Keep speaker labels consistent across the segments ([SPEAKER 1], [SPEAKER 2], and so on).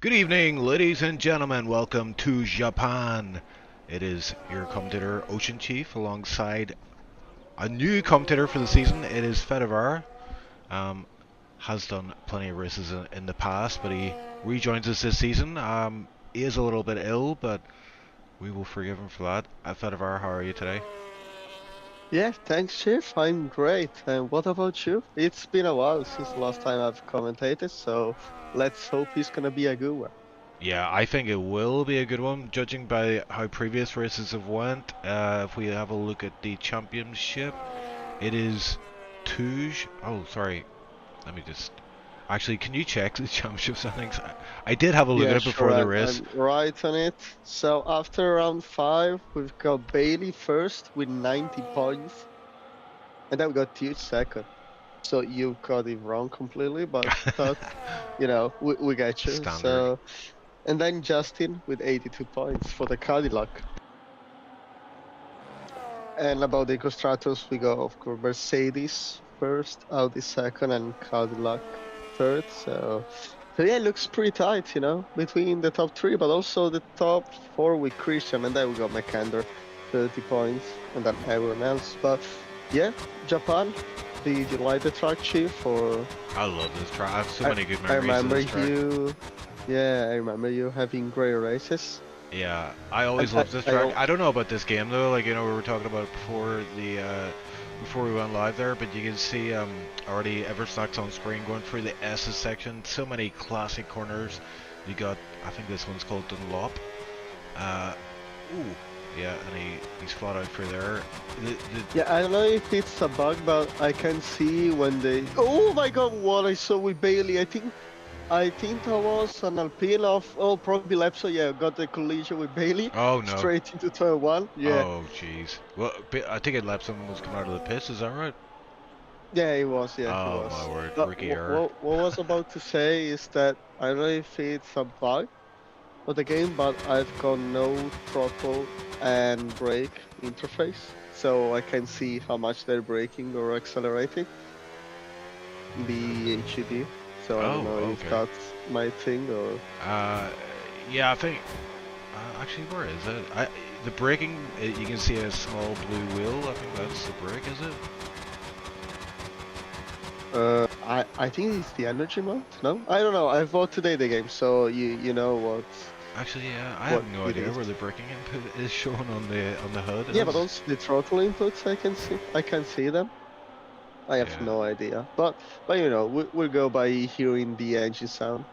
[SPEAKER 1] Good evening, ladies and gentlemen. Welcome to Japan. It is your commentator, Ocean Chief, alongside a new commentator for the season. It is Fedivar. Has done plenty of races in the past, but he rejoins us this season. He is a little bit ill, but we will forgive him for that. Fedivar, how are you today?
[SPEAKER 2] Yeah, thanks, Chief. I'm great. And what about you? It's been a while since the last time I've commentated, so let's hope it's gonna be a good one.
[SPEAKER 1] Yeah, I think it will be a good one, judging by how previous races have went. If we have a look at the championship, it is Touge. Oh, sorry. Let me just. Actually, can you check the championship settings? I did have a look at
[SPEAKER 2] Yeah,
[SPEAKER 1] it before
[SPEAKER 2] sure,
[SPEAKER 1] the
[SPEAKER 2] I'm
[SPEAKER 1] race.
[SPEAKER 2] right on it. So after round 5, we've got Bailey first with 90 points, and then we got Tude second. So you got it wrong completely, but we get you.
[SPEAKER 1] Standard.
[SPEAKER 2] And then Justin with 82 points for the Cadillac. And about the constructors, we go, of course, Mercedes first, Audi second, and Cadillac third. So yeah, it looks pretty tight, between the top 3, but also the top 4 with Christian. And then we got McAnder, 30 points, and then everyone else. But yeah, Japan, did you like the track, Chief? Or
[SPEAKER 1] I love this track. I have so many good
[SPEAKER 2] I
[SPEAKER 1] memories of
[SPEAKER 2] remember
[SPEAKER 1] this track.
[SPEAKER 2] I remember you having great races.
[SPEAKER 1] Yeah, I always
[SPEAKER 2] And
[SPEAKER 1] loved this track. I don't know about this game though. Like we were talking about it before we went live there, but you can see already Eversnack's on screen going through the S's section. So many classic corners. You got, I think this one's called Dunlop. Ooh, yeah, and he's flat out through there.
[SPEAKER 2] Yeah, I don't know if it's a bug, but I can see when they. Oh my God! What I saw with Bailey, I think that was an Alpine of probably Lepso. Yeah, got the collision with Bailey.
[SPEAKER 1] Oh no.
[SPEAKER 2] Straight into turn 1. Yeah.
[SPEAKER 1] Oh jeez. Well, I think it Lepson was coming out of the pits. Is that right?
[SPEAKER 2] Yeah, he was. Yeah, he
[SPEAKER 1] Oh my
[SPEAKER 2] was.
[SPEAKER 1] word,
[SPEAKER 2] But
[SPEAKER 1] rookie error.
[SPEAKER 2] what I was about to say is that I don't know if it's a bug of the game, but I've got no throttle and brake interface, so I can see how much they're braking or accelerating the HUD. So I don't know if
[SPEAKER 1] Okay.
[SPEAKER 2] that's my thing or.
[SPEAKER 1] Yeah, I think. Actually, where is it? The braking. You can see a small blue wheel. I think that's the brake, is it?
[SPEAKER 2] I think it's the energy mode. No, I don't know. I bought today the game, so you know what.
[SPEAKER 1] Actually, yeah, I
[SPEAKER 2] What
[SPEAKER 1] have no
[SPEAKER 2] it
[SPEAKER 1] idea
[SPEAKER 2] is.
[SPEAKER 1] where the braking input is shown on the HUD.
[SPEAKER 2] Yeah, but also the throttle inputs I can see. I can see them. I have
[SPEAKER 1] Yeah.
[SPEAKER 2] no idea, but we'll go by hearing the engine sound.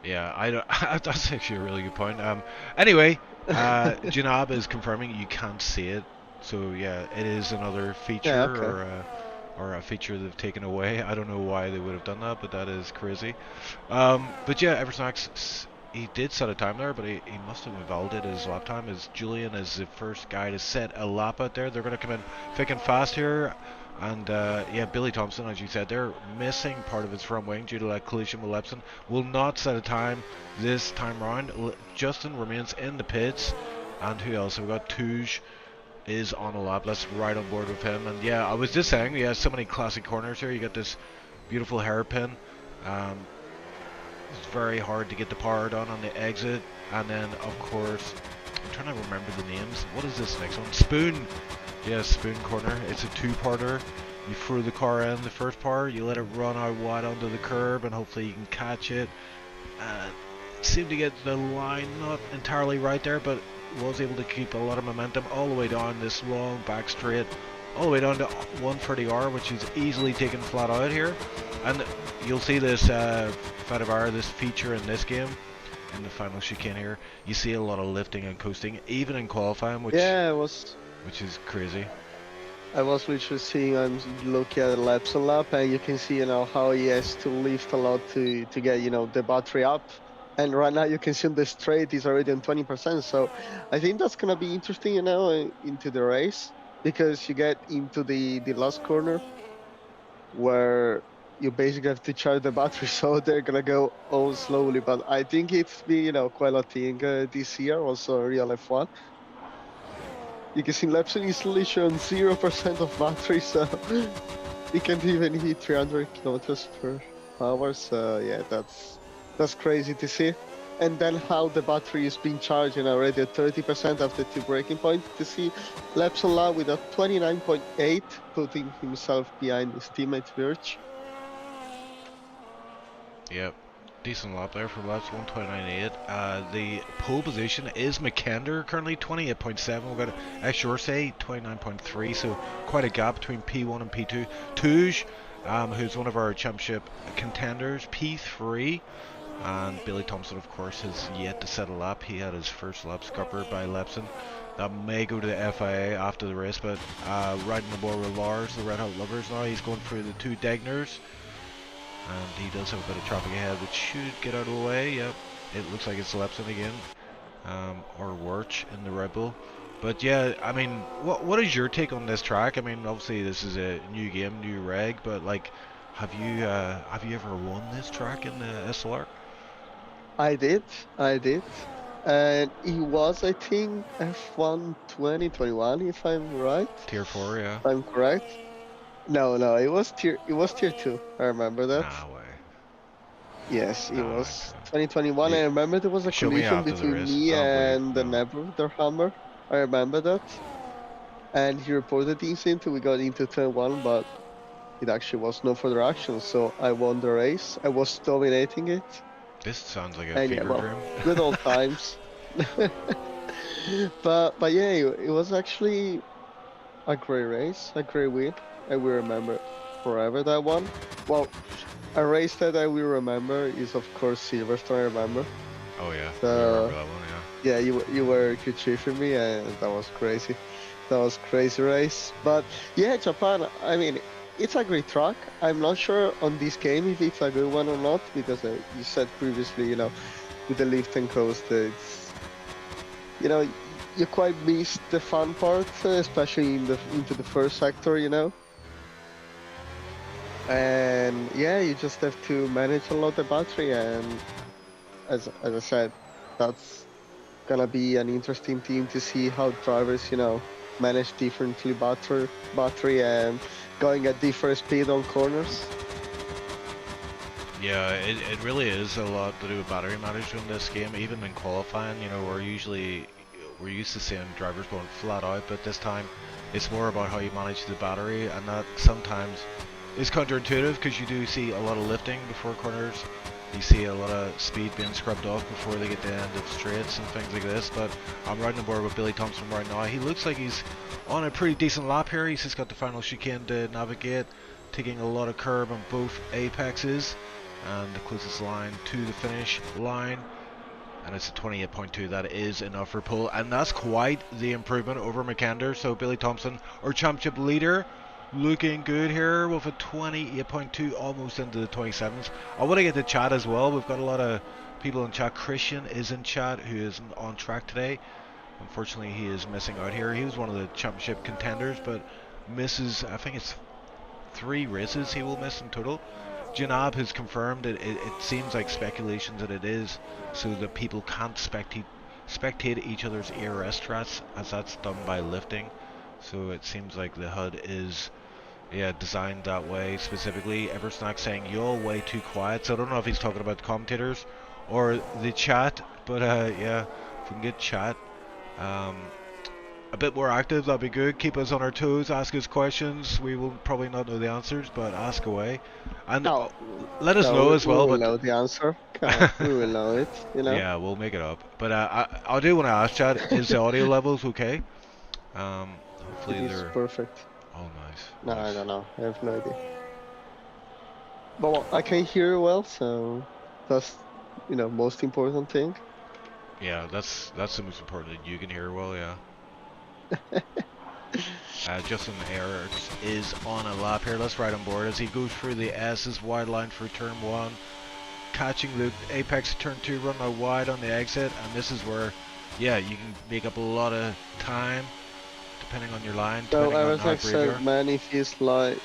[SPEAKER 1] Yeah, I don't. That's actually a really good point. Anyway, Janab is confirming you can't see it, so yeah, it is another
[SPEAKER 2] Yeah,
[SPEAKER 1] feature
[SPEAKER 2] okay.
[SPEAKER 1] or a feature they've taken away. I don't know why they would have done that, but that is crazy. But yeah, Eversnax, he did set a time there, but he must have invalidated his lap time, as Julian is the first guy to set a lap out there. They're going to come in thick and fast here. And yeah, Billy Thompson, as you said, they're missing part of his front wing due to that collision with Lepson. Will not set a time this time round. Justin remains in the pits. And who else? We've got Touge is on a lap. Let's ride on board with him. And yeah, I was just saying, we have so many classic corners here. You got this beautiful hairpin. It's very hard to get the power done on the exit. And then, of course, I'm trying to remember the names. What is this next one? Spoon. Yeah, spoon corner. It's a two-parter. You throw the car in the first part, you let it run out wide onto the curb, and hopefully you can catch it. Seemed to get the line not entirely right there, but was able to keep a lot of momentum all the way down this long back straight, all the way down to 130R, which is easily taken flat out here. And you'll see this Fedivar, this feature in this game, in the final chicane here. You see a lot of lifting and coasting, even in qualifying, which is crazy.
[SPEAKER 2] I was literally seeing and looking at laps and lap, and you can see how he has to lift a lot to get the battery up. And right now you can see on the straight he's already on 20%. So I think that's gonna be interesting, into the race, because you get into the last corner where you basically have to charge the battery, so they're gonna go all slowly. But I think it's been quite a thing this year, also real F1. You can see Lepson is literally on 0% of battery, so he can't even hit 300 kilometers per hour. So yeah, that's That's crazy to see. And then how the battery is being charged and already at 30% after 2 breaking points to see Lepsola with a 29.8, putting himself behind his teammate Virch.
[SPEAKER 1] Yep. Decent lap there for laps 129.8. The pole position is McKender, currently 28.7. We've got Shorsey 29.3, so quite a gap between P1 and P2. Touge, who's one of our championship contenders, P3. And Billy Thompson, of course, has yet to set a lap. He had his first lap scuppered by Lepson. That may go to the FIA after the race, but riding the board with Lars, the Red Hot Lovers now. He's going through the two Degners. And he does have a bit of traffic ahead, which should get out of the way. Yep, it looks like it's Lepson again. Or Wirch in the Red Bull. But yeah, I mean, what is your take on this track? I mean, obviously this is a new game, new reg, but like, have you ever won this track in the SLR?
[SPEAKER 2] I did. And he was, I think, F1 2021, if I'm right.
[SPEAKER 1] Tier 4, yeah.
[SPEAKER 2] If I'm correct. No, it was tier 2. I remember that.
[SPEAKER 1] Nah way.
[SPEAKER 2] Yes, it
[SPEAKER 1] Nah,
[SPEAKER 2] was 2021.
[SPEAKER 1] Yeah.
[SPEAKER 2] I remember there was a
[SPEAKER 1] Show me
[SPEAKER 2] collision
[SPEAKER 1] after the
[SPEAKER 2] between
[SPEAKER 1] race.
[SPEAKER 2] me
[SPEAKER 1] Oh, wait,
[SPEAKER 2] and the
[SPEAKER 1] no.
[SPEAKER 2] Hammer. I remember that. And he reported the incident. We got into turn 1, but it actually was no further action. So I won the race. I was dominating it.
[SPEAKER 1] This sounds like a
[SPEAKER 2] And
[SPEAKER 1] fever
[SPEAKER 2] yeah, well,
[SPEAKER 1] dream.
[SPEAKER 2] good old times. but yeah, it was actually a great race, a great win. I will remember forever that one. Well, a race that I will remember is of course Silverstone. I remember.
[SPEAKER 1] Oh yeah, I
[SPEAKER 2] So
[SPEAKER 1] remember that one, yeah.
[SPEAKER 2] yeah, you were cheering me, and that was crazy. That was crazy race. But yeah, Japan. I mean, it's a great track. I'm not sure on this game if it's a good one or not because you said previously, with the lift and coast, it's you quite missed the fun part, especially into the first sector, And yeah, you just have to manage a lot the battery, and as I said, that's gonna be an interesting thing to see how drivers, manage differently battery and going at different speed on corners.
[SPEAKER 1] Yeah, it really is a lot to do with battery management in this game. Even in qualifying, we're used to seeing drivers going flat out, but this time it's more about how you manage the battery, and that sometimes is counterintuitive because you do see a lot of lifting before corners. You see a lot of speed being scrubbed off before they get to the end of straights and things like this. But I'm riding on board with Billy Thompson right now. He looks like he's on a pretty decent lap here. He's just got the final chicane to navigate, taking a lot of curb on both apexes, and the closest line to the finish line. And it's a 28.2. That is enough for pole, and that's quite the improvement over McKender. So Billy Thompson, our championship leader, looking good here with a 28.2, almost into the 27s. I want to get to chat as well. We've got a lot of people in chat. Christian is in chat, who is on track today. Unfortunately, he is missing out here. He was one of the championship contenders, but misses, I think it's 3 races he will miss in total. Janab has confirmed it seems like speculation that it is so that people can't spectate each other's ARS strats, as that's done by lifting. So it seems like the HUD is designed that way specifically. Eversnack saying you're way too quiet, so I don't know if he's talking about the commentators or the chat, but yeah, if we can get chat a bit more active, that'd be good. Keep us on our toes, ask us questions. We will probably not know the answers, but ask away. And let us know as well.
[SPEAKER 2] We will know the answer. We will know it,
[SPEAKER 1] Yeah, we'll make it up. But I do want to ask Chad, is the audio levels okay? Hopefully
[SPEAKER 2] they're perfect.
[SPEAKER 1] Oh, nice.
[SPEAKER 2] No,
[SPEAKER 1] nice.
[SPEAKER 2] I don't know. I have no idea. But well, I can hear well, so that's most important thing.
[SPEAKER 1] Yeah, that's the most important thing. You can hear well, yeah. Justin Ericks is on a lap here. Let's ride on board as he goes through the S's wide line for turn 1, catching the apex turn 2, run out wide on the exit, and this is where, yeah, you can make up a lot of time depending on your line.
[SPEAKER 2] So I was like said, man, if he's like,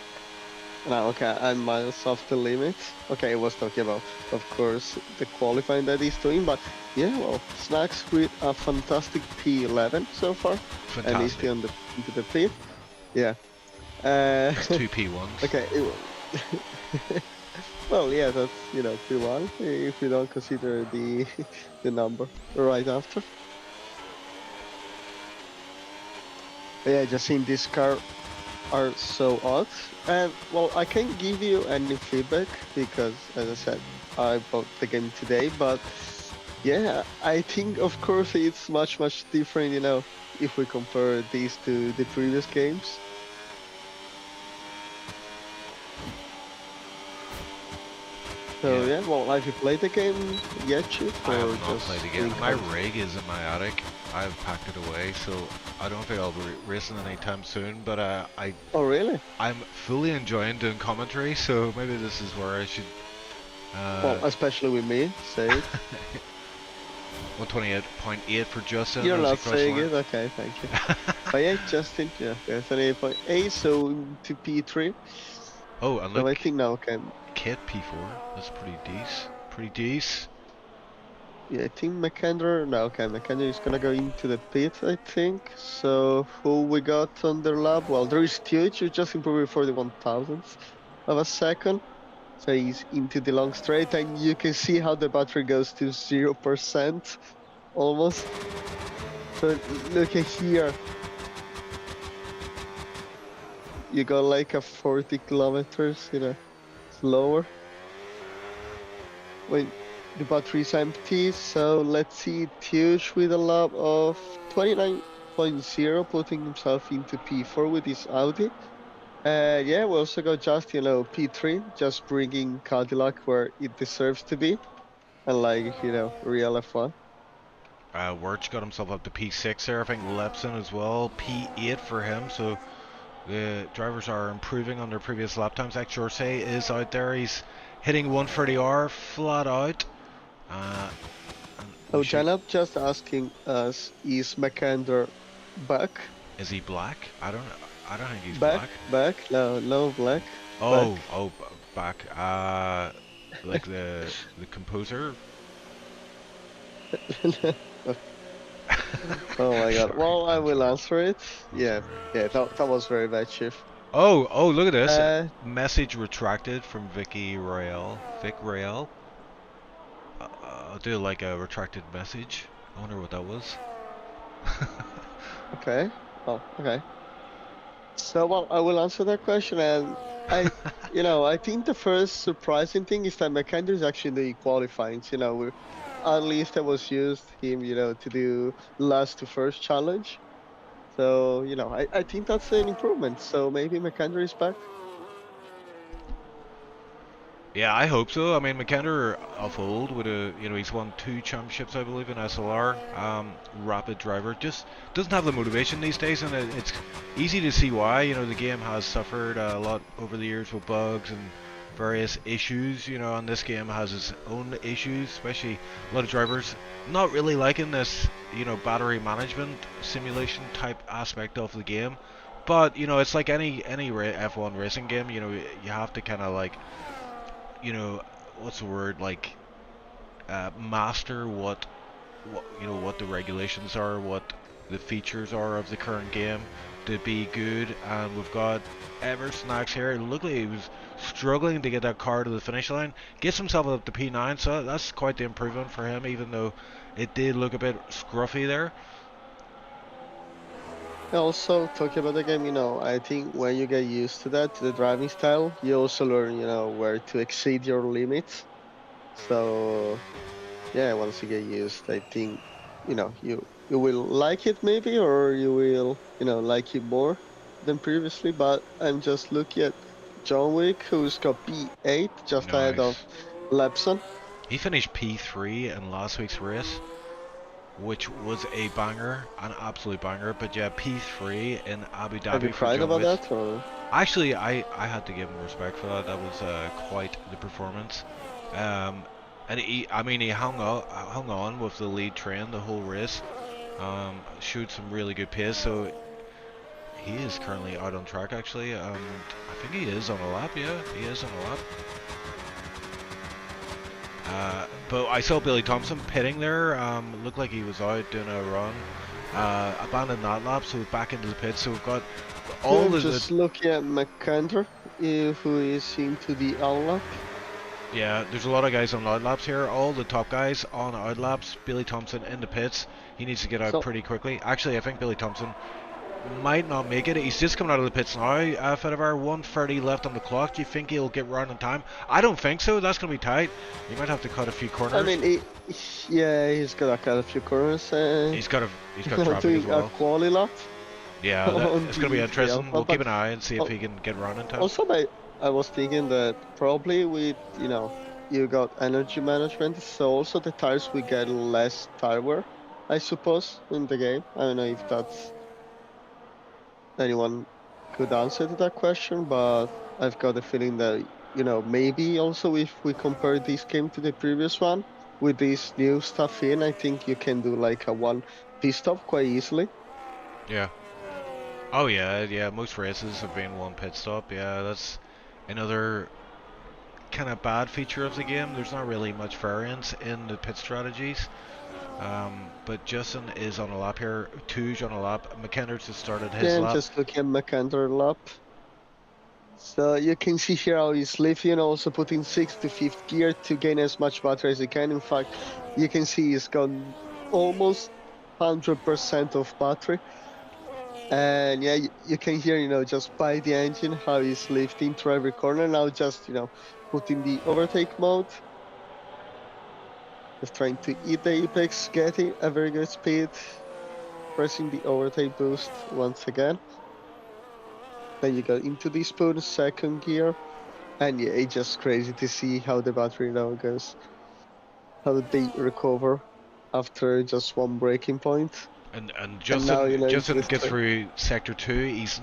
[SPEAKER 2] no, okay, I'm miles off the limit. Okay, I was talking about, of course, the qualifying that he's doing, but yeah, well, Snacks with a fantastic P11 so far.
[SPEAKER 1] Fantastic.
[SPEAKER 2] And he's still into the pit. Yeah.
[SPEAKER 1] That's 2 P1s.
[SPEAKER 2] Okay. Well, yeah, that's P1 if we don't consider the the number right after. But yeah, just seeing this car are so odd. And well, I can't give you any feedback because, as I said, I bought the game today. But yeah, I think of course it's much different. If we compare these to the previous games. So
[SPEAKER 1] Yeah,
[SPEAKER 2] yeah, well, have you played the game yet, Chief,
[SPEAKER 1] I have
[SPEAKER 2] or
[SPEAKER 1] not played
[SPEAKER 2] just
[SPEAKER 1] again.
[SPEAKER 2] in
[SPEAKER 1] My
[SPEAKER 2] concept?
[SPEAKER 1] rig is in my attic. I've packed it away, so I don't think I'll be racing anytime soon. But
[SPEAKER 2] Oh, really?
[SPEAKER 1] I'm fully enjoying doing commentary, so maybe this is where I should.
[SPEAKER 2] Well,
[SPEAKER 1] Uh,
[SPEAKER 2] especially with me, say it.
[SPEAKER 1] 128.8 for Justin
[SPEAKER 2] You're
[SPEAKER 1] as he
[SPEAKER 2] not
[SPEAKER 1] crosses the
[SPEAKER 2] saying
[SPEAKER 1] line.
[SPEAKER 2] it? Okay, thank you. But yeah, Justin, yeah, 28.8, so to P3.
[SPEAKER 1] Oh, and
[SPEAKER 2] So I
[SPEAKER 1] look,
[SPEAKER 2] think now, okay,
[SPEAKER 1] Kit P4. That's pretty decent. Pretty decent.
[SPEAKER 2] yeah, I think McKendry, no, okay, McKendry is gonna go into the pit, I think. So who we got on the lap? Well, there is Tuch, who just improved 41 thousandths of a second. So he's into the long straight, and you can see how the battery goes to 0% almost. So look at here, you got like a 40 kilometers, slower when the battery is empty. So let's see Tuch with a lap of 29.0, putting himself into P4 with his Audi. Yeah, we also got just, P3, just bringing Cadillac where it deserves to be, unlike, real F1.
[SPEAKER 1] Wirtz got himself up to P6 there. I think Lepson as well. P8 for him. So the drivers are improving on their previous lap times. Exorce is out there. He's hitting 130R flat out. And we
[SPEAKER 2] So
[SPEAKER 1] should.
[SPEAKER 2] Janab just asking us, is McAnder back?
[SPEAKER 1] Is he black? I don't think he's
[SPEAKER 2] Back,
[SPEAKER 1] black.
[SPEAKER 2] back, no, no, black, back.
[SPEAKER 1] Oh, back. Like the composer.
[SPEAKER 2] Oh my god.
[SPEAKER 1] Sorry,
[SPEAKER 2] Well, I
[SPEAKER 1] I'm
[SPEAKER 2] will
[SPEAKER 1] sorry.
[SPEAKER 2] answer it.
[SPEAKER 1] I'm
[SPEAKER 2] Yeah,
[SPEAKER 1] sorry.
[SPEAKER 2] yeah, that was very bad, Chief.
[SPEAKER 1] Oh, look at this.
[SPEAKER 2] Uh,
[SPEAKER 1] Message retracted from Vicky Royale. Vic Royale. I'll do like a retracted message. I wonder what that was.
[SPEAKER 2] okay. Oh, okay. So, well, I will answer that question, and I think the first surprising thing is that McAnder is actually the qualifying. At least I was used him, to do last to first challenge. So, I think that's an improvement. So maybe McAnder is back.
[SPEAKER 1] Yeah, I hope so. I mean, McKenna of old with he's won 2 championships, I believe, in SLR. Rapid driver, just doesn't have the motivation these days, and it's easy to see why. The game has suffered a lot over the years with bugs and various issues. And this game has its own issues, especially a lot of drivers not really liking this, battery management simulation type aspect of the game. But it's like any F1 racing game. You have to kind of like what's the word, like master what the regulations are, what the features are of the current game to be good. And we've got Emerson Axe here. It looked like he was struggling to get that car to the finish line, gets himself up to P9, so that's quite the improvement for him, even though it did look a bit scruffy there.
[SPEAKER 2] Also, talking about the game, I think when you get used to that, to the driving style, you also learn, where to exceed your limits. So, yeah, once you get used, I think, you will like it maybe, or you will, like it more than previously. But I'm just looking at John Wick, who's got P8, just ahead of
[SPEAKER 1] Nice.
[SPEAKER 2] Lepson.
[SPEAKER 1] He finished P3 in last week's race, which was a banger, an absolute banger. But yeah, P3 in Abu
[SPEAKER 2] Have you
[SPEAKER 1] Dhabi for
[SPEAKER 2] cried
[SPEAKER 1] John
[SPEAKER 2] about
[SPEAKER 1] Wick.
[SPEAKER 2] that, or?
[SPEAKER 1] Actually, I had to give him respect for that. That was quite the performance. Um, and I mean, he hung on with the lead train the whole race. Showed some really good pace. So he is currently out on track actually, and I think he is on a lap. Yeah, he is on a lap. But I saw Billy Thompson pitting there. Looked like he was out doing a run. Abandoned that lap, so back into the pit. So we've got
[SPEAKER 2] Yeah,
[SPEAKER 1] all
[SPEAKER 2] I'm
[SPEAKER 1] the
[SPEAKER 2] just looking at McAnder, who is into the unlock.
[SPEAKER 1] Yeah, there's a lot of guys on outlaps here. All the top guys on outlaps. Billy Thompson in the pits. He needs to get out
[SPEAKER 2] So
[SPEAKER 1] pretty quickly. Actually, I think Billy Thompson might not make it. He's just coming out of the pits now. Fedivar, 1:30 left on the clock. Do you think he'll get round in time? I don't think so. That's going to be tight. He might have to cut a few
[SPEAKER 2] I
[SPEAKER 1] corners.
[SPEAKER 2] mean, yeah, he's got a few corners and
[SPEAKER 1] He's got traffic as
[SPEAKER 2] doing a
[SPEAKER 1] well.
[SPEAKER 2] quality lap
[SPEAKER 1] Yeah,
[SPEAKER 2] on
[SPEAKER 1] it's going to be
[SPEAKER 2] the
[SPEAKER 1] interesting.
[SPEAKER 2] Alpha.
[SPEAKER 1] We'll keep
[SPEAKER 2] But
[SPEAKER 1] an eye and see if
[SPEAKER 2] al-
[SPEAKER 1] he can get round in time.
[SPEAKER 2] also, I was thinking that probably with you got energy management, so also the tires will get less tire wear, I suppose, in the game. I don't know if that's anyone could answer to that question, but I've got a feeling that maybe also if we compare this game to the previous one with this new stuff in, I think you can do like a one pit stop quite easily.
[SPEAKER 1] Yeah. Oh yeah, yeah. Most races have been one pit stop. Yeah, that's another kind of bad feature of the game. There's not really much variance in the pit strategies. But Justin is on a lap here. Tuj on a lap. McKenner's has started his
[SPEAKER 2] Yeah,
[SPEAKER 1] lap.
[SPEAKER 2] just looking at McAnder lap. So you can see here how he's leaving, also putting 6th to 5th gear to gain as much battery as he can. In fact, you can see he's got almost 100% of battery. And yeah, you can hear, just by the engine, how he's lifting through every corner. Now just, putting the overtake mode. Just trying to eat the apex, getting a very good speed. Pressing the overtake boost once again. Then you go into the spoon, second gear. And yeah, it's just crazy to see how the battery now goes. How they recover after just one breaking point.
[SPEAKER 1] And
[SPEAKER 2] And now, it's
[SPEAKER 1] Justin
[SPEAKER 2] just
[SPEAKER 1] gets through sector 2. He's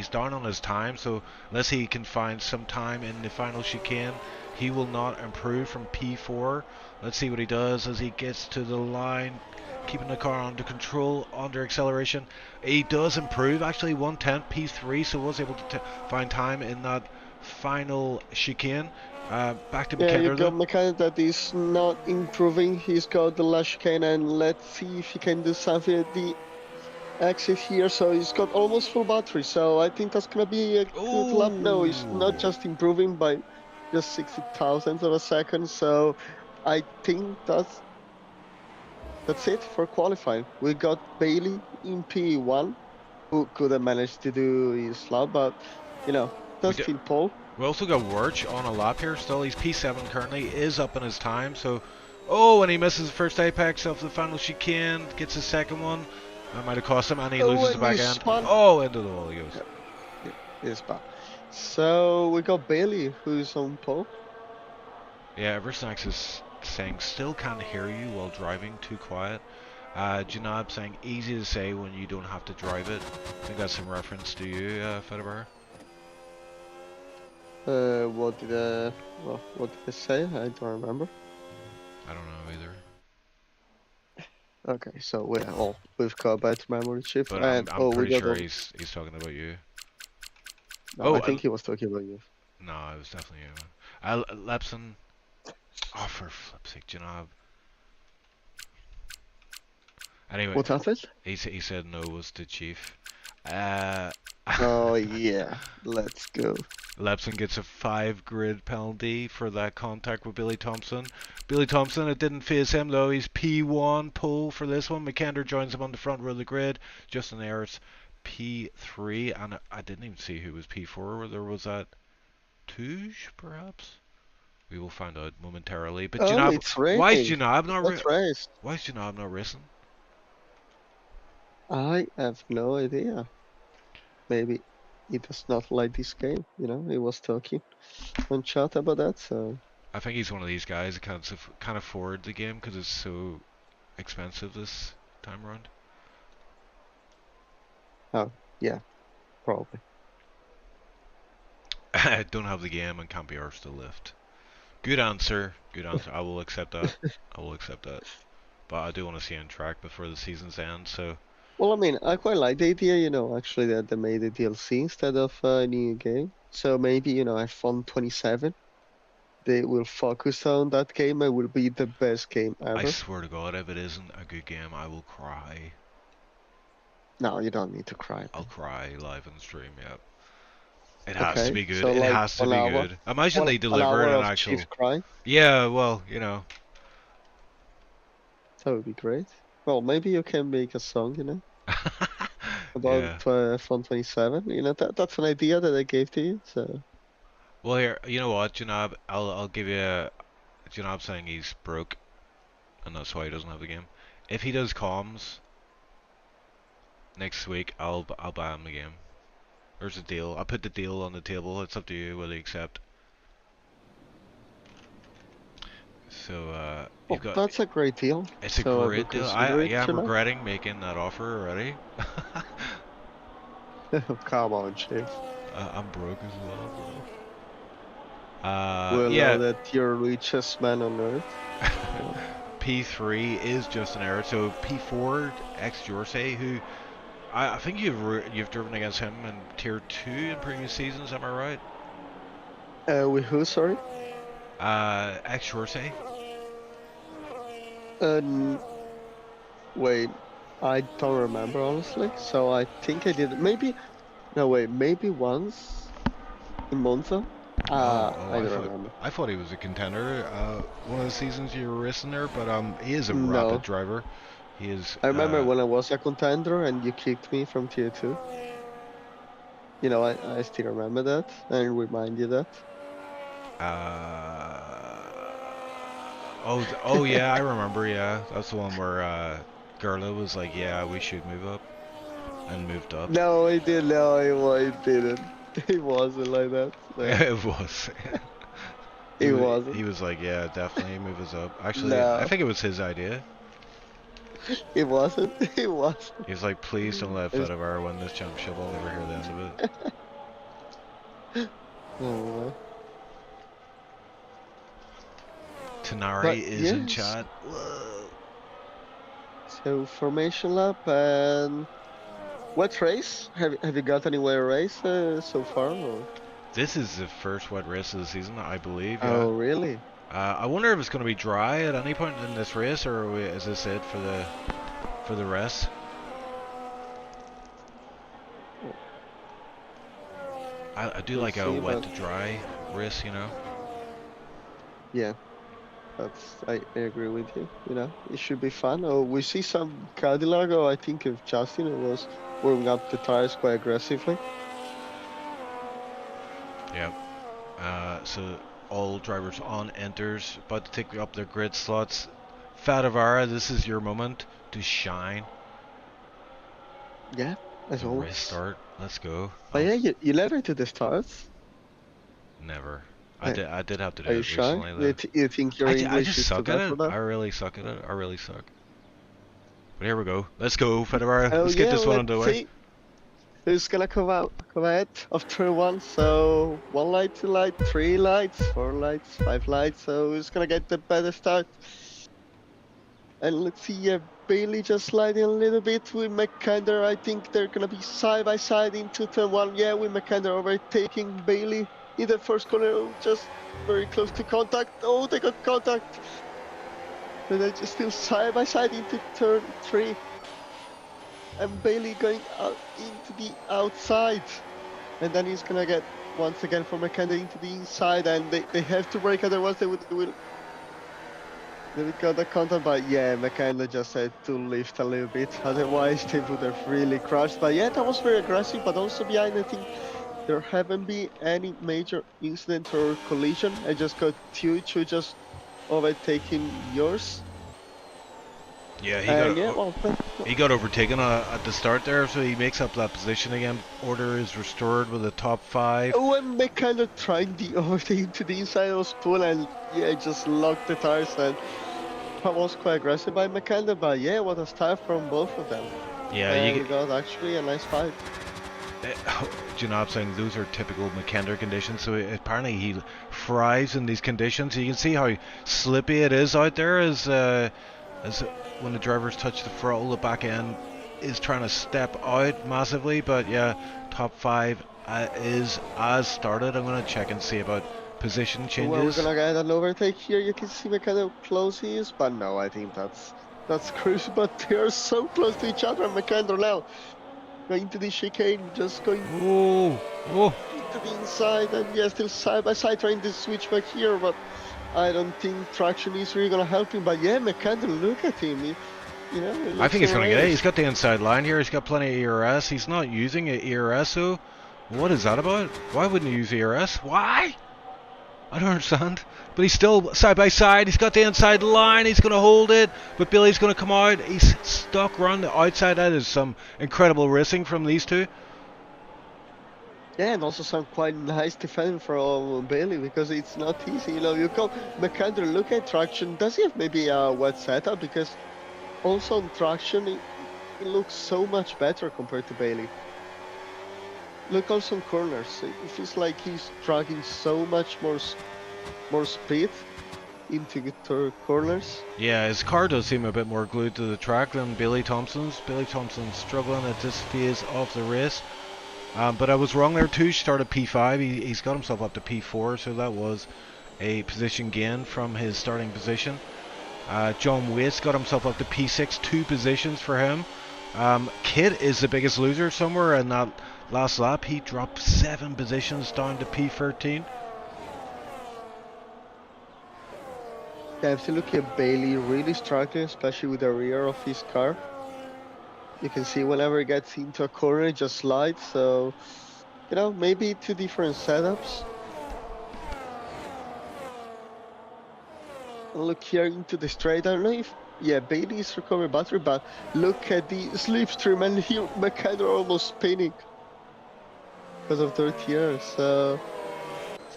[SPEAKER 1] down on his time, so unless he can find some time in the final chicane, he will not improve from P4. Let's see what he does as he gets to the line, keeping the car under control, under acceleration. He does improve, actually 1/10 P3, so was able to find time in that final chicane. Back to
[SPEAKER 2] Yeah, you
[SPEAKER 1] McKenna
[SPEAKER 2] got
[SPEAKER 1] though.
[SPEAKER 2] mechanic that is not improving. He's got the lash chicane, and let's see if he can do something at the exit here. So he's got almost full battery. So I think that's gonna be a good lap. No, he's not
[SPEAKER 1] Oh!
[SPEAKER 2] just improving by just 60 thousandths of a second. So I think that's it for qualifying. We got Bailey in P1, who could have managed to do his lap, but
[SPEAKER 1] We
[SPEAKER 2] that's
[SPEAKER 1] did.
[SPEAKER 2] still pole.
[SPEAKER 1] We also got Wirch on a lap here still. He's P7 currently, is up in his time, so... Oh, and he misses the first apex of the final chicane, gets his second one. That might have cost him, and he
[SPEAKER 2] Oh,
[SPEAKER 1] loses the
[SPEAKER 2] and you
[SPEAKER 1] back end.
[SPEAKER 2] spun.
[SPEAKER 1] Oh, into the wall he goes.
[SPEAKER 2] Yeah, it's bad. So we got Bailey, who's on pole.
[SPEAKER 1] Yeah, Versnax is saying, still can't hear you while driving, too quiet. Janab saying, easy to say when you don't have to drive it. I think that's in reference to you, Fedibar.
[SPEAKER 2] What did I say? I don't remember.
[SPEAKER 1] I don't know either.
[SPEAKER 2] Okay, so we've got bad memory chip,
[SPEAKER 1] But
[SPEAKER 2] and
[SPEAKER 1] I'm
[SPEAKER 2] we
[SPEAKER 1] pretty
[SPEAKER 2] got
[SPEAKER 1] sure
[SPEAKER 2] on.
[SPEAKER 1] he's talking about you.
[SPEAKER 2] No,
[SPEAKER 1] Oh,
[SPEAKER 2] I think he was talking about you.
[SPEAKER 1] no, it was definitely you. Lepson. Oh, for flip's sake, Janab. Anyway,
[SPEAKER 2] What happened?
[SPEAKER 1] he said no was the chief. Uh,
[SPEAKER 2] Oh yeah, let's go.
[SPEAKER 1] Lepson gets a 5 grid penalty for that contact with Billy Thompson. Billy Thompson, it didn't phase him though. He's P1 pole for this one. McKender joins him on the front row of the grid. Justin Ayres P3, and I didn't even see who was P4. Whether was that Touge, perhaps? We will find out momentarily. But
[SPEAKER 2] Oh,
[SPEAKER 1] Janab,
[SPEAKER 2] it's
[SPEAKER 1] why is
[SPEAKER 2] raining.
[SPEAKER 1] Janab not
[SPEAKER 2] Let's race.
[SPEAKER 1] why is Janab not racing?
[SPEAKER 2] I have no idea. Maybe he does not like this game. He was talking on chat about that. So,
[SPEAKER 1] I think he's one of these guys that can't afford the game because it's so expensive this time around.
[SPEAKER 2] oh yeah, probably.
[SPEAKER 1] Don't have the game and can't be arsed to lift. Good answer. Good answer. I will accept that. I will accept that. But I do want to see on track before the season's end. So
[SPEAKER 2] Well, I mean, I quite like the idea, actually that they made a DLC instead of a new game. So maybe, F1 27, they will focus on that game and will be the best game
[SPEAKER 1] I
[SPEAKER 2] ever.
[SPEAKER 1] swear to God, if it isn't a good game, I will cry.
[SPEAKER 2] No, you don't need to cry,
[SPEAKER 1] I'll
[SPEAKER 2] man.
[SPEAKER 1] cry live on stream. Yeah. It has to
[SPEAKER 2] Okay,
[SPEAKER 1] be good.
[SPEAKER 2] so
[SPEAKER 1] It
[SPEAKER 2] like
[SPEAKER 1] has to
[SPEAKER 2] an
[SPEAKER 1] be
[SPEAKER 2] hour,
[SPEAKER 1] good. Imagine they
[SPEAKER 2] an
[SPEAKER 1] delivered
[SPEAKER 2] hour
[SPEAKER 1] an
[SPEAKER 2] of
[SPEAKER 1] actual.
[SPEAKER 2] chief crying.
[SPEAKER 1] Yeah, well, you know.
[SPEAKER 2] That would be great. Well, maybe you can make a song, you know, about
[SPEAKER 1] Yeah.
[SPEAKER 2] Fun 27. You know, that's an idea that I gave to you. So,
[SPEAKER 1] Well, here, you know what, Janab? I'll give you. Janab saying he's broke, and that's why he doesn't have the game. If he does comms next week, I'll buy him the game. There's a deal. I'll put the deal on the table. It's up to you whether you accept. So you've
[SPEAKER 2] well,
[SPEAKER 1] got.
[SPEAKER 2] that's a great deal.
[SPEAKER 1] It's a
[SPEAKER 2] So I will
[SPEAKER 1] great deal.
[SPEAKER 2] consider it,
[SPEAKER 1] Yeah, I'm
[SPEAKER 2] you know.
[SPEAKER 1] regretting making that offer already.
[SPEAKER 2] Come on, Chief.
[SPEAKER 1] I'm broke as well, bro.
[SPEAKER 2] We know
[SPEAKER 1] Yeah.
[SPEAKER 2] that you're richest man on earth. So.
[SPEAKER 1] P3 is just an error. So P4 ex Jorsey, who I think you've driven against him in tier 2 in previous seasons. Am I right?
[SPEAKER 2] With who, sorry?
[SPEAKER 1] Ex Jorsey.
[SPEAKER 2] Um, wait, I don't remember honestly. So I think I did maybe. No, wait, maybe once in Monza.
[SPEAKER 1] Oh,
[SPEAKER 2] I don't remember.
[SPEAKER 1] I thought he was a contender. One of the seasons you were racing there, but he is a rapid
[SPEAKER 2] No,
[SPEAKER 1] driver. He is.
[SPEAKER 2] I remember when I was a contender and you kicked me from tier 2. You know, I still remember that and remind you that.
[SPEAKER 1] Oh yeah, I remember. Yeah, that's the one where Gerla was like, "Yeah, we should move up," and moved up.
[SPEAKER 2] No, he did. No, he didn't. He wasn't like that. No,
[SPEAKER 1] It was.
[SPEAKER 2] he
[SPEAKER 1] He
[SPEAKER 2] wasn't.
[SPEAKER 1] was like, "Yeah, definitely move us up." Actually, I
[SPEAKER 2] No,
[SPEAKER 1] think it was his idea.
[SPEAKER 2] he wasn't. He wasn't.
[SPEAKER 1] He was like, "Please don't let
[SPEAKER 2] It's-
[SPEAKER 1] Fedivar win this championship. I'll never hear the end of it."
[SPEAKER 2] Oh, but
[SPEAKER 1] Tanari is in
[SPEAKER 2] yes.
[SPEAKER 1] chat. Whoa.
[SPEAKER 2] So formation lap and what race? Have you got anywhere race so far? Or?
[SPEAKER 1] This is the first wet race of the season, I believe. Yeah.
[SPEAKER 2] Oh, really?
[SPEAKER 1] I wonder if it's going to be dry at any point in this race, or is this it for the rest? I do
[SPEAKER 2] We'll
[SPEAKER 1] like a
[SPEAKER 2] see,
[SPEAKER 1] wet
[SPEAKER 2] but
[SPEAKER 1] to dry race, you know.
[SPEAKER 2] yeah, I agree with you. You know, it should be fun. Oh, we see some Cadillac. Oh, I think if Justin was warming up the tires quite aggressively.
[SPEAKER 1] Yeah. So all drivers on enters, about to take up their grid slots. Fadavara, this is your moment to shine.
[SPEAKER 2] Yeah, as
[SPEAKER 1] The race
[SPEAKER 2] always.
[SPEAKER 1] start. Let's go.
[SPEAKER 2] But yeah, you led her to the stars.
[SPEAKER 1] Never.
[SPEAKER 2] Uh,
[SPEAKER 1] I did have to do
[SPEAKER 2] Are you
[SPEAKER 1] it
[SPEAKER 2] sure?
[SPEAKER 1] recently though.
[SPEAKER 2] You think your
[SPEAKER 1] I
[SPEAKER 2] English
[SPEAKER 1] just
[SPEAKER 2] is too
[SPEAKER 1] suck at
[SPEAKER 2] bad for
[SPEAKER 1] it.
[SPEAKER 2] that?
[SPEAKER 1] I really suck at it. I really suck. But here we go. Let's go, Fedora.
[SPEAKER 2] Oh
[SPEAKER 1] Let's get
[SPEAKER 2] yeah,
[SPEAKER 1] this one
[SPEAKER 2] let's
[SPEAKER 1] underway.
[SPEAKER 2] see who's gonna come out of turn 1. So 1 light, 2 light, 3 lights, 4 lights, 5 lights. So who's gonna get the better start? And let's see, Bailey just sliding a little bit with McKinder. I think they're gonna be side by side into turn 1. Yeah, with McKinder overtaking Bailey in the first corner. Oh, just very close to contact. Oh, they got contact. But they're just still side by side into turn 3. And Bailey going out into the outside. And then he's gonna get once again for McKenna into the inside, and they have to break, otherwise they would got the contact. But yeah, McKenna just had to lift a little bit, otherwise they would have really crashed. But yeah, that was very aggressive, but also behind, I think there haven't been any major incident or collision. I just got two just overtaking yours.
[SPEAKER 1] Yeah,
[SPEAKER 2] And yeah, well,
[SPEAKER 1] he got overtaken at the start there, so he makes up that position again. Order is restored with a top 5.
[SPEAKER 2] oh, and McKenna trying the overtake to the inside of spool, and yeah, just locked the tires, and that was quite aggressive by McKenna, but yeah, what a start from both of them.
[SPEAKER 1] Yeah,
[SPEAKER 2] And we got actually a nice fight.
[SPEAKER 1] Janab saying those are typical McKender conditions, so apparently he thrives in these conditions. You can see how slippy it is out there as when the drivers touch the throttle, the back end is trying to step out massively. But yeah, top 5 is as started. I'm going to check and see about position changes.
[SPEAKER 2] Well, we're gonna get an overtake here. You can see McKenna close he is, but no, I think that's crucial. But they are so close to each other, McKenna now. going to the chicane, just going
[SPEAKER 1] Oh, oh.
[SPEAKER 2] to the inside, and yeah, still side by side trying to switch back here, but I don't think traction is really gonna help him. But yeah, McAndrew, look at him. You know, it
[SPEAKER 1] I
[SPEAKER 2] looks
[SPEAKER 1] think he's going to get it. He's
[SPEAKER 2] enraged.
[SPEAKER 1] got the inside line here. He's got plenty of ERS. He's not using it ERS, so what is that about? Why wouldn't he use ERS? Why? I don't understand. But he's still side by side. He's got the inside line. He's going to hold it. But Billy's going to come out. He's stuck around the outside. That is some incredible racing from these two.
[SPEAKER 2] Yeah, and also some quite nice defending from Bailey, because it's not easy. You know, you call McAndrew, look at traction. Does he have maybe a wet setup? Because also on traction, it looks so much better compared to Bailey. Look also on corners. It feels like he's dragging so much more speed into the corners.
[SPEAKER 1] Yeah, his car does seem a bit more glued to the track than Billy Thompson's. Billy Thompson's struggling at this phase of the race. But I was wrong there too. He started P5. He's got himself up to P4, so that was a position gain from his starting position. John Waits got himself up to P6, 2 positions for him. Kid is the biggest loser somewhere in that last lap. He dropped 7 positions down to P13.
[SPEAKER 2] Yeah, if you look at Bailey, really struggling, especially with the rear of his car. You can see whenever he gets into a corner, it just slides. So, you know, maybe 2 different setups. And look here into the straight. I don't know if, yeah, Bailey's recovered battery, but look at the slipstream, and here McAndrew almost spinning because of their tier. So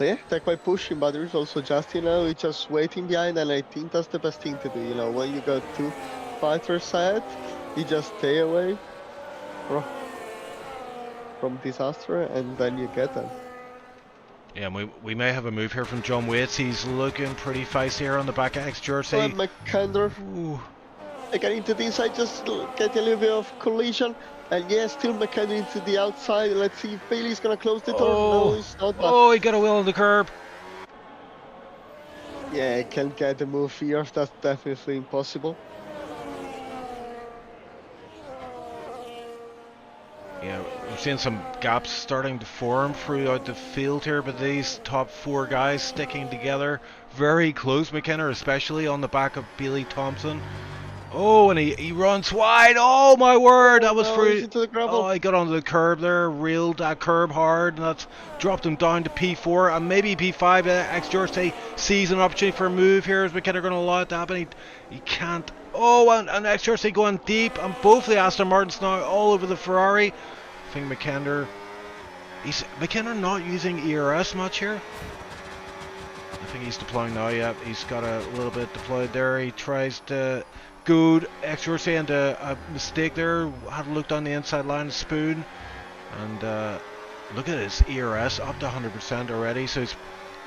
[SPEAKER 2] yeah, they're quite pushing, but there's also Justin now, he's just waiting behind, and I think that's the best thing to do. You know, when you got 2 fighters ahead, you just stay away from disaster, and then you get them.
[SPEAKER 1] Yeah, and we may have a move here from John Waits. He's looking pretty feisty here on the back X jersey.
[SPEAKER 2] Well, McAndrew, again into the inside, just get a little bit of collision. And yeah, still McAndrew into the outside. Let's see if Bailey's gonna close the door. No, it's not.
[SPEAKER 1] Oh, he got a wheel on the curb.
[SPEAKER 2] Yeah, can't get the move here. That's definitely impossible.
[SPEAKER 1] Yeah, we've seen some gaps starting to form throughout the field here, but these top 4 guys sticking together very close. McKenna especially on the back of Billy Thompson. Oh, and he runs wide. Oh my word, that was free. Oh, he got onto the curb there, reeled that curb hard, and that's dropped him down to P4 and maybe P5. X Jersey sees an opportunity for a move here. Is McKenna going to allow it to happen? He can't. Oh, and X Jersey going deep, and both the Aston Martins now all over the Ferrari. I think McKenna not using ERS much here. I think he's deploying now. Yeah, he's got a little bit deployed there. He tries to go X Jersey into a mistake there. Had a look down the inside line of Spoon, and look at his ERS up to 100% already. So he's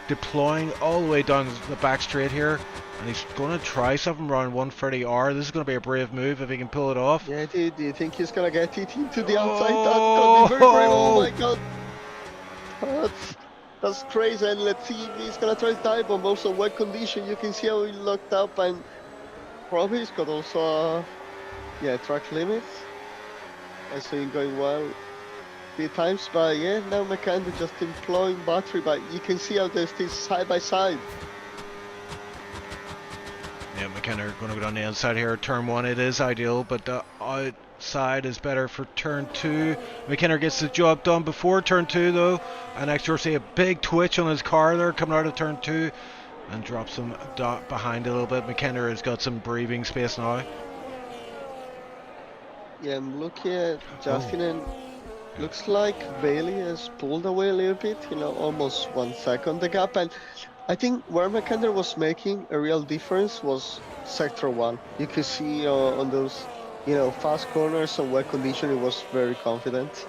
[SPEAKER 1] deploying all the way down the back straight here, and he's going to try something around 130R. This is going to be a brave move if he can pull it off.
[SPEAKER 2] Yeah, do you think he's going to get it into the outside? That's going to be very brave. Oh my god. That's crazy. And let's see if he's going to try dive bomb. Also, wet condition. You can see how he locked up, and probably he's got also track limits. I see him going well 3 times, but yeah, now McAndrew just employing battery, but you can see how they're still side by side.
[SPEAKER 1] Yeah, McKenna going to go down the inside here. Turn 1, it is ideal, but the outside is better for turn 2. McKenna gets the job done before turn 2 though, and next door see a big twitch on his car there coming out of turn 2, and drops him behind a little bit. McKenna has got some breathing space now. Yeah,
[SPEAKER 2] I'm looking at Justin, and looks like Bailey has pulled away a little bit, you know, almost 1 second the gap. And I think where McAndrew was making a real difference was sector 1. You could see on those, you know, fast corners and wet condition, he was very confident.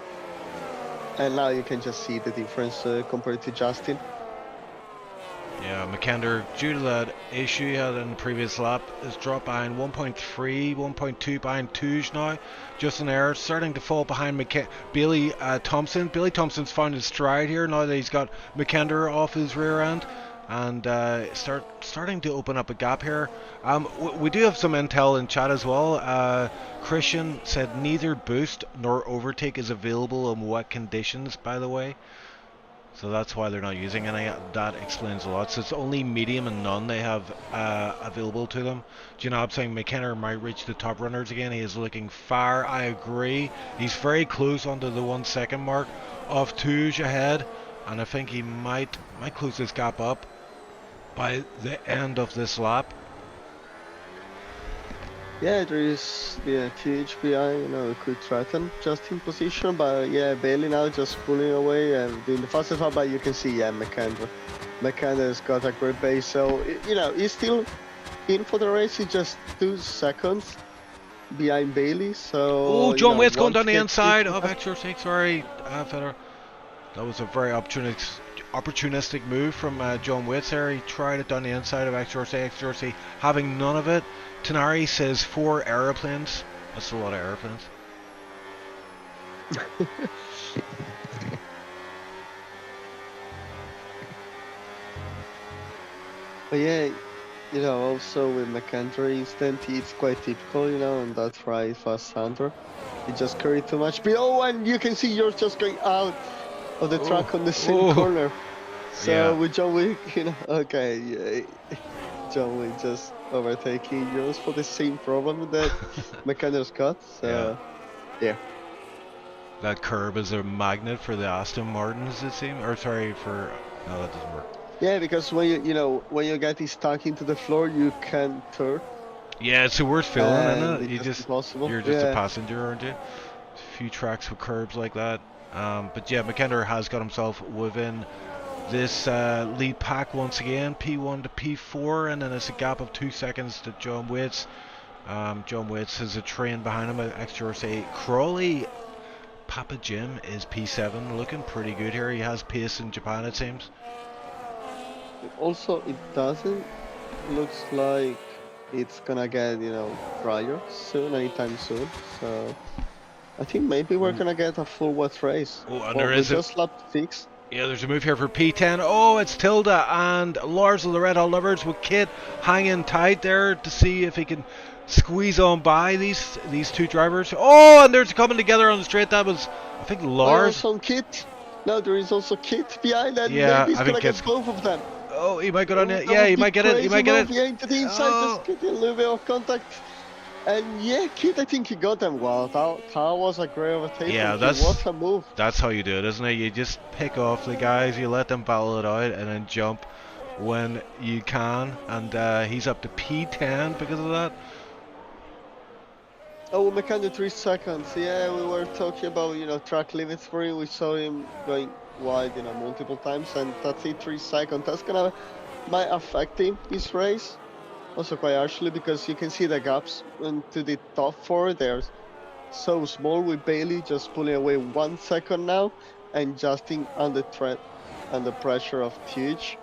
[SPEAKER 2] And now you can just see the difference compared to Justin.
[SPEAKER 1] Yeah, McAndrew, due to that issue he had in the previous lap, is dropped behind 1.3, 1.2 behind Touge now. Just an error, starting to fall behind Billy Thompson. Billy Thompson's found his stride here now that he's got McAndrew off his rear end. and starting to open up a gap here. We do have some intel in chat as well. Christian said neither boost nor overtake is available in wet conditions, by the way. So that's why they're not using any. That explains a lot. So it's only medium and none they have available to them. Janab saying McKenna might reach the top runners again. He is looking far. I agree. He's very close onto the 1 second mark of Touge ahead, and I think he might close this gap up by the end of this lap.
[SPEAKER 2] Yeah, there is THBI, you know, could threaten just in position, but yeah, Bailey now just pulling away and doing the fastest lap, but you can see, yeah, McKenna's got a great base, so, you know, he's still in for the race. He's just 2 seconds behind Bailey, so...
[SPEAKER 1] Oh, John Waite's going down the inside of XR6, sorry, Federer. That was a very opportunistic move from John Waite there. He tried it down the inside of XRC having none of it. Tenari says 4 aeroplanes. That's a lot of aeroplanes.
[SPEAKER 2] But yeah, you know, also with McKendry instant, it's quite typical, you know, and that's right, fast Hunter. He just carried too much speed. Oh, and you can see you're just going out of the track on the same corner. So
[SPEAKER 1] yeah.
[SPEAKER 2] with John Wick, you know, okay, yeah, John Wick just overtaking yours for the same problem that McKenna's got. So yeah.
[SPEAKER 1] That curb is a magnet for the Aston Martins, it seems. Or sorry, for no, that doesn't work.
[SPEAKER 2] Yeah, because when when you get stuck into the floor, you can't turn.
[SPEAKER 1] Yeah, it's the worst feeling, isn't it?
[SPEAKER 2] You're
[SPEAKER 1] just a passenger, aren't you? A few tracks with curbs like that. But yeah, McKenna has got himself within this lead pack once again, P1 to P4, and then it's a gap of 2 seconds to John Waits. John Waits has a train behind him at XRC. Crawley, Papa Jim is P7, looking pretty good here. He has pace in Japan, it seems.
[SPEAKER 2] Also, it doesn't looks like it's gonna get, you know, drier soon, anytime soon. So I think maybe we're gonna get a full wet race.
[SPEAKER 1] Oh, and there is
[SPEAKER 2] just lap 6.
[SPEAKER 1] Yeah, there's a move here for P10. Oh, it's Tilda and Lars of the Red Hot Lovers with Kit hanging tight there to see if he can squeeze on by these 2 drivers. Oh, and they're coming together on the straight. That was, I think, Lars.
[SPEAKER 2] Some Kit. No, there is also Kit behind, and
[SPEAKER 1] yeah,
[SPEAKER 2] maybe he's gonna get both of them.
[SPEAKER 1] Oh, he might go down it. Yeah, he might get it. He might get it.
[SPEAKER 2] Yeah, into the inside, just getting a little bit of contact. And yeah, Kit, I think he got them well. That was a great overtake.
[SPEAKER 1] Yeah,
[SPEAKER 2] what a move.
[SPEAKER 1] That's how you do it, isn't it? You just pick off the guys, you let them battle it out, and then jump when you can. And he's up to P10 because of that.
[SPEAKER 2] Oh, McKenna 3 seconds. Yeah, we were talking about, you know, track limits for him. We saw him going wide, you know, multiple times, and that's it, 3 seconds. That's might affect him this race. Also quite harshly, because you can see the gaps into the top 4. They're so small, with Bailey just pulling away 1 second now, and Justin under threat, under pressure of Tuge.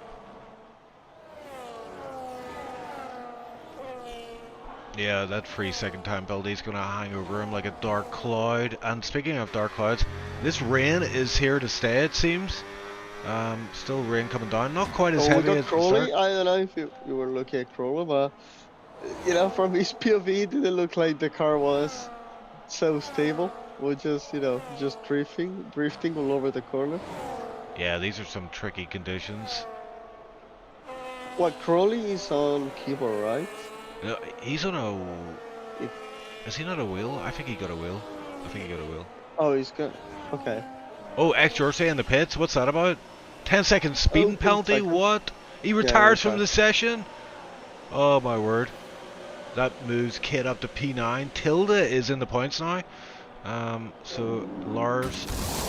[SPEAKER 1] Yeah, that 3 second time penalty is going to hang over him like a dark cloud. And speaking of dark clouds, this rain is here to stay, it seems. Still rain coming down, not quite as heavy as
[SPEAKER 2] Crowley. I don't know if you were looking at Crowley, but you know, from his POV, it didn't look like the car was so stable. We're just, you know, just drifting all over the corner.
[SPEAKER 1] Yeah, these are some tricky conditions.
[SPEAKER 2] What, Crowley is on keyboard, right?
[SPEAKER 1] No, he's on a... Is he not a wheel? I think he got a wheel.
[SPEAKER 2] Oh, he's got... Okay.
[SPEAKER 1] Oh, ex-Jersey in the pits? What's that about? 10-second speeding penalty?
[SPEAKER 2] 10 seconds.
[SPEAKER 1] What? He retires from the session? Oh my word. That moves Kit up to P9. Tilda is in the points now. So Lars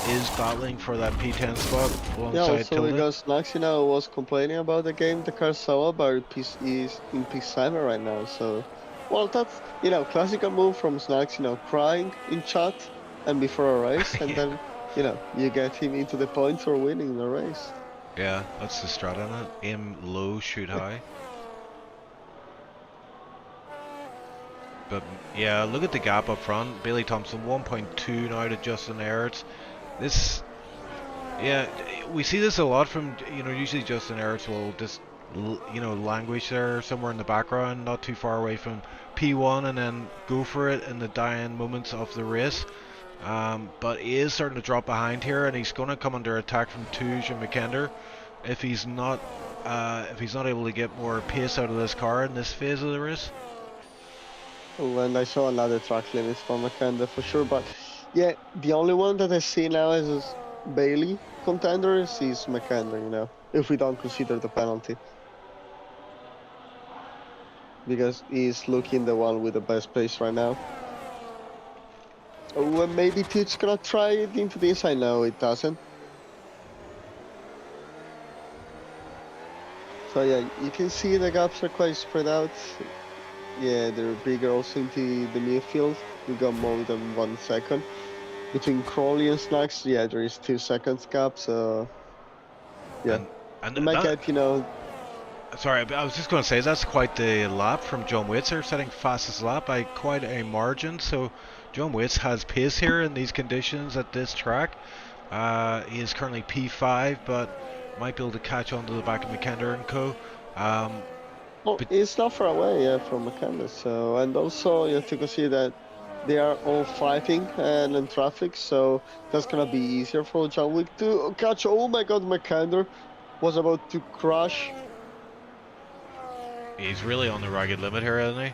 [SPEAKER 1] is battling for that P10 spot alongside Tilda.
[SPEAKER 2] Because Snax, you know, was complaining about the game the car saw, but he's in P7 right now. So, well, that's, you know, classical move from Snax, you know, crying in chat and before a race, and then, you know, you get him into the points for winning the race.
[SPEAKER 1] Yeah, that's the strat on it. Aim low, shoot high. But yeah, look at the gap up front. Bailey Thompson 1.2 now to Justin Ertz. This, yeah, we see this a lot from, you know, usually Justin Ertz will just language there somewhere in the background, not too far away from P1, and then go for it in the dying moments of the race. But he is starting to drop behind here, and he's going to come under attack from Tuj and McKender if he's not able to get more pace out of this car in this phase of the race.
[SPEAKER 2] Oh, and I saw another track limit for Makanda for sure, but yeah, the only one that I see now as Bailey contenders is Makanda, if we don't consider the penalty. Because he's looking the one with the best pace right now. Oh, and maybe Teach's gonna try it into the inside. No, it doesn't. So yeah, you can see the gaps are quite spread out. Yeah, they're bigger also into the midfield. We got more than 1 second. Between Crowley and Snacks, yeah, there is 2 seconds gap, so yeah.
[SPEAKER 1] And
[SPEAKER 2] you might get,
[SPEAKER 1] Sorry, I was just going to say, that's quite the lap from John Waits here, setting fastest lap by quite a margin. So John Waits has pace here in these conditions at this track. He is currently P5, but might be able to catch on to the back of McKender and co.
[SPEAKER 2] Well, it's not far away from McKender, so, and also you have to consider that they are all fighting and in traffic, so that's gonna be easier for John Wick to catch. Oh my god, McKender was about to crash.
[SPEAKER 1] He's really on the rugged limit here, isn't he?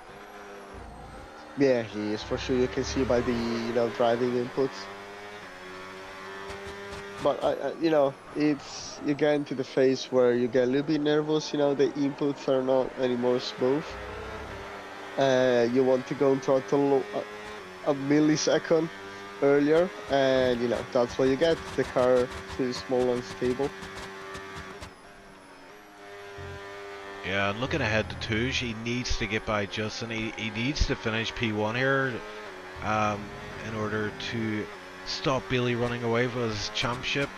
[SPEAKER 2] Yeah, he is for sure. You can see by the driving inputs. But it's you get into the phase where you get a little bit nervous. The inputs are not anymore smooth. You want to go into a millisecond earlier, and that's what you get. The car too small and stable.
[SPEAKER 1] Yeah, and looking ahead to Tuj, he needs to get by Justin. He needs to finish P1 here in order to stop Billy running away with his championship.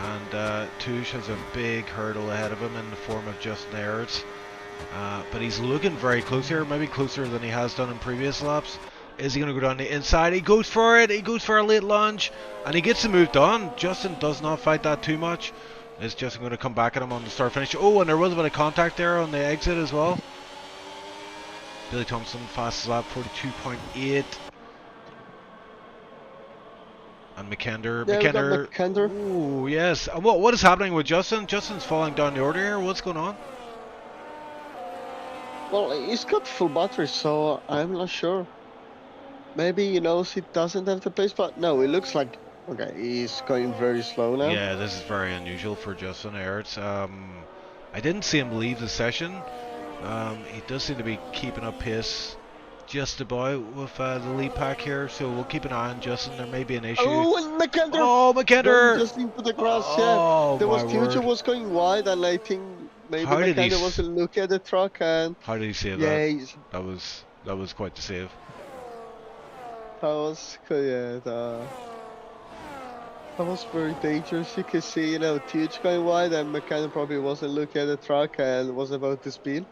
[SPEAKER 1] And Tuj has a big hurdle ahead of him in the form of Justin Ayres. But he's looking very close here, maybe closer than he has done in previous laps. Is he going to go down the inside? He goes for it. He goes for a late lunge, and he gets the move done. Justin does not fight that too much. Is Justin going to come back at him on the start finish? Oh, and there was a bit of contact there on the exit as well. Billy Thompson, fastest lap, 42.8. And McKender.
[SPEAKER 2] Yeah, McKender.
[SPEAKER 1] Ooh, yes. And what is happening with Justin? Justin's falling down the order here. What's going on?
[SPEAKER 2] Well, he's got full battery, so I'm not sure. Maybe he knows he doesn't have the pace, but no, it looks like okay, he's going very slow now.
[SPEAKER 1] Yeah, this is very unusual for Justin Ayres. I didn't see him leave the session. He does seem to be keeping up pace just about with the lead pack here, so we'll keep an eye on Justin. There may be an issue.
[SPEAKER 2] Oh, and McKender!
[SPEAKER 1] Oh, McKender!
[SPEAKER 2] Just into the grass,
[SPEAKER 1] oh,
[SPEAKER 2] yeah. There was
[SPEAKER 1] Future
[SPEAKER 2] was going wide, and I think maybe McKender wasn't looking at the truck. And
[SPEAKER 1] how did he save
[SPEAKER 2] that?
[SPEAKER 1] That was quite the save.
[SPEAKER 2] That was that was very dangerous. You can see, Tuch going wide, and McKenna probably wasn't looking at the truck and was about to speed.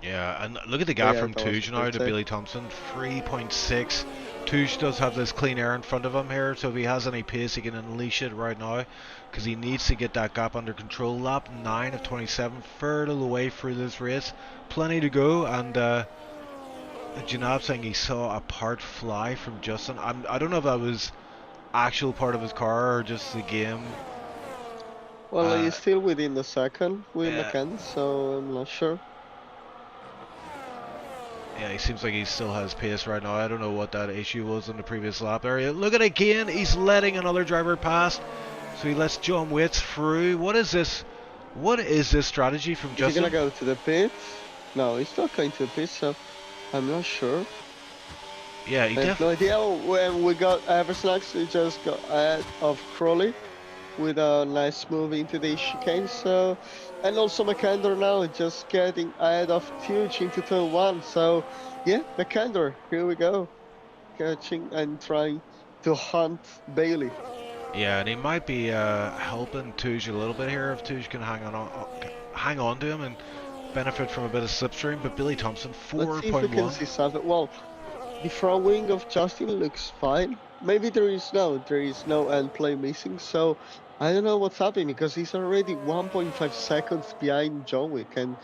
[SPEAKER 1] Yeah, and look at the gap from Tuch now to Billy Thompson, 3.6. Tuch does have this clean air in front of him here, so if he has any pace, he can unleash it right now, because he needs to get that gap under control. Lap 9 of 27, third of the way through this race, plenty to go, and Janab saying he saw a part fly from Justin. I don't know if that was actual part of his car or just the game.
[SPEAKER 2] Well, he's still within the second with McKenna, so I'm not sure.
[SPEAKER 1] Yeah, he seems like he still has pace right now. I don't know what that issue was in the previous lap area. Look at it again. He's letting another driver pass. So he lets John Waits through. What is this? What is this strategy from Justin?
[SPEAKER 2] Is he going to go to the pits? No, he's not going to the pits, so I'm not sure.
[SPEAKER 1] Yeah, he definitely...
[SPEAKER 2] I have no idea. When we got Eversnax, he just got ahead of Crowley with a nice move into the chicane, so... And also McKender now just getting ahead of Tuch into turn 1, so... Yeah, McKender, here we go. Catching and trying to hunt Bailey.
[SPEAKER 1] Yeah, and he might be helping Tuch a little bit here if Tuch can hang on to him and benefit from a bit of slipstream, but Billy Thompson, 4.1.
[SPEAKER 2] Let's see if we can see something. Well, the front wing of Justin looks fine. Maybe there is no end play missing, so I don't know what's happening because he's already 1.5 seconds behind John Wick, and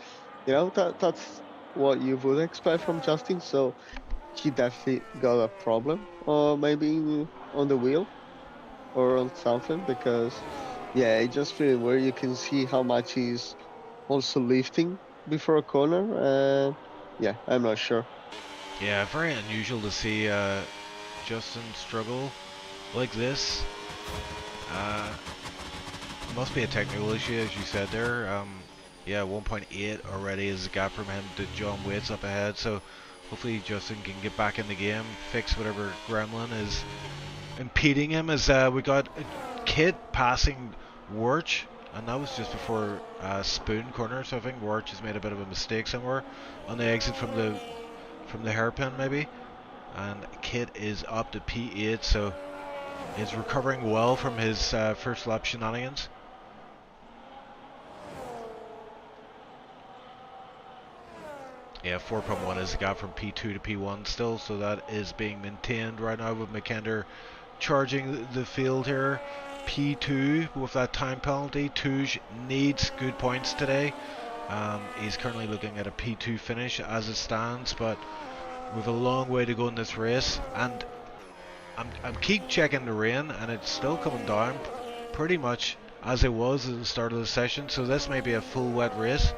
[SPEAKER 2] that's what you would expect from Justin. So he definitely got a problem, or maybe on the wheel or on something, because yeah, it just feeling where you can see how much he's also lifting before a corner, and yeah, I'm not sure.
[SPEAKER 1] Yeah, very unusual to see Justin struggle like this. Uh, must be a technical issue, as you said there. Yeah, 1.8 already is the gap from him to John Waits up ahead. So hopefully Justin can get back in the game, fix whatever gremlin is impeding him. As we got a Kid passing Warch, and that was just before Spoon corner. So I think Warch has made a bit of a mistake somewhere on the exit from the hairpin maybe. And Kid is up to P8, so he's recovering well from his first lap shenanigans. Yeah, 4.1 is the gap from P2 to P1 still, so that is being maintained right now with McKender charging the field here. P2 with that time penalty. Touge needs good points today. He's currently looking at a P2 finish as it stands, but with a long way to go in this race, and I'm keep checking the rain, and it's still coming down pretty much as it was at the start of the session, so this may be a full wet race,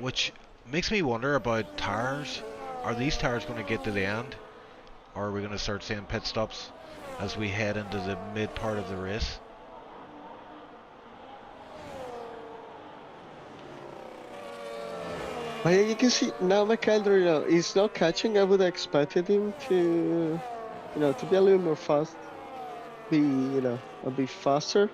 [SPEAKER 1] which makes me wonder about tires. Are these tires going to get to the end, or are we going to start seeing pit stops as we head into the mid part of the race?
[SPEAKER 2] But yeah, you can see now McAndrew, he's not catching. I would have expected him to, to be a little more fast, be, a bit faster.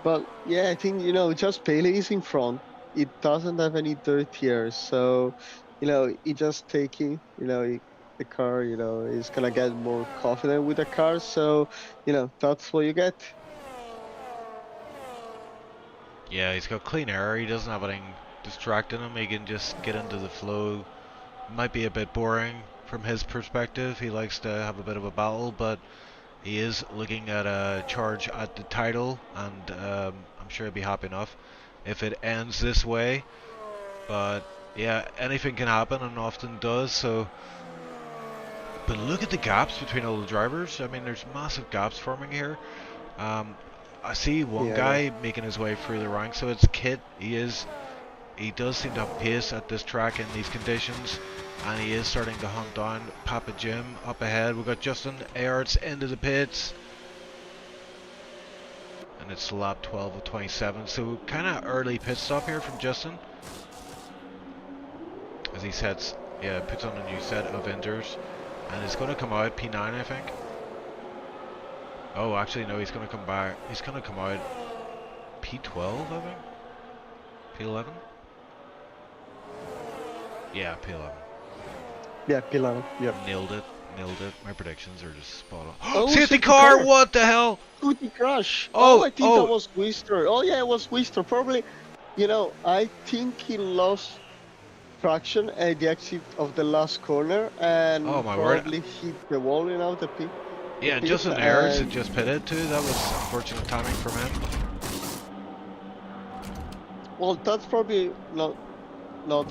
[SPEAKER 2] But yeah, I think, just Paley is in front. It doesn't have any dirt here. So, he just taking, the car, is going to get more confident with the car. So, that's what you get.
[SPEAKER 1] Yeah, he's got clean air. He doesn't have anything distracting him. He can just get into the flow. Might be a bit boring from his perspective. He likes to have a bit of a battle, but he is looking at a charge at the title, and I'm sure he'll be happy enough if it ends this way. But yeah, anything can happen, and often does. So, but look at the gaps between all the drivers. I mean, there's massive gaps forming here. I see one
[SPEAKER 2] Yeah,
[SPEAKER 1] guy making his way through the ranks, so it's Kit. He does seem to have pace at this track in these conditions, and he is starting to hunt down Papa Jim up ahead. We've got Justin Ayarts into the pits, and it's lap 12 of 27, so kind of early pit stop here from Justin as he sets, yeah, puts on a new set of inters, and it's going to come out P9, I think. Oh, actually no, he's going to come back. He's going to come out P12, I think. P11. Yeah, P11.
[SPEAKER 2] Yeah, Pilar. Yep.
[SPEAKER 1] Nailed it. Nailed it. My predictions are just spot on.
[SPEAKER 2] Oh,
[SPEAKER 1] Safety
[SPEAKER 2] safety
[SPEAKER 1] car!
[SPEAKER 2] car.
[SPEAKER 1] What the hell?
[SPEAKER 2] Safety crash. Oh,
[SPEAKER 1] Oh,
[SPEAKER 2] I think that was Wister. Oh, yeah, it was Wister. Probably, I think he lost traction at the exit of the last corner and
[SPEAKER 1] oh my word.
[SPEAKER 2] probably hit the wall, the pit.
[SPEAKER 1] Yeah,
[SPEAKER 2] pit,
[SPEAKER 1] Justin Ayers had
[SPEAKER 2] and
[SPEAKER 1] just pitted too. That was unfortunate timing from him.
[SPEAKER 2] well, that's probably not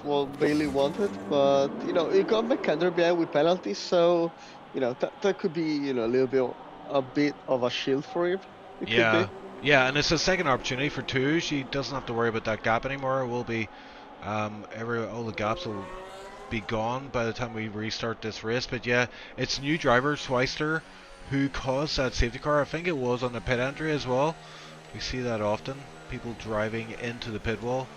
[SPEAKER 2] what Bailey wanted, but he got McKenna behind with penalties, so that could be a bit of a shield for him. It could be.
[SPEAKER 1] Yeah, and it's a second opportunity for two. She doesn't have to worry about that gap anymore. It will be all the gaps will be gone by the time we restart this race. But yeah, it's new driver Schweister who caused that safety car. I think it was on the pit entry as well. We see that often. People driving into the pit wall.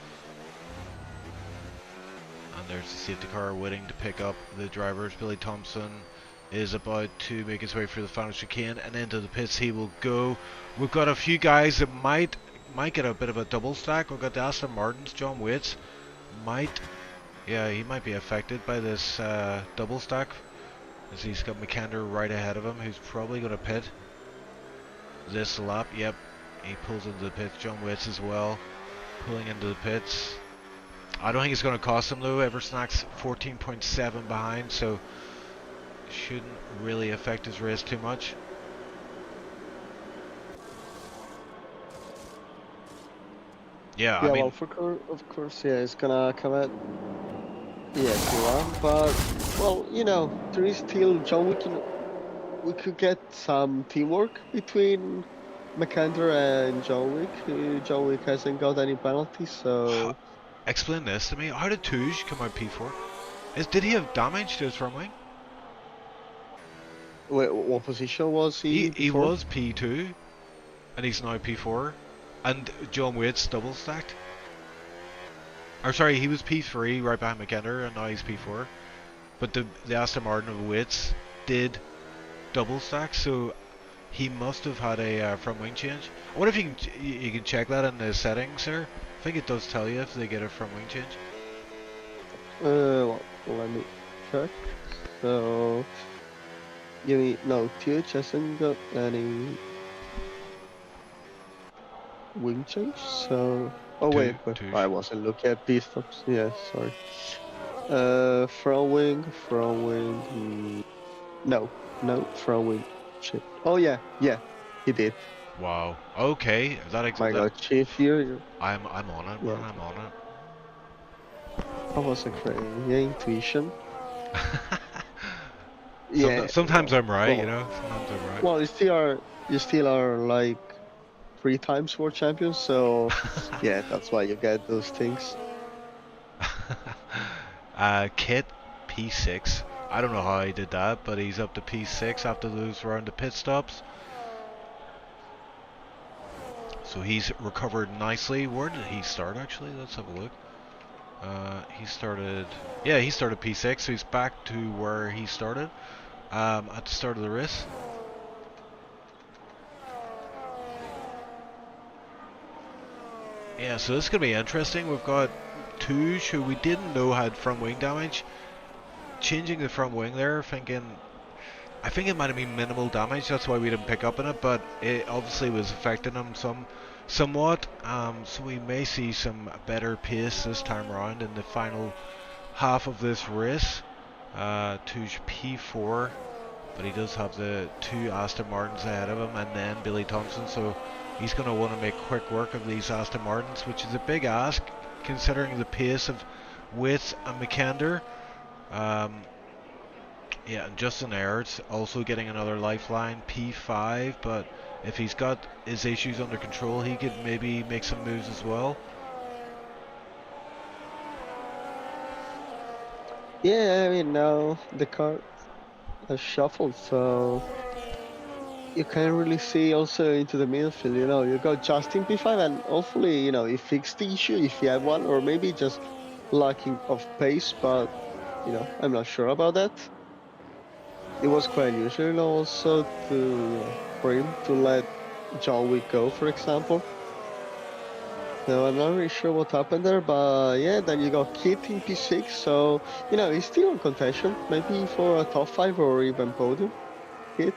[SPEAKER 1] And there's the safety car waiting to pick up the drivers. Billy Thompson is about to make his way through the final chicane and into the pits he will go. We've got a few guys that might get a bit of a double stack. We've got the Aston Martins. John Waits he might be affected by this double stack, as he's got McKender right ahead of him, who's probably going to pit this lap. Yep, he pulls into the pits. John Waits as well, pulling into the pits. I don't think it's going to cost him though. Eversnack's 14.7 behind, so shouldn't really affect his race too much. Yeah, I
[SPEAKER 2] Yeah, well,
[SPEAKER 1] mean,
[SPEAKER 2] of course, yeah, it's gonna come at yeah Q1, but well, there is still John Wick. We could get some teamwork between McAnder and John Wick. John Wick hasn't got any penalties,
[SPEAKER 1] ho-
[SPEAKER 2] so
[SPEAKER 1] explain this to me. How did Touge come out P4? Did he have damage to his front wing?
[SPEAKER 2] what position was he
[SPEAKER 1] He
[SPEAKER 2] before?
[SPEAKER 1] was P2 and he's now P4, and John Waite's double stacked. Or sorry, he was P3 right behind McKenna, and now he's P4. But the Aston Martin of Waite's did double stack, so he must have had a front wing change. I wonder if you can check that in the settings, sir. I think it does tell you if they get a front wing change.
[SPEAKER 2] Well, let me check. So, no, TH hasn't got any wing change. So, oh
[SPEAKER 1] Two,
[SPEAKER 2] wait,
[SPEAKER 1] two.
[SPEAKER 2] I wasn't looking at pit stops. Yeah, sorry. Front wing, no, no, front wing. Shit. Oh yeah, he did.
[SPEAKER 1] Wow. Okay,
[SPEAKER 2] My
[SPEAKER 1] that
[SPEAKER 2] God, Chief,
[SPEAKER 1] I'm on it,
[SPEAKER 2] yeah,
[SPEAKER 1] man. I'm on
[SPEAKER 2] that was a crazy intuition.
[SPEAKER 1] it.
[SPEAKER 2] Yeah,
[SPEAKER 1] Sometimes I'm right,
[SPEAKER 2] well,
[SPEAKER 1] Sometimes I'm right.
[SPEAKER 2] well, you still are like 3 times world champion, so yeah, that's why you get those things.
[SPEAKER 1] Kit P6. I don't know how he did that, but he's up to P6 after those round of pit stops. So he's recovered nicely. Where did he start actually? Let's have a look. He started P6, so he's back to where he started at the start of the race. Yeah, so this is going to be interesting. We've got Touche, who we didn't know had front wing damage. Changing the front wing there, I think it might have been minimal damage, that's why we didn't pick up on it, but it obviously was affecting him somewhat. So we may see some better pace this time around in the final half of this race. Touche P4, but he does have the 2 Aston Martins ahead of him, and then Billy Thompson, so he's going to want to make quick work of these Aston Martins, which is a big ask considering the pace of Witt and McKender. Yeah, and Justin Ayres also getting another lifeline, P5, but if he's got his issues under control, he could maybe make some moves as well.
[SPEAKER 2] Yeah, I mean now the car has shuffled, so you can really see also into the midfield. You got Justin P5, and hopefully he fixed the issue if he had one, or maybe just lacking of pace. But I'm not sure about that. It was quite unusual also for him to let John Wick go, for example. So I'm not really sure what happened there, but yeah, then you got Kit in P6, so he's still in contention, maybe for a top 5 or even podium. Kit.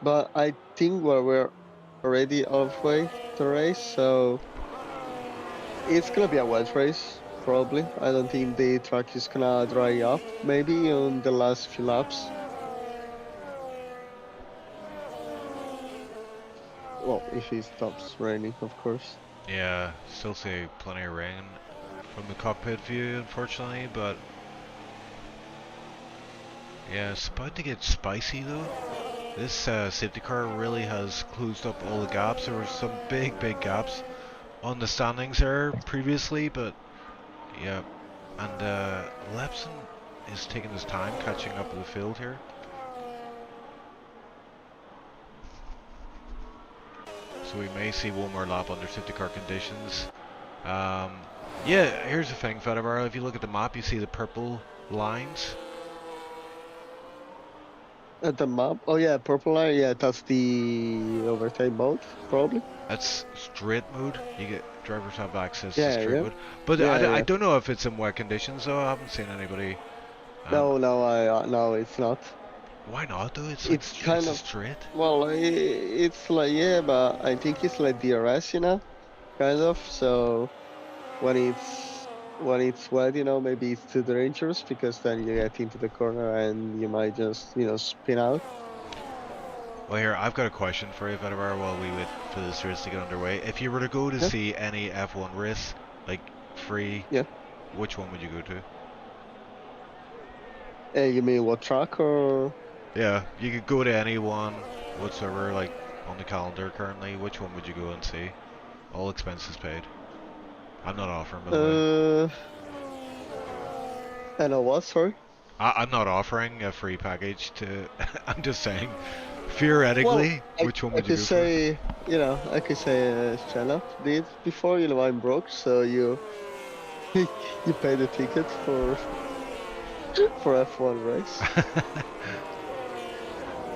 [SPEAKER 2] But I think we're already halfway the race, so it's gonna be a wet race, probably. I don't think the track is gonna dry up, maybe on the last few laps. Well, if it stops raining, of course.
[SPEAKER 1] Yeah, still see plenty of rain from the cockpit view, unfortunately, but yeah, it's about to get spicy though. This safety car really has closed up all the gaps. There were some big gaps on the standings there previously, but yeah, and Lepson is taking his time catching up with the field here. So we may see one more lap under safety car conditions. Yeah, here's the thing, Fedivar. If you look at the map, you see the purple lines.
[SPEAKER 2] At the map? Oh yeah, purple line. Yeah, that's the overtake mode, probably.
[SPEAKER 1] That's straight mode. You get drivers have access to
[SPEAKER 2] Yeah,
[SPEAKER 1] straight
[SPEAKER 2] yeah,
[SPEAKER 1] mode, but
[SPEAKER 2] yeah,
[SPEAKER 1] I
[SPEAKER 2] yeah.
[SPEAKER 1] don't know if it's in wet conditions though. I haven't seen anybody. Um,
[SPEAKER 2] No, it's not.
[SPEAKER 1] why not though?
[SPEAKER 2] It's kind
[SPEAKER 1] It's a
[SPEAKER 2] of
[SPEAKER 1] straight.
[SPEAKER 2] well, it's like yeah, but I think it's like DRS, kind of. So when it's wet, maybe it's too dangerous because then you get into the corner and you might just spin out.
[SPEAKER 1] Well, here, I've got a question for you, Vetiver, while we wait for this race to get underway. If you were to go to
[SPEAKER 2] Yeah.
[SPEAKER 1] see any F1 race, like free,
[SPEAKER 2] Yeah.
[SPEAKER 1] which one would you go to?
[SPEAKER 2] You mean what track or?
[SPEAKER 1] Yeah, you could go to any one whatsoever, like on the calendar currently. Which one would you go and see? All expenses paid. I'm not offering, by the way.
[SPEAKER 2] I know what. Sorry.
[SPEAKER 1] I'm not offering a free package to. I'm just saying,
[SPEAKER 2] Well,
[SPEAKER 1] theoretically,
[SPEAKER 2] I
[SPEAKER 1] which one
[SPEAKER 2] I
[SPEAKER 1] would you
[SPEAKER 2] could
[SPEAKER 1] go for?
[SPEAKER 2] say, I could say Shana did before. I'm broke, so you you pay the ticket for F1 race.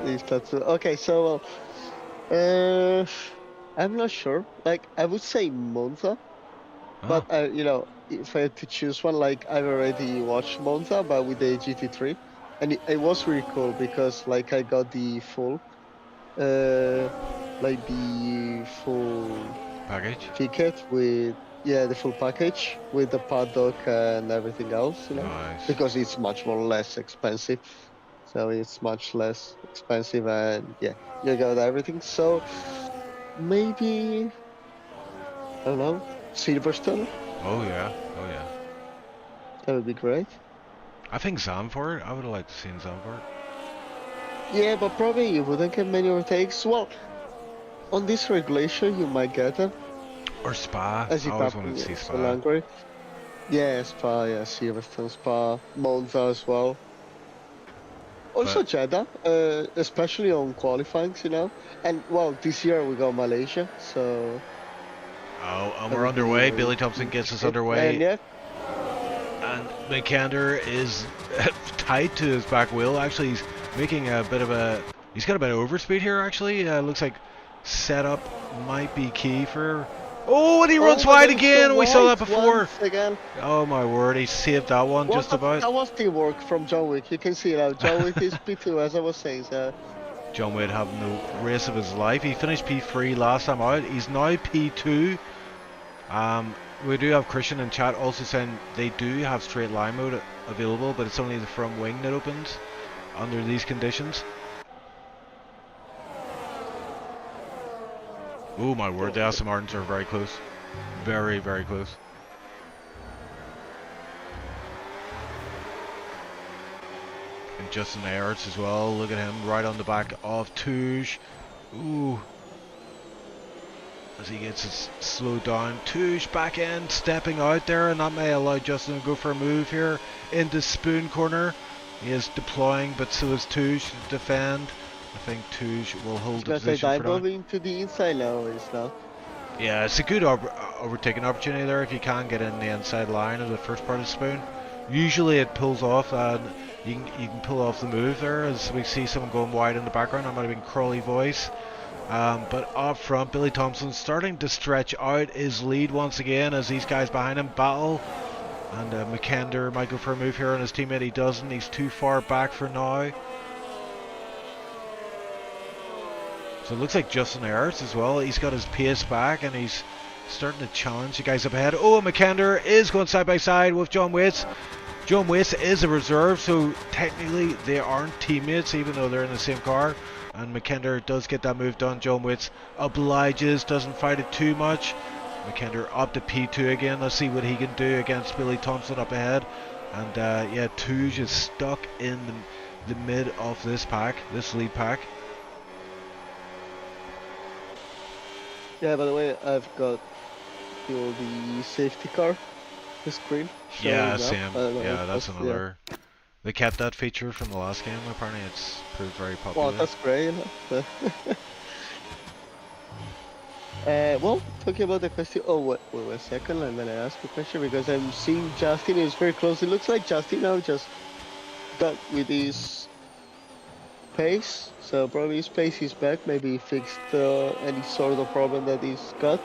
[SPEAKER 2] If that's okay. So, uh, I'm not sure. Like, I would say Monza,
[SPEAKER 1] Oh,
[SPEAKER 2] but if I had to choose one, like I've already watched Monza, but with the GT3, and it was really cool because like I got the full, uh, like the full
[SPEAKER 1] package?
[SPEAKER 2] ticket with the full package with the paddock and everything else,
[SPEAKER 1] Nice.
[SPEAKER 2] because it's much more less expensive. So it's much less expensive and you got everything. So maybe I don't know, Silverstone.
[SPEAKER 1] Oh yeah, oh yeah.
[SPEAKER 2] That would be great.
[SPEAKER 1] I think Zandvoort. I would have liked to see Zandvoort.
[SPEAKER 2] Yeah, but probably you wouldn't get many overtakes. Well, on this regulation you might get them
[SPEAKER 1] Or Spa.
[SPEAKER 2] as
[SPEAKER 1] I
[SPEAKER 2] it
[SPEAKER 1] always wanted
[SPEAKER 2] happened
[SPEAKER 1] to see
[SPEAKER 2] in
[SPEAKER 1] Spa.
[SPEAKER 2] Hungary. Yeah, Spa, Silverstone, Spa, Monza as well.
[SPEAKER 1] But
[SPEAKER 2] Also Jeddah, especially on qualifying, And well, this year we got Malaysia, so
[SPEAKER 1] oh, and
[SPEAKER 2] that
[SPEAKER 1] we're
[SPEAKER 2] would be
[SPEAKER 1] underway.
[SPEAKER 2] really
[SPEAKER 1] Billy Thompson gets us
[SPEAKER 2] interesting. And
[SPEAKER 1] underway,
[SPEAKER 2] yeah,
[SPEAKER 1] and McAnder is tied to his back wheel. Actually, he's making a bit of a. He's got a bit of overspeed here. Actually, looks like setup might be key for. Oh, and he
[SPEAKER 2] oh
[SPEAKER 1] runs
[SPEAKER 2] my
[SPEAKER 1] wide
[SPEAKER 2] God, he's
[SPEAKER 1] again.
[SPEAKER 2] gone
[SPEAKER 1] We saw that
[SPEAKER 2] wide
[SPEAKER 1] before.
[SPEAKER 2] once again.
[SPEAKER 1] Oh my word, he saved that one
[SPEAKER 2] Well,
[SPEAKER 1] just about.
[SPEAKER 2] that was teamwork from John Wick. You can see now. John Wick is P2, as I was saying. So
[SPEAKER 1] John Wade having the race of his life. He finished P3 last time out. He's now P2. We do have Christian in chat also saying they do have straight line mode available, but it's only the front wing that opens under these conditions. Oh my word, the Aston Martins are very close. Very, very close. And Justin Ayerts as well. Look at him right on the back of Touche. Ooh. As he gets his slowed down. Touche back in, stepping out there, and that may allow Justin to go for a move here into Spoon corner. He is deploying, but so is Touche to defend. I think Touche will hold the
[SPEAKER 2] because they
[SPEAKER 1] position for
[SPEAKER 2] dive
[SPEAKER 1] now.
[SPEAKER 2] moving to the inside now. It's not.
[SPEAKER 1] Yeah, it's a good overtaking opportunity there if you can get in the inside line of the first part of Spoon. Usually it pulls off, and you can pull off the move there as we see someone going wide in the background. That might have been Crawley Voice. But up front, Billy Thompson starting to stretch out his lead once again as these guys behind him battle. And McKender might go for a move here on his teammate. He doesn't. He's too far back for now. So it looks like Justin Ayerts as well. He's got his pace back and he's starting to challenge the guys up ahead. Oh, McKender is going side by side with John Waits. John Waits is a reserve, so technically they aren't teammates even though they're in the same car. And McKender does get that move done. John Waits obliges, doesn't fight it too much. McKender up to P2 again. Let's see what he can do against Billy Thompson up ahead. And yeah, Touge is stuck in the mid of this pack, this lead pack.
[SPEAKER 2] Yeah, by the way, I've got the safety car, the screen.
[SPEAKER 1] Yeah,
[SPEAKER 2] Up.
[SPEAKER 1] Sam. Yeah, that's another. Yeah. They kept that feature from the last game. Apparently, it's proved very popular.
[SPEAKER 2] Well, that's great. Well, talking about the question. Oh, wait a second. I'm gonna ask a question because I'm seeing Justin is very close. It looks like Justin now just got with his pace. So probably his pace is back. Maybe he fixed any sort of problem that he's got,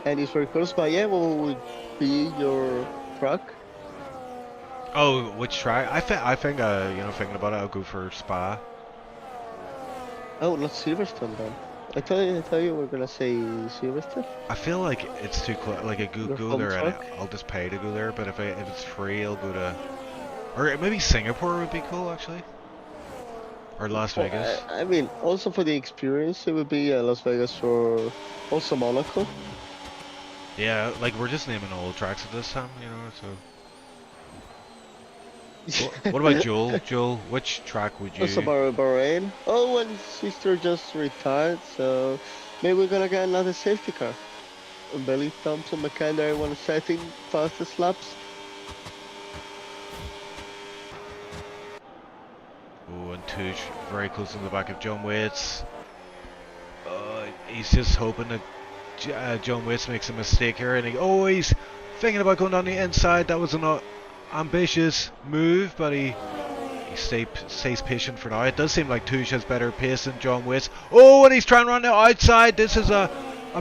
[SPEAKER 2] and he's very close. But yeah, what would be your track?
[SPEAKER 1] Oh, which track? I think thinking about it, I'll go for Spa.
[SPEAKER 2] Oh, not Silverstone then. I thought you were gonna say Silverstone.
[SPEAKER 1] I feel like it's too close. Like I go there and I'll just pay to go there. But if it's free, I'll go to, or maybe Singapore would be cool actually. Or Las
[SPEAKER 2] Well,
[SPEAKER 1] Vegas?
[SPEAKER 2] I mean, also for the experience, it would be Las Vegas or also Monaco.
[SPEAKER 1] Yeah, like we're just naming all the tracks at this time, you know. So, what about Joel? Joel, which track would
[SPEAKER 2] Also
[SPEAKER 1] you?
[SPEAKER 2] Bahrain. Oh, and sister just retired, so maybe we're gonna get another safety car. Billy Thompson, McKenna, everyone setting fastest laps.
[SPEAKER 1] Oh, and Tuch very close in the back of John Waits. He's just hoping that John Waits makes a mistake here, and he's thinking about going down the inside. That was an ambitious move, but he stays patient for now. It does seem like Tuch has better pace than John Waits. Oh, and he's trying to run the outside. This is a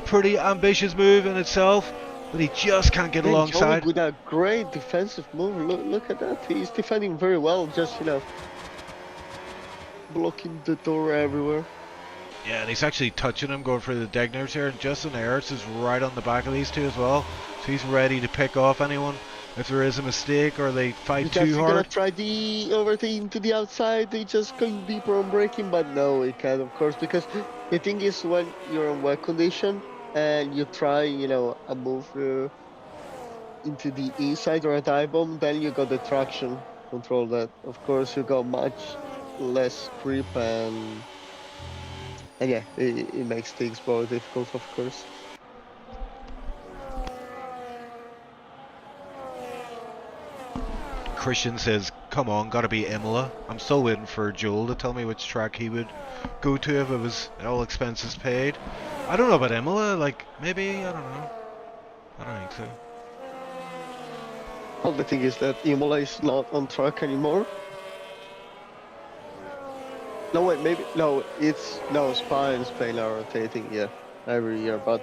[SPEAKER 1] pretty ambitious move in itself, but he just can't get
[SPEAKER 2] Then Joey
[SPEAKER 1] alongside.
[SPEAKER 2] with a great defensive move. Look at that. He's defending very well. Just blocking the door everywhere.
[SPEAKER 1] Yeah, and he's actually touching him, going for the Degners here, and Justin Ayers is right on the back of these two as well. So he's ready to pick off anyone if there is a mistake or they fight
[SPEAKER 2] Because
[SPEAKER 1] too
[SPEAKER 2] he's gonna
[SPEAKER 1] hard.
[SPEAKER 2] try the overtaking to the outside. They just going deeper on braking, but no, it can't, of course, because the thing is when you're in wet condition and you try, a move into the inside or a dive bomb, then you got the traction control that. Of course, you got much less grip and yeah, it makes things more difficult, of course.
[SPEAKER 1] Christian says, come on, gotta be Imola. I'm still waiting for Joel to tell me which track he would go to if it was all expenses paid. I don't know about Imola, like, maybe, I don't know. I don't think so.
[SPEAKER 2] Well, the thing is that Imola is not on track anymore. No, wait, maybe, no, Spa and Spain are rotating, yeah, every year, but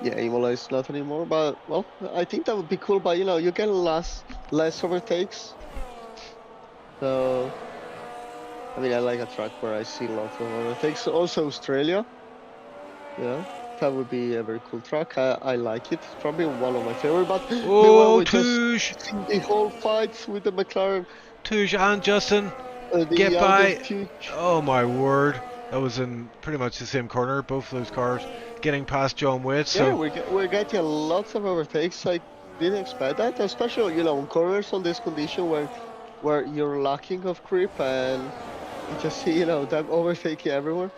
[SPEAKER 2] yeah, Imola is not anymore, but, well, I think that would be cool, but, you get less overtakes, so, I mean, I like a track where I see lots of overtakes, also Australia, yeah, that would be a very cool track, I like it, it's probably one of my favorite, but meanwhile,
[SPEAKER 1] Oh,
[SPEAKER 2] we just
[SPEAKER 1] Touche!
[SPEAKER 2] see the whole fights with the McLaren,
[SPEAKER 1] Touche and Justin,
[SPEAKER 2] the
[SPEAKER 1] get by.
[SPEAKER 2] altitude.
[SPEAKER 1] Oh my word. That was in pretty much the same corner, both of those cars getting past John Waite,
[SPEAKER 2] Yeah,
[SPEAKER 1] so
[SPEAKER 2] we're getting lots of overtakes. I didn't expect that, especially on corners on this condition where you're lacking of grip and you just see them overtaking everywhere.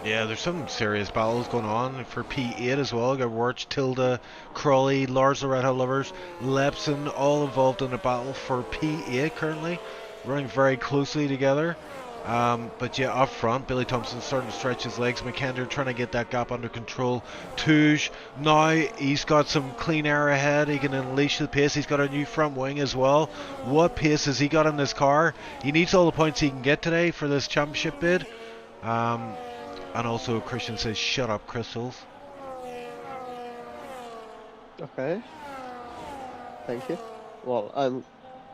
[SPEAKER 1] yeah, there's some serious battles going on for P8 as well. Got Wirch, Tilda, Crawley, Lars Loretta Lovers, Lepson, all involved in a battle for P8 currently, running very closely together. But yeah, up front, Billy Thompson starting to stretch his legs. McKender trying to get that gap under control. Touge, now he's got some clean air ahead. He can unleash the pace. He's got a new front wing as well. What pace has he got in this car? He needs all the points he can get today for this championship bid. And also Christian says, shut up, Crystals.
[SPEAKER 2] Okay, thank you. Well, I'm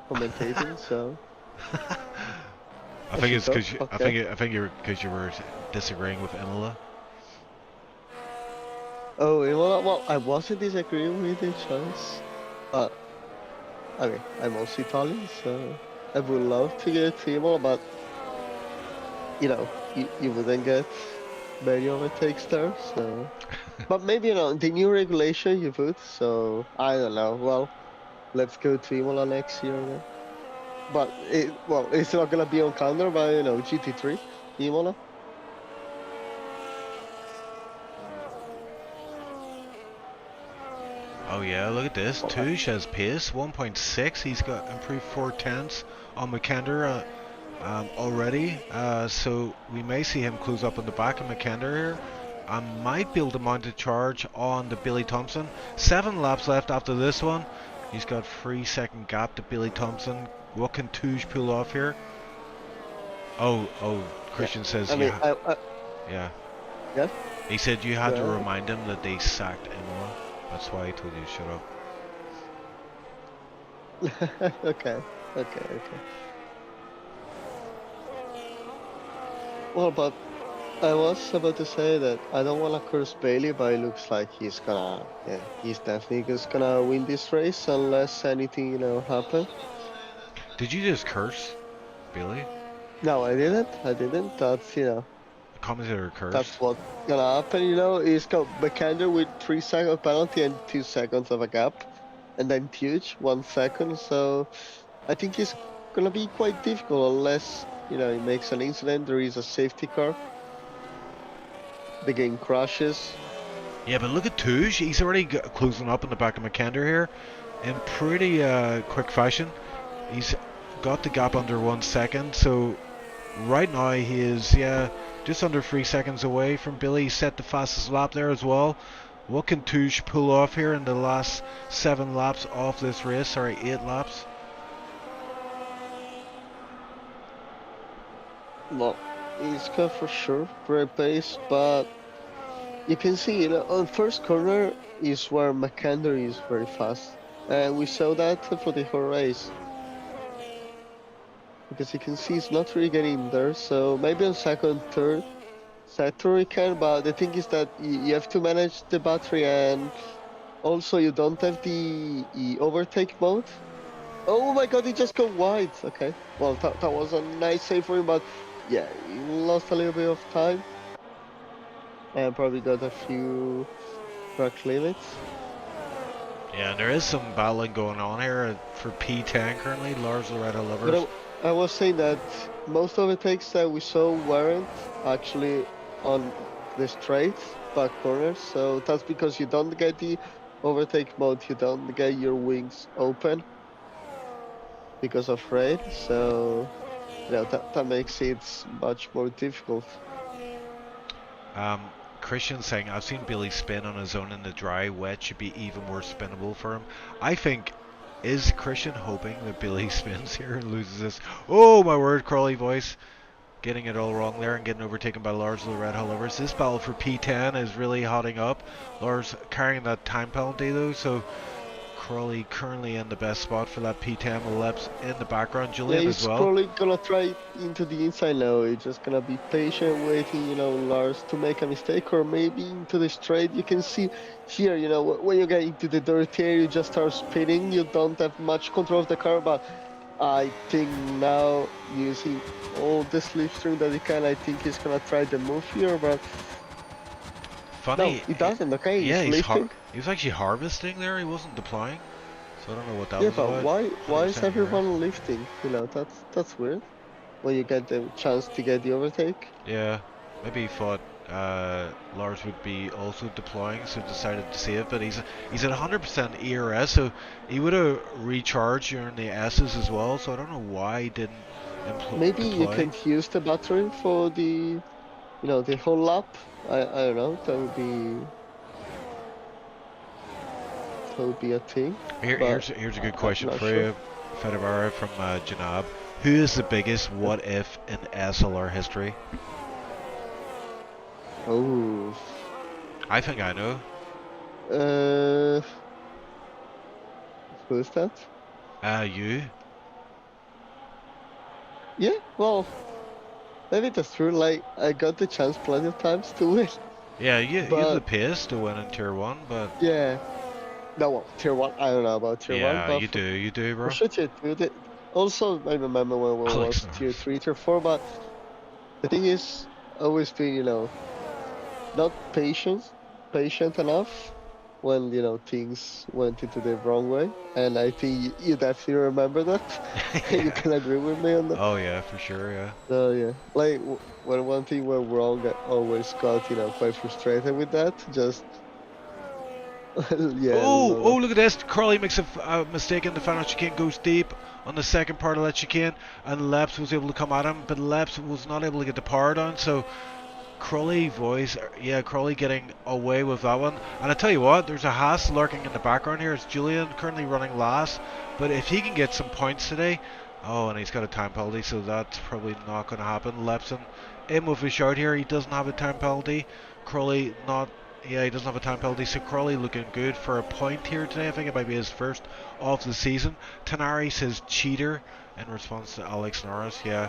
[SPEAKER 2] commentating, so
[SPEAKER 1] I
[SPEAKER 2] I
[SPEAKER 1] think
[SPEAKER 2] should
[SPEAKER 1] it's
[SPEAKER 2] talk.
[SPEAKER 1] because
[SPEAKER 2] Okay.
[SPEAKER 1] I think you're because you were disagreeing with Imola.
[SPEAKER 2] Oh, well, I wasn't disagreeing with the choice, but I mean, I'm also Italian, so I would love to get Timo, but you wouldn't get many overtakes there, so. But maybe the new regulation you put, so I don't know. Well, let's go to Imola next year then. But it's not gonna be on calendar by GT3 Imola.
[SPEAKER 1] Oh yeah, look at this.
[SPEAKER 2] Well,
[SPEAKER 1] Touche has pace, 1.6. He's got improved 4 tenths on McKender already. So we may see him close up on the back of McKender here. I might be able to mount a charge on the Billy Thompson. 7 laps left after this one. He's got 3-second gap to Billy Thompson. What can Touche pull off here? Oh,
[SPEAKER 2] yeah.
[SPEAKER 1] Christian says
[SPEAKER 2] I mean,
[SPEAKER 1] yeah.
[SPEAKER 2] yeah.
[SPEAKER 1] He said you had to
[SPEAKER 2] Yeah.
[SPEAKER 1] remind him that they sacked Imola. That's why I told you to shut up.
[SPEAKER 2] Okay. Well, but I was about to say that I don't want to curse Bailey, but it looks like he's definitely just gonna win this race unless anything happen.
[SPEAKER 1] Did you just curse, Billy?
[SPEAKER 2] No, I didn't. I didn't. That's,
[SPEAKER 1] The commentator
[SPEAKER 2] that's
[SPEAKER 1] cursed.
[SPEAKER 2] what's gonna happen. It's got Bakander with 3 second penalty and 2 seconds of a gap, and then Huge 1 second. So I think it's gonna be quite difficult unless he makes an incident. There is a safety car. The game crashes.
[SPEAKER 1] Yeah, but look at Touge. He's already closing up in the back of McKender here in pretty quick fashion. He's got the gap under 1 second, so right now he is, yeah, just under 3 seconds away from Billy. He set the fastest lap there as well. What can Touche pull off here in the last 7 laps of this race? Sorry, 8 laps.
[SPEAKER 2] Well, he's got for sure great pace, but you can see, on first corner is where McAnder is very fast. And we saw that for the whole race. Because you can see he's not really getting there, so maybe on second, third sector he can, but the thing is that you have to manage the battery, and also you don't have the overtake mode. Oh my god, he just got wide. Okay, well, that was a nice save for him, but yeah, he lost a little bit of time. And probably got a few track limits.
[SPEAKER 1] Yeah, and there is some battling going on here for P10 currently. Lars Loretta
[SPEAKER 2] But
[SPEAKER 1] Lovers.
[SPEAKER 2] I was saying that most overtakes that we saw weren't actually on the straight back corners, so that's because you don't get the overtake mode, you don't get your wings open because of rain, so that makes it much more difficult.
[SPEAKER 1] Um, Christian saying, I've seen Billy spin on his own in the dry. Wet should be even more spinnable for him. I think, is Christian hoping that Billy spins here and loses this? Oh my word, Crawley voice. Getting it all wrong there and getting overtaken by Lars Loretta Lovers. This battle for P10 is really hotting up. Lars carrying that time penalty though, so Crawley currently in the best spot for that P10 with Leps in the background.
[SPEAKER 2] Yeah,
[SPEAKER 1] Julian as
[SPEAKER 2] he's
[SPEAKER 1] well.
[SPEAKER 2] probably gonna try into the inside now. He's just gonna be patient, waiting, Lars to make a mistake, or maybe into the straight. You can see here, when you get into the dirty area, you just start spinning. You don't have much control of the car, but I think now using all the slipstream that he can, I think he's gonna try the move here, but no,
[SPEAKER 1] Funny,
[SPEAKER 2] he doesn't. Okay,
[SPEAKER 1] yeah,
[SPEAKER 2] he's lifting.
[SPEAKER 1] he was actually harvesting there. He wasn't deploying, so I don't know what that
[SPEAKER 2] Yeah,
[SPEAKER 1] was
[SPEAKER 2] but
[SPEAKER 1] about.
[SPEAKER 2] why is
[SPEAKER 1] 100% error.
[SPEAKER 2] everyone lifting? That's weird. When you get the chance to get the overtake.
[SPEAKER 1] Yeah, maybe he thought Lars would be also deploying, so decided to save. But he's at 100% ERS, so he would have recharged during the S's as well. So I don't know why he didn't
[SPEAKER 2] Maybe you
[SPEAKER 1] deploy.
[SPEAKER 2] can use the battery for the whole lap. I don't know. That would be a thing. But
[SPEAKER 1] Here's a good
[SPEAKER 2] I'm
[SPEAKER 1] question
[SPEAKER 2] not
[SPEAKER 1] for
[SPEAKER 2] sure.
[SPEAKER 1] you, Fedivara from Janab. Who is the biggest what if in SLR history?
[SPEAKER 2] Oh.
[SPEAKER 1] I think I know.
[SPEAKER 2] Uh, who is that?
[SPEAKER 1] You.
[SPEAKER 2] Yeah. Well, maybe that's true. Like I got the chance plenty of times to win,
[SPEAKER 1] Yeah, you have the
[SPEAKER 2] but
[SPEAKER 1] pace to win in Tier 1, but
[SPEAKER 2] yeah. No, well, tier one. I don't know about tier one,
[SPEAKER 1] yeah,
[SPEAKER 2] but
[SPEAKER 1] you do,
[SPEAKER 2] for
[SPEAKER 1] bro.
[SPEAKER 2] sure tier two. Also, I remember when it
[SPEAKER 1] Alex
[SPEAKER 2] was tier
[SPEAKER 1] Norris.
[SPEAKER 2] three, tier four. But the thing is, always being not patient enough when things went into the wrong way. And I think you definitely remember that. You
[SPEAKER 1] Yeah.
[SPEAKER 2] can agree with me on that.
[SPEAKER 1] Oh yeah, for sure, yeah.
[SPEAKER 2] So yeah, like when one thing went wrong, I always got quite frustrated with that. Just yeah,
[SPEAKER 1] Oh, look at this. Crawley makes a mistake in the final chicane, goes deep on the second part of that chicane, and Leps was able to come at him, but Leps was not able to get the power down, so Crawley voice, yeah, Crawley getting away with that one. And I tell you what, there's a Haas lurking in the background here. It's Julian currently running last, but if he can get some points today, oh, and he's got a time penalty, so that's probably not going to happen. Lepson in with a shout here. He doesn't have a time penalty. Crawley not. Yeah, he doesn't have a time penalty, so Crawley looking good for a point here today. I think it might be his first of the season. Tanari says cheater in response to Alex Norris. Yeah.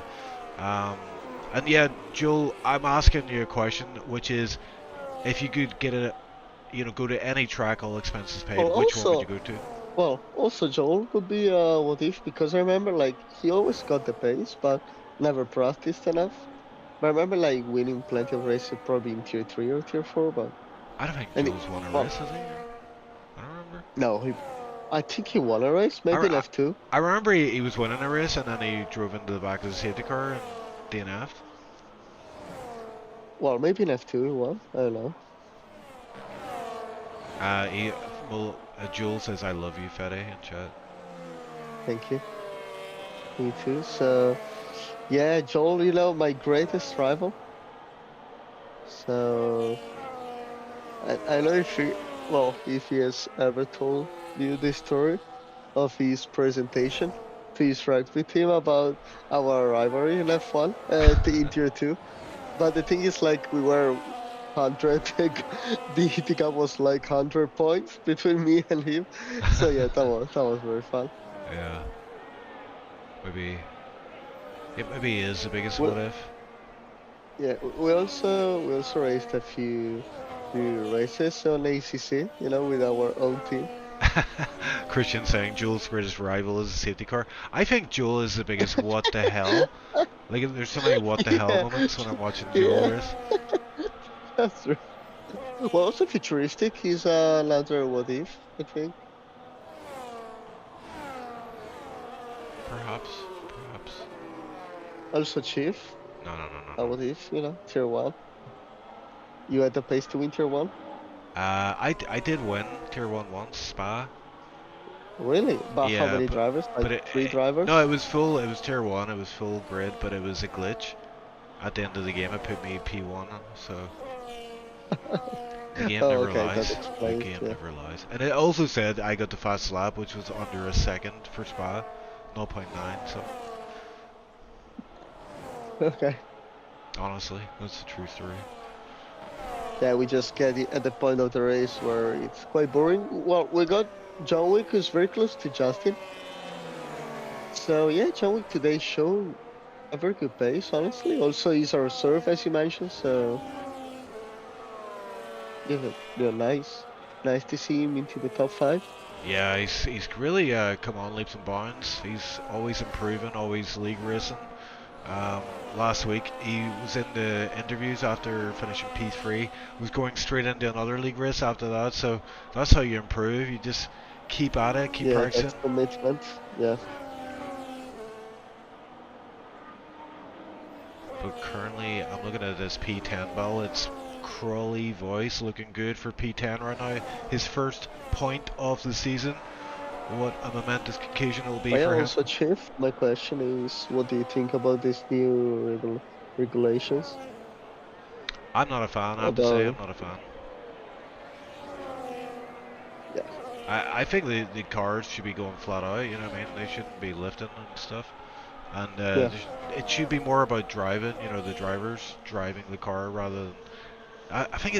[SPEAKER 1] Um, and yeah, Joel, I'm asking you a question, which is, if you could get a, go to any track, all expenses paid,
[SPEAKER 2] well,
[SPEAKER 1] which one would you
[SPEAKER 2] also
[SPEAKER 1] go to?
[SPEAKER 2] Well, also Joel could be what if, because I remember like he always got the pace, but never practiced enough. But I remember like winning plenty of races, probably in tier 3 or tier 4. But
[SPEAKER 1] I don't think
[SPEAKER 2] and
[SPEAKER 1] Jules won a
[SPEAKER 2] well,
[SPEAKER 1] race, has he? I don't remember.
[SPEAKER 2] no, I think he won a race,
[SPEAKER 1] I,
[SPEAKER 2] maybe in
[SPEAKER 1] re-
[SPEAKER 2] F2.
[SPEAKER 1] I remember he was winning a race and then he drove into the back of the safety car and DNF'd.
[SPEAKER 2] Well, maybe in F2 he won. I don't know.
[SPEAKER 1] He, well, Jules says I love you, Fede, in chat.
[SPEAKER 2] Thank you. Me too. So yeah, Joel, my greatest rival. So I know if he has ever told you the story of his presentation to his rugby team about our rivalry in F1, in tier 2. But the thing is, like, we were 100, the gap was like 100 points between me and him. So yeah, that was very fun.
[SPEAKER 1] Yeah, maybe it maybe is the biggest
[SPEAKER 2] Well,
[SPEAKER 1] what if.
[SPEAKER 2] yeah, we also raced a few races on ACC, with our own team.
[SPEAKER 1] Christian saying Jules' greatest rival is a safety car. I think Joel is the biggest what the hell. Like there's so many what the hell
[SPEAKER 2] Yeah,
[SPEAKER 1] moments when I'm watching Joel
[SPEAKER 2] yeah,
[SPEAKER 1] race.
[SPEAKER 2] that's true. Well, also futuristic. He's another what if, I think.
[SPEAKER 1] Perhaps.
[SPEAKER 2] Also chief.
[SPEAKER 1] No.
[SPEAKER 2] What if, tier 1. You had the pace to win tier 1?
[SPEAKER 1] I did win tier one once, Spa.
[SPEAKER 2] Really? But how
[SPEAKER 1] Yeah,
[SPEAKER 2] many
[SPEAKER 1] but
[SPEAKER 2] drivers? Like
[SPEAKER 1] but it,
[SPEAKER 2] three
[SPEAKER 1] it no,
[SPEAKER 2] drivers?
[SPEAKER 1] it was full. It was tier one. It was full grid, but it was a glitch. At the end of the game, it put me P1, so the game
[SPEAKER 2] Oh,
[SPEAKER 1] never
[SPEAKER 2] okay, that
[SPEAKER 1] lies. The
[SPEAKER 2] explains,
[SPEAKER 1] game
[SPEAKER 2] yeah.
[SPEAKER 1] never lies. And it also said I got the fast lap, which was under a second for Spa, 0.9. So
[SPEAKER 2] Okay.
[SPEAKER 1] honestly, that's the true story.
[SPEAKER 2] Yeah, we just get it at the point of the race where it's quite boring. Well, we got John Wick, who's very close to Justin. So yeah, John Wick today showed a very good pace, honestly. Also, he's a reserve, as you mentioned. So yeah, nice. Nice to see him into the top 5.
[SPEAKER 1] Yeah, he's really come on leaps and bounds. He's always improving, always league racing. Um, Last week he was in the interviews after finishing P3, was going straight into another league race after that, so that's how you improve. You just keep at it, keep
[SPEAKER 2] Yeah,
[SPEAKER 1] practicing.
[SPEAKER 2] that's commitment. Yeah.
[SPEAKER 1] But currently I'm looking at this P10 ball. It's Crawley Voice looking good for P10 right now. His first point of the season. What a momentous occasion it will be
[SPEAKER 2] Oh, yeah,
[SPEAKER 1] for him.
[SPEAKER 2] also, Chief, my question is, what do you think about these new regulations?
[SPEAKER 1] I'm not a fan, I have to say. I'm
[SPEAKER 2] About,
[SPEAKER 1] not a fan.
[SPEAKER 2] yeah,
[SPEAKER 1] I think the cars should be going flat out, you know what I mean? They shouldn't be lifting and stuff. And
[SPEAKER 2] yeah,
[SPEAKER 1] it should be more about driving, the drivers driving the car rather than. I think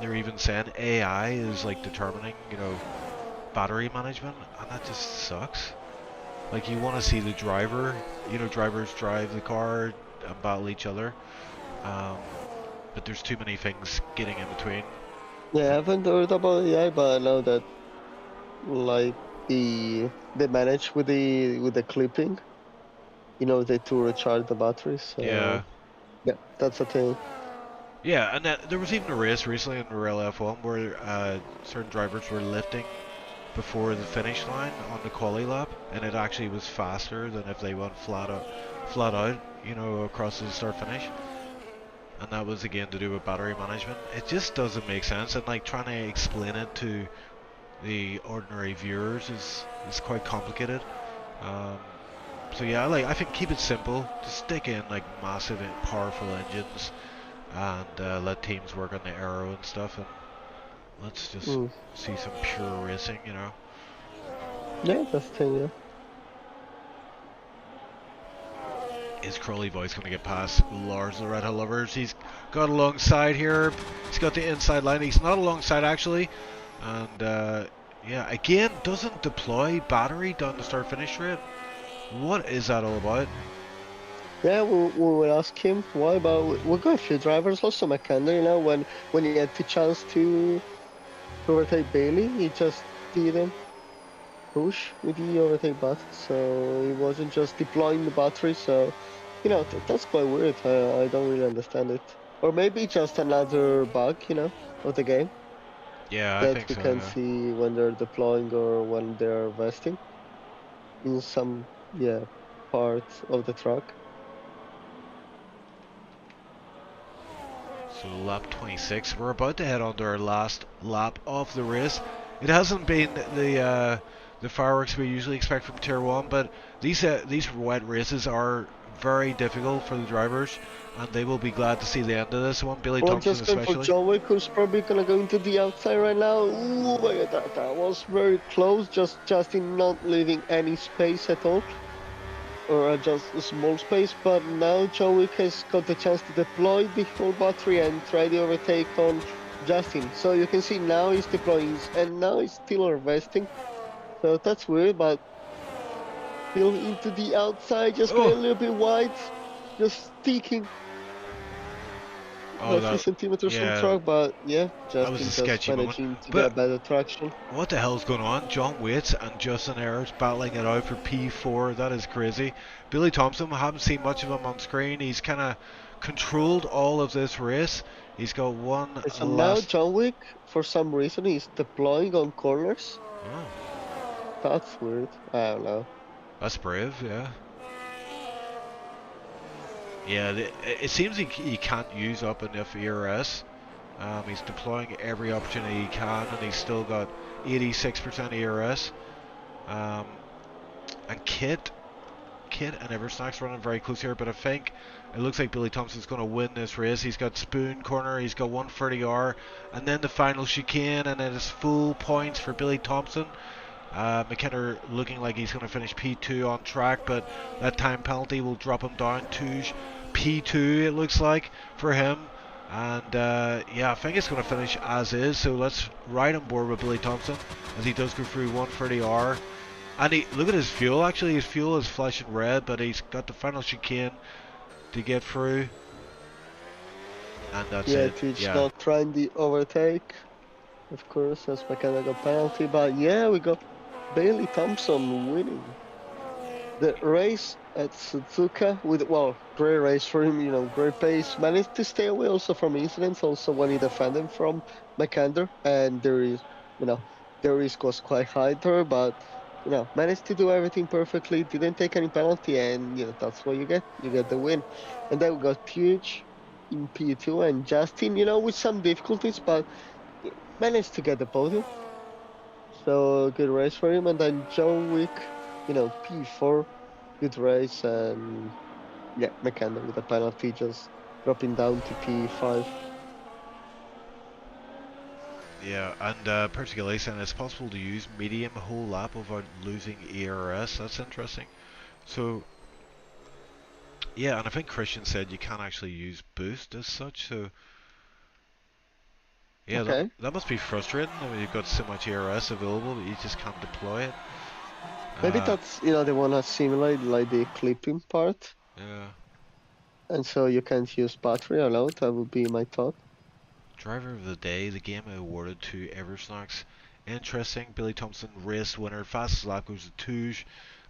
[SPEAKER 1] they're even saying AI is like determining, battery management, and that just sucks. Like you want to see the driver, drivers drive the car and battle each other, um, but there's too many things getting in between.
[SPEAKER 2] yeah. I
[SPEAKER 1] And
[SPEAKER 2] haven't heard about AI, but I know that like they manage with the clipping, they to recharge the battery.
[SPEAKER 1] yeah,
[SPEAKER 2] So yeah, that's a thing.
[SPEAKER 1] yeah, and there was even a race recently in the Real F1 where certain drivers were lifting before the finish line on the quali lap, and it actually was faster than if they went flat out, across the start finish. And that was again to do with battery management. It just doesn't make sense, and like trying to explain it to the ordinary viewers is quite complicated. Um, so yeah, I think keep it simple. Just stick in like massive and powerful engines, and let teams work on the aero and stuff, and let's just
[SPEAKER 2] Mm.
[SPEAKER 1] see some pure racing.
[SPEAKER 2] Yeah, that's the thing. Yeah.
[SPEAKER 1] Is Crowley Voice going to get past Lars Loretta Lovers? He's got alongside here. He's got the inside line. He's not alongside actually. And yeah, again, doesn't deploy battery down the start finish straight. What is that all about?
[SPEAKER 2] Yeah, we will ask him why, but we got a few drivers, also McKenna, when he had the chance to overtake Bailey, he just didn't push with the overtake button, so he wasn't just deploying the battery, so You know, that's quite weird. I don't really understand it. Or maybe just another bug, of the game
[SPEAKER 1] Yeah, I
[SPEAKER 2] that
[SPEAKER 1] think
[SPEAKER 2] we
[SPEAKER 1] so.
[SPEAKER 2] can
[SPEAKER 1] Yeah.
[SPEAKER 2] see when they're deploying or when they're vesting in some, part of the track.
[SPEAKER 1] So lap 26, we're about to head on to our last lap of the race. It hasn't been the fireworks we usually expect from Tier 1, but these wet races are very difficult for the drivers, and they will be glad to see the end of this one, Billy
[SPEAKER 2] Well,
[SPEAKER 1] Thompson
[SPEAKER 2] just going for
[SPEAKER 1] especially.
[SPEAKER 2] John Wick, who's probably gonna go into the outside right now. Ooh, my God, that was very close. Just in not leaving any space at all, or just a small space. But now John Wick has got the chance to deploy the full battery and try the overtake on Justin. So you can see now he's deploying, and now he's still harvesting. So that's weird, but still into the outside, just going a
[SPEAKER 1] Oh,
[SPEAKER 2] little bit wide, just sticking
[SPEAKER 1] oh,
[SPEAKER 2] a few centimeters from
[SPEAKER 1] yeah,
[SPEAKER 2] track, but yeah,
[SPEAKER 1] that was
[SPEAKER 2] Justin
[SPEAKER 1] a
[SPEAKER 2] just
[SPEAKER 1] sketchy moment.
[SPEAKER 2] managing to
[SPEAKER 1] But
[SPEAKER 2] get better traction.
[SPEAKER 1] what the hell's going on? John Waits and Justin Ayres battling it out for P4. That is crazy. Billy Thompson, I haven't seen much of him on screen. He's kind of controlled all of this race. He's got one
[SPEAKER 2] Okay, so now
[SPEAKER 1] last.
[SPEAKER 2] John Wick, for some reason, is deploying on corners.
[SPEAKER 1] Oh,
[SPEAKER 2] That's weird. I don't know.
[SPEAKER 1] that's brave, yeah. Yeah, it seems he can't use up enough ERS. He's deploying every opportunity he can, and he's still got 86% ERS. Um, and Kit and Eversnack's running very close here, but I think it looks like Billy Thompson's going to win this race. He's got Spoon Corner, he's got 130R, and then the final chicane, and it is full points for Billy Thompson. McKenna looking like he's going to finish P2 on track, but that time penalty will drop him down to P2, it looks like, for him. And yeah, I think it's going to finish as is, so let's ride on board with Billy Thompson as he does go through 130R. And look at his fuel, actually, his fuel is flashing red, but he's got the final chicane to get through. And that's
[SPEAKER 2] Yeah,
[SPEAKER 1] it,
[SPEAKER 2] Teach
[SPEAKER 1] yeah.
[SPEAKER 2] not trying the overtake, of course, as mechanical penalty, but yeah, we got Bailey Thompson winning the race at Suzuka with, well, great race for him, great pace. Managed to stay away also from incidents, also when he defended from McAnder, and you know, the risk was quite high there, but, managed to do everything perfectly, didn't take any penalty, and, that's what you get. You get the win. And then we got Huge in P2 and Justin, with some difficulties, but managed to get the podium. So good race for him. And then John Wick, P4, good race, and yeah, McKenna with a penalty just dropping down to P5.
[SPEAKER 1] Yeah, and particularly saying it's possible to use medium a whole lap without losing ERS. That's interesting. So, yeah, and I think Christian said you can't actually use boost as such. So, yeah,
[SPEAKER 2] Okay.
[SPEAKER 1] that must be frustrating. I mean, you've got so much ERS available, but you just can't deploy it.
[SPEAKER 2] Maybe
[SPEAKER 1] Uh,
[SPEAKER 2] that's, they want to simulate like the clipping part,
[SPEAKER 1] yeah.
[SPEAKER 2] and so you can't use battery alone. That would be my thought.
[SPEAKER 1] Driver of the day, the game awarded to Eversnacks. Interesting, Billy Thompson race winner, fastest lap goes to Touge.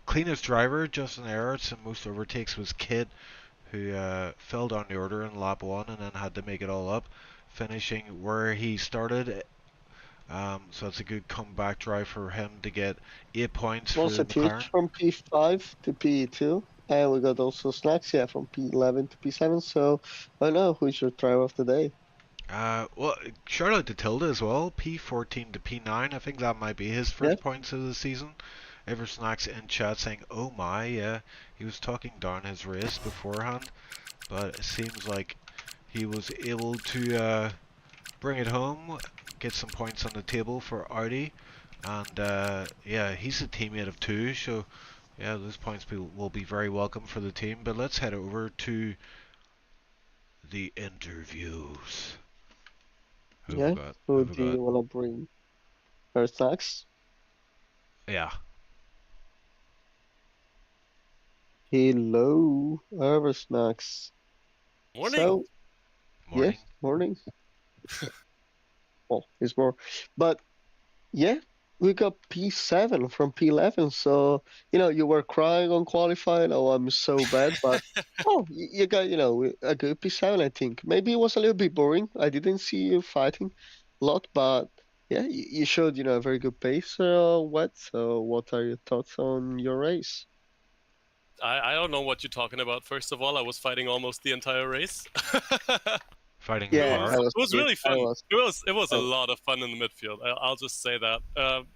[SPEAKER 1] Cleanest driver, Justin Ertz, and most overtakes was Kid, who fell down the order in lap 1 and then had to make it all up, finishing where he started. So it's a good comeback drive for him to get 8 points for
[SPEAKER 2] Also,
[SPEAKER 1] the
[SPEAKER 2] Teach
[SPEAKER 1] McLaren.
[SPEAKER 2] from P5 to P2, and we got also Snacks, yeah, from P11 to P7. So I know who's your driver of the day.
[SPEAKER 1] Well, shout out to Tilda as well, P14 to P9. I think that might be his
[SPEAKER 2] Yeah.
[SPEAKER 1] first points of the season. Eversnacks in chat saying, "Oh my, yeah." He was talking down his race beforehand, but it seems like he was able to bring it home, get some points on the table for Audi, and yeah, he's a teammate of two, so yeah, those points will be very welcome for the team. But let's head over to the interviews. Who have
[SPEAKER 2] Yeah.
[SPEAKER 1] we got? Who
[SPEAKER 2] Who
[SPEAKER 1] have we
[SPEAKER 2] do
[SPEAKER 1] got?
[SPEAKER 2] you want to bring first, Snacks?
[SPEAKER 1] Yeah,
[SPEAKER 2] Hello, Ever Snacks.
[SPEAKER 3] Morning.
[SPEAKER 2] So, yeah,
[SPEAKER 1] morning.
[SPEAKER 2] morning. Well, it's more. But yeah. we got P7 from P11. So, you were crying on qualifying. Oh, I'm so bad. But, oh, you got, a good P7, I think. Maybe it was a little bit boring. I didn't see you fighting a lot, but yeah, you showed, a very good pace, Wet. So, what are your thoughts on your race?
[SPEAKER 3] I don't know what you're talking about. First of all, I was fighting almost the entire race.
[SPEAKER 1] Fighting the
[SPEAKER 2] Yeah,
[SPEAKER 3] It
[SPEAKER 1] car.
[SPEAKER 2] I was,
[SPEAKER 3] was really
[SPEAKER 2] I
[SPEAKER 3] fun.
[SPEAKER 2] was,
[SPEAKER 3] It was a
[SPEAKER 2] I,
[SPEAKER 3] lot of fun in the midfield. I'll just say that.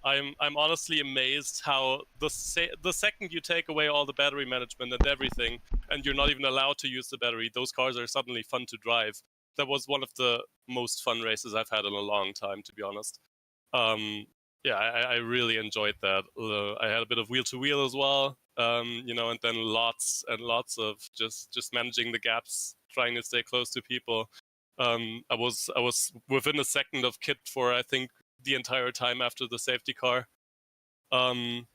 [SPEAKER 3] I'm honestly amazed how the second you take away all the battery management and everything, and you're not even allowed to use the battery, those cars are suddenly fun to drive. That was one of the most fun races I've had in a long time, to be honest. Um, yeah, I really enjoyed that. I had a bit of wheel to wheel as well, and then lots and lots of just managing the gaps, trying to stay close to people. I was within a second of Kit for I think the entire time after the safety car. I'm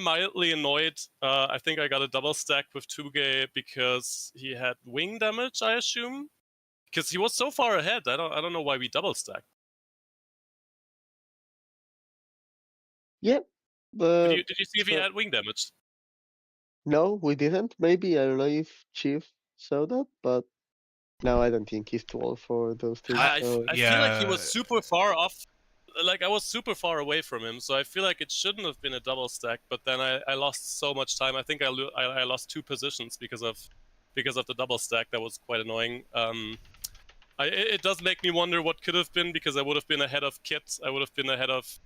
[SPEAKER 3] mildly annoyed. I think I got a double stack with Tuge because he had wing damage, I assume, because he was so far ahead. I don't know why we double stacked.
[SPEAKER 2] yeah,
[SPEAKER 3] Did
[SPEAKER 2] but
[SPEAKER 3] you see if he
[SPEAKER 2] so,
[SPEAKER 3] had wing damage?
[SPEAKER 2] no, we didn't. Maybe, I don't know if Chief saw that, but no, I don't think he's too old for those things. So,
[SPEAKER 3] I feel like he
[SPEAKER 1] Yeah,
[SPEAKER 3] was super far off. Like I was super far away from him, so I feel like it shouldn't have been a double stack. But then I lost so much time. I think I lost 2 positions because of the double stack. That was quite annoying. It does make me wonder what could have been, because I would have been ahead of Kit. I would have been ahead of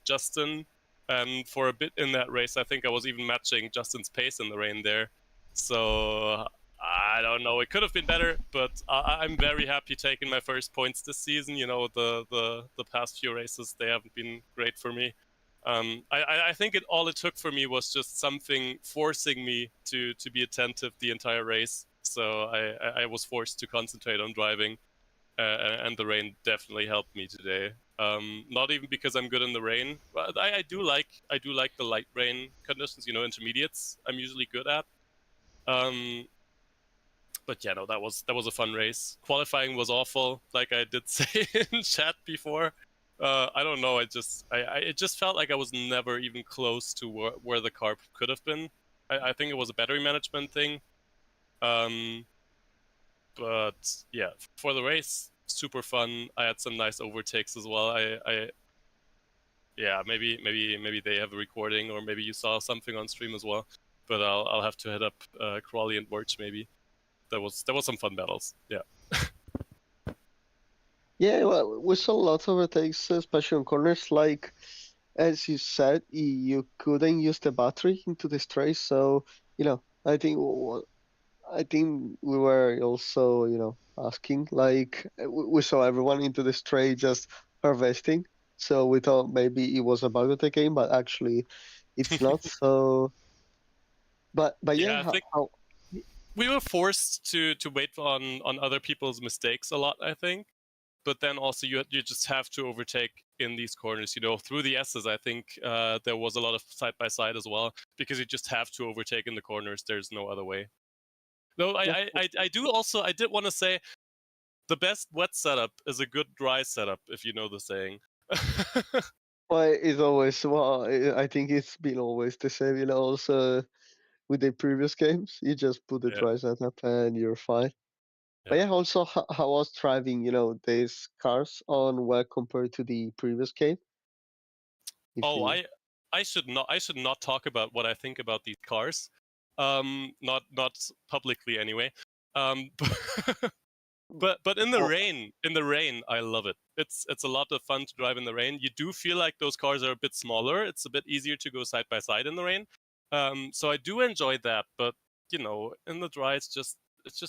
[SPEAKER 3] Justin, and for a bit in that race, I think I was even matching Justin's pace in the rain there. So I don't know. It could have been better, but I'm very happy taking my first points this season. The past few races, they haven't been great for me. I think all it took for me was just something forcing me to be attentive the entire race. So I was forced to concentrate on driving, and the rain definitely helped me today. Not even because I'm good in the rain, but I do like the light rain conditions. Intermediates I'm usually good at. Um, but yeah, no, that was a fun race. Qualifying was awful, like I did say in chat before. I don't know. It just felt like I was never even close to where the car could have been. I think it was a battery management thing. But yeah, for the race, super fun. I had some nice overtakes as well. Yeah, maybe they have a recording, or maybe you saw something on stream as well. But I'll have to hit up Crawley and Birch maybe. There was some fun battles. Yeah.
[SPEAKER 2] yeah, well, we saw lots of overtakes, especially on corners. Like, as you said, you couldn't use the battery into the straight. So, I think we were also, asking, like, we saw everyone into the straight just harvesting. So we thought maybe it was a bug of the game, but actually it's not. So, but yeah,
[SPEAKER 3] Yeah, I think we were forced to wait on other people's mistakes a lot, I think. But then also you just have to overtake in these corners. Through the S's, I think there was a lot of side by side as well, because you just have to overtake in the corners. There's no other way. No,
[SPEAKER 2] yeah,
[SPEAKER 3] I did want to say the best wet setup is a good dry setup, if you know the saying.
[SPEAKER 2] well, it's always, well, I think it's been always the same, also with the previous games. You just put the
[SPEAKER 3] Yeah,
[SPEAKER 2] dry setup and you're fine. But
[SPEAKER 3] yeah.
[SPEAKER 2] yeah, also how was driving, these cars on well compared to the previous game? If
[SPEAKER 3] Oh,
[SPEAKER 2] you
[SPEAKER 3] I should not talk about what I think about these cars. Not publicly anyway. But but in the
[SPEAKER 2] Oh,
[SPEAKER 3] rain, I love it. It's a lot of fun to drive in the rain. You do feel like those cars are a bit smaller. It's a bit easier to go side by side in the rain. So I do enjoy that. But in the dry, it's just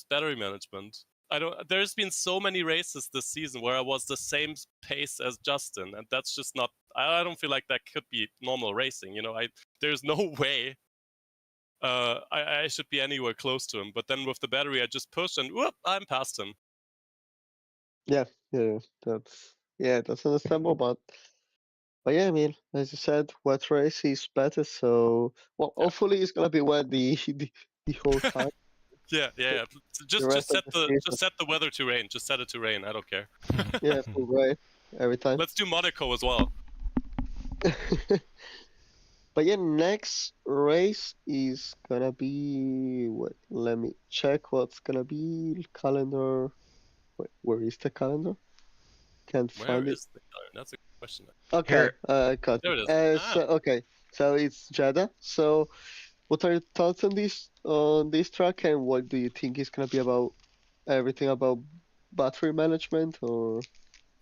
[SPEAKER 3] battery management. I don't. There's been so many races this season where I was the same pace as Justin, and that's just not. I don't feel like that could be normal racing. There's no way I should be anywhere close to him. But then with the battery, I just push and whoop, I'm past him.
[SPEAKER 2] yeah, yeah, that's understandable. But yeah, I mean, as you said, wet race is better. So, well,
[SPEAKER 3] Yeah.
[SPEAKER 2] hopefully it's gonna be wet the whole time.
[SPEAKER 3] Yeah.
[SPEAKER 2] The
[SPEAKER 3] Just
[SPEAKER 2] rest of
[SPEAKER 3] set
[SPEAKER 2] the
[SPEAKER 3] just
[SPEAKER 2] season,
[SPEAKER 3] set the weather to rain. Just set it to rain. I don't care.
[SPEAKER 2] yeah, full rain every time.
[SPEAKER 3] Let's do Monaco as well.
[SPEAKER 2] But yeah, next race is gonna be. Wait, let me check what's gonna be. Calendar. Wait, where is the calendar? Can't
[SPEAKER 3] Where
[SPEAKER 2] find it.
[SPEAKER 3] is the calendar? That's a good question.
[SPEAKER 2] Okay,
[SPEAKER 1] Here,
[SPEAKER 2] got
[SPEAKER 3] There
[SPEAKER 2] it.
[SPEAKER 3] it is. Ah,
[SPEAKER 2] Okay, so it's Jeddah. So, what are your thoughts on this track, and what do you think is gonna be about everything about battery management, or?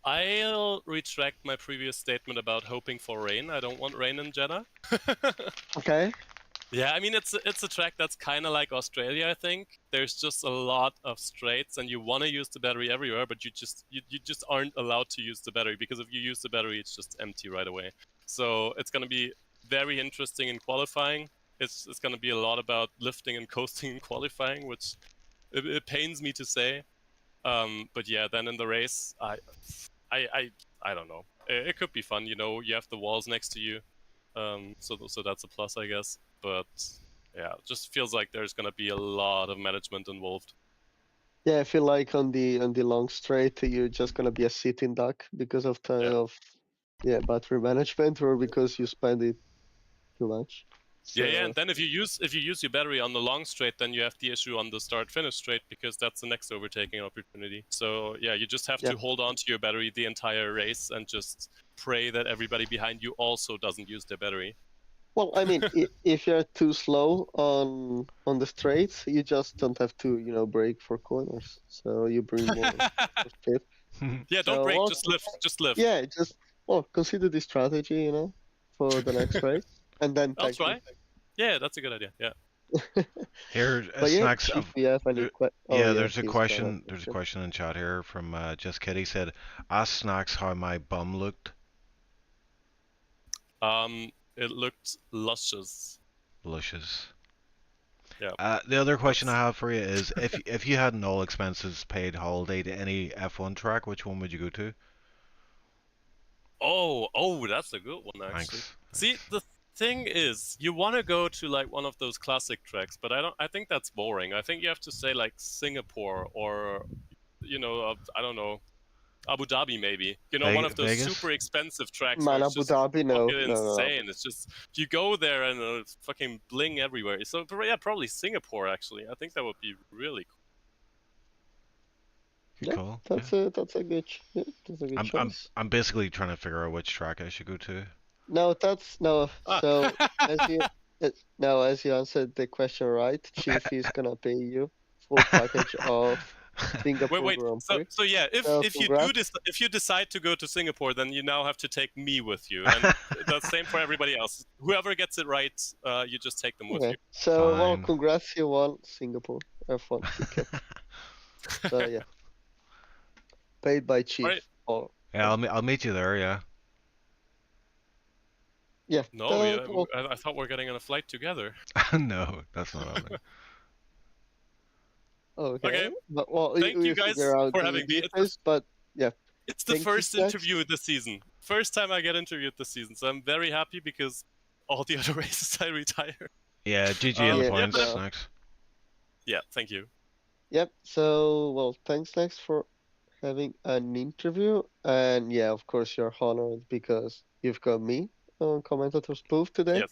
[SPEAKER 3] I'll retract my previous statement about hoping for rain. I don't want rain in Jeddah.
[SPEAKER 2] Okay.
[SPEAKER 3] Yeah, I mean it's a track that's kind of like Australia. I think there's just a lot of straights, and you want to use the battery everywhere, but you just aren't allowed to use the battery because if you use the battery, it's just empty right away. So it's gonna be very interesting in qualifying. It's gonna be a lot about lifting and coasting in qualifying, which it pains me to say. But yeah, then in the race, I don't know. It could be fun, you know. You have the walls next to you, so that's a plus, I guess. But yeah, it just feels like there's gonna be a lot of management involved.
[SPEAKER 2] Yeah, I feel like on the long straight, you're just gonna be a sitting duck because of
[SPEAKER 3] Yeah,
[SPEAKER 2] yeah, battery management, or because you spend it too much.
[SPEAKER 3] yeah.
[SPEAKER 2] So
[SPEAKER 3] And then if you use your battery on the long straight, then you have the issue on the start finish straight because that's the next overtaking opportunity. So yeah, you just have
[SPEAKER 2] yeah,
[SPEAKER 3] to hold on to your battery the entire race and just pray that everybody behind you also doesn't use their battery.
[SPEAKER 2] well, I mean, if you're too slow on the straights, you just don't have to, brake for corners. So you bring more speed.
[SPEAKER 3] Yeah, don't
[SPEAKER 2] So
[SPEAKER 3] brake,
[SPEAKER 2] well,
[SPEAKER 3] just lift, just lift.
[SPEAKER 2] yeah, just consider this strategy, for the next race, and then
[SPEAKER 3] I'll
[SPEAKER 2] thank me.
[SPEAKER 3] try. Yeah, that's a good idea. Yeah.
[SPEAKER 1] here,
[SPEAKER 2] But yeah,
[SPEAKER 1] snacks.
[SPEAKER 2] if you have any oh
[SPEAKER 1] Yeah,
[SPEAKER 2] yeah,
[SPEAKER 1] there's a
[SPEAKER 2] he's got a
[SPEAKER 1] question. There's a
[SPEAKER 2] question.
[SPEAKER 1] question in chat here from Just Kitty said, "Ask Snacks how my bum looked."
[SPEAKER 3] It looked luscious.
[SPEAKER 1] Luscious.
[SPEAKER 3] Yeah.
[SPEAKER 1] The other question I
[SPEAKER 3] That's
[SPEAKER 1] have for you is, if you had an all expenses paid holiday to any F1 track, which one would you go to?
[SPEAKER 3] that's a good one actually.
[SPEAKER 1] Thanks.
[SPEAKER 3] See,
[SPEAKER 1] Thanks.
[SPEAKER 3] the thing is, you want to go to like one of those classic tracks, but I think that's boring. I think you have to say like Singapore or I don't know, Abu Dhabi maybe. One of those
[SPEAKER 1] Vegas?
[SPEAKER 3] super expensive tracks where
[SPEAKER 2] Man,
[SPEAKER 3] it's
[SPEAKER 2] Abu
[SPEAKER 3] just
[SPEAKER 2] Dhabi, no,
[SPEAKER 3] fucking
[SPEAKER 2] no, no.
[SPEAKER 3] insane. It's just you go there and it's fucking bling everywhere. So yeah, probably Singapore actually. I think that would be really cool.
[SPEAKER 1] Good
[SPEAKER 2] Yeah,
[SPEAKER 1] call. Yeah.
[SPEAKER 2] that's a good
[SPEAKER 1] I'm I'm
[SPEAKER 2] choice.
[SPEAKER 1] I'm basically trying to figure out which track I should go to.
[SPEAKER 2] No, that's no.
[SPEAKER 3] Ah.
[SPEAKER 2] So as you now as you answered the question right, Chief is gonna pay you full package of
[SPEAKER 3] Wait,
[SPEAKER 2] Singapore
[SPEAKER 3] wait.
[SPEAKER 2] Grand
[SPEAKER 3] So,
[SPEAKER 2] Prix.
[SPEAKER 3] so yeah,
[SPEAKER 2] So congrats.
[SPEAKER 3] if you decide to go to Singapore, then you now have to take me with you, and the same for everybody else. Whoever gets it right, you just take them with you.
[SPEAKER 2] Okay. So well,
[SPEAKER 1] Fine.
[SPEAKER 2] congrats, you won Singapore F1 ticket. So yeah, paid by
[SPEAKER 3] All right.
[SPEAKER 2] Chief. Or
[SPEAKER 1] Yeah, I'll meet you there. Yeah.
[SPEAKER 2] yeah,
[SPEAKER 3] No,
[SPEAKER 2] that well,
[SPEAKER 3] I thought we're getting on a flight together.
[SPEAKER 1] No, that's not happening.
[SPEAKER 2] okay.
[SPEAKER 3] Okay.
[SPEAKER 2] But well,
[SPEAKER 3] Thank you
[SPEAKER 2] we
[SPEAKER 3] guys
[SPEAKER 2] figure out
[SPEAKER 3] for
[SPEAKER 2] the
[SPEAKER 3] having me.
[SPEAKER 2] details. But yeah,
[SPEAKER 3] It's the
[SPEAKER 2] thank you,
[SPEAKER 3] first
[SPEAKER 2] Snacks.
[SPEAKER 3] interview this season. First time I get interviewed this season, so I'm very happy because all the other races I retire.
[SPEAKER 1] Yeah, GG in the
[SPEAKER 2] Yeah.
[SPEAKER 3] Yeah,
[SPEAKER 1] points,
[SPEAKER 3] but
[SPEAKER 2] So
[SPEAKER 1] Snacks.
[SPEAKER 3] yeah, thank you.
[SPEAKER 2] yep. So well, thanks, Snacks, for having an interview. And yeah, of course, you're honored because you've got me on Commentator's Booth today.
[SPEAKER 3] Yes,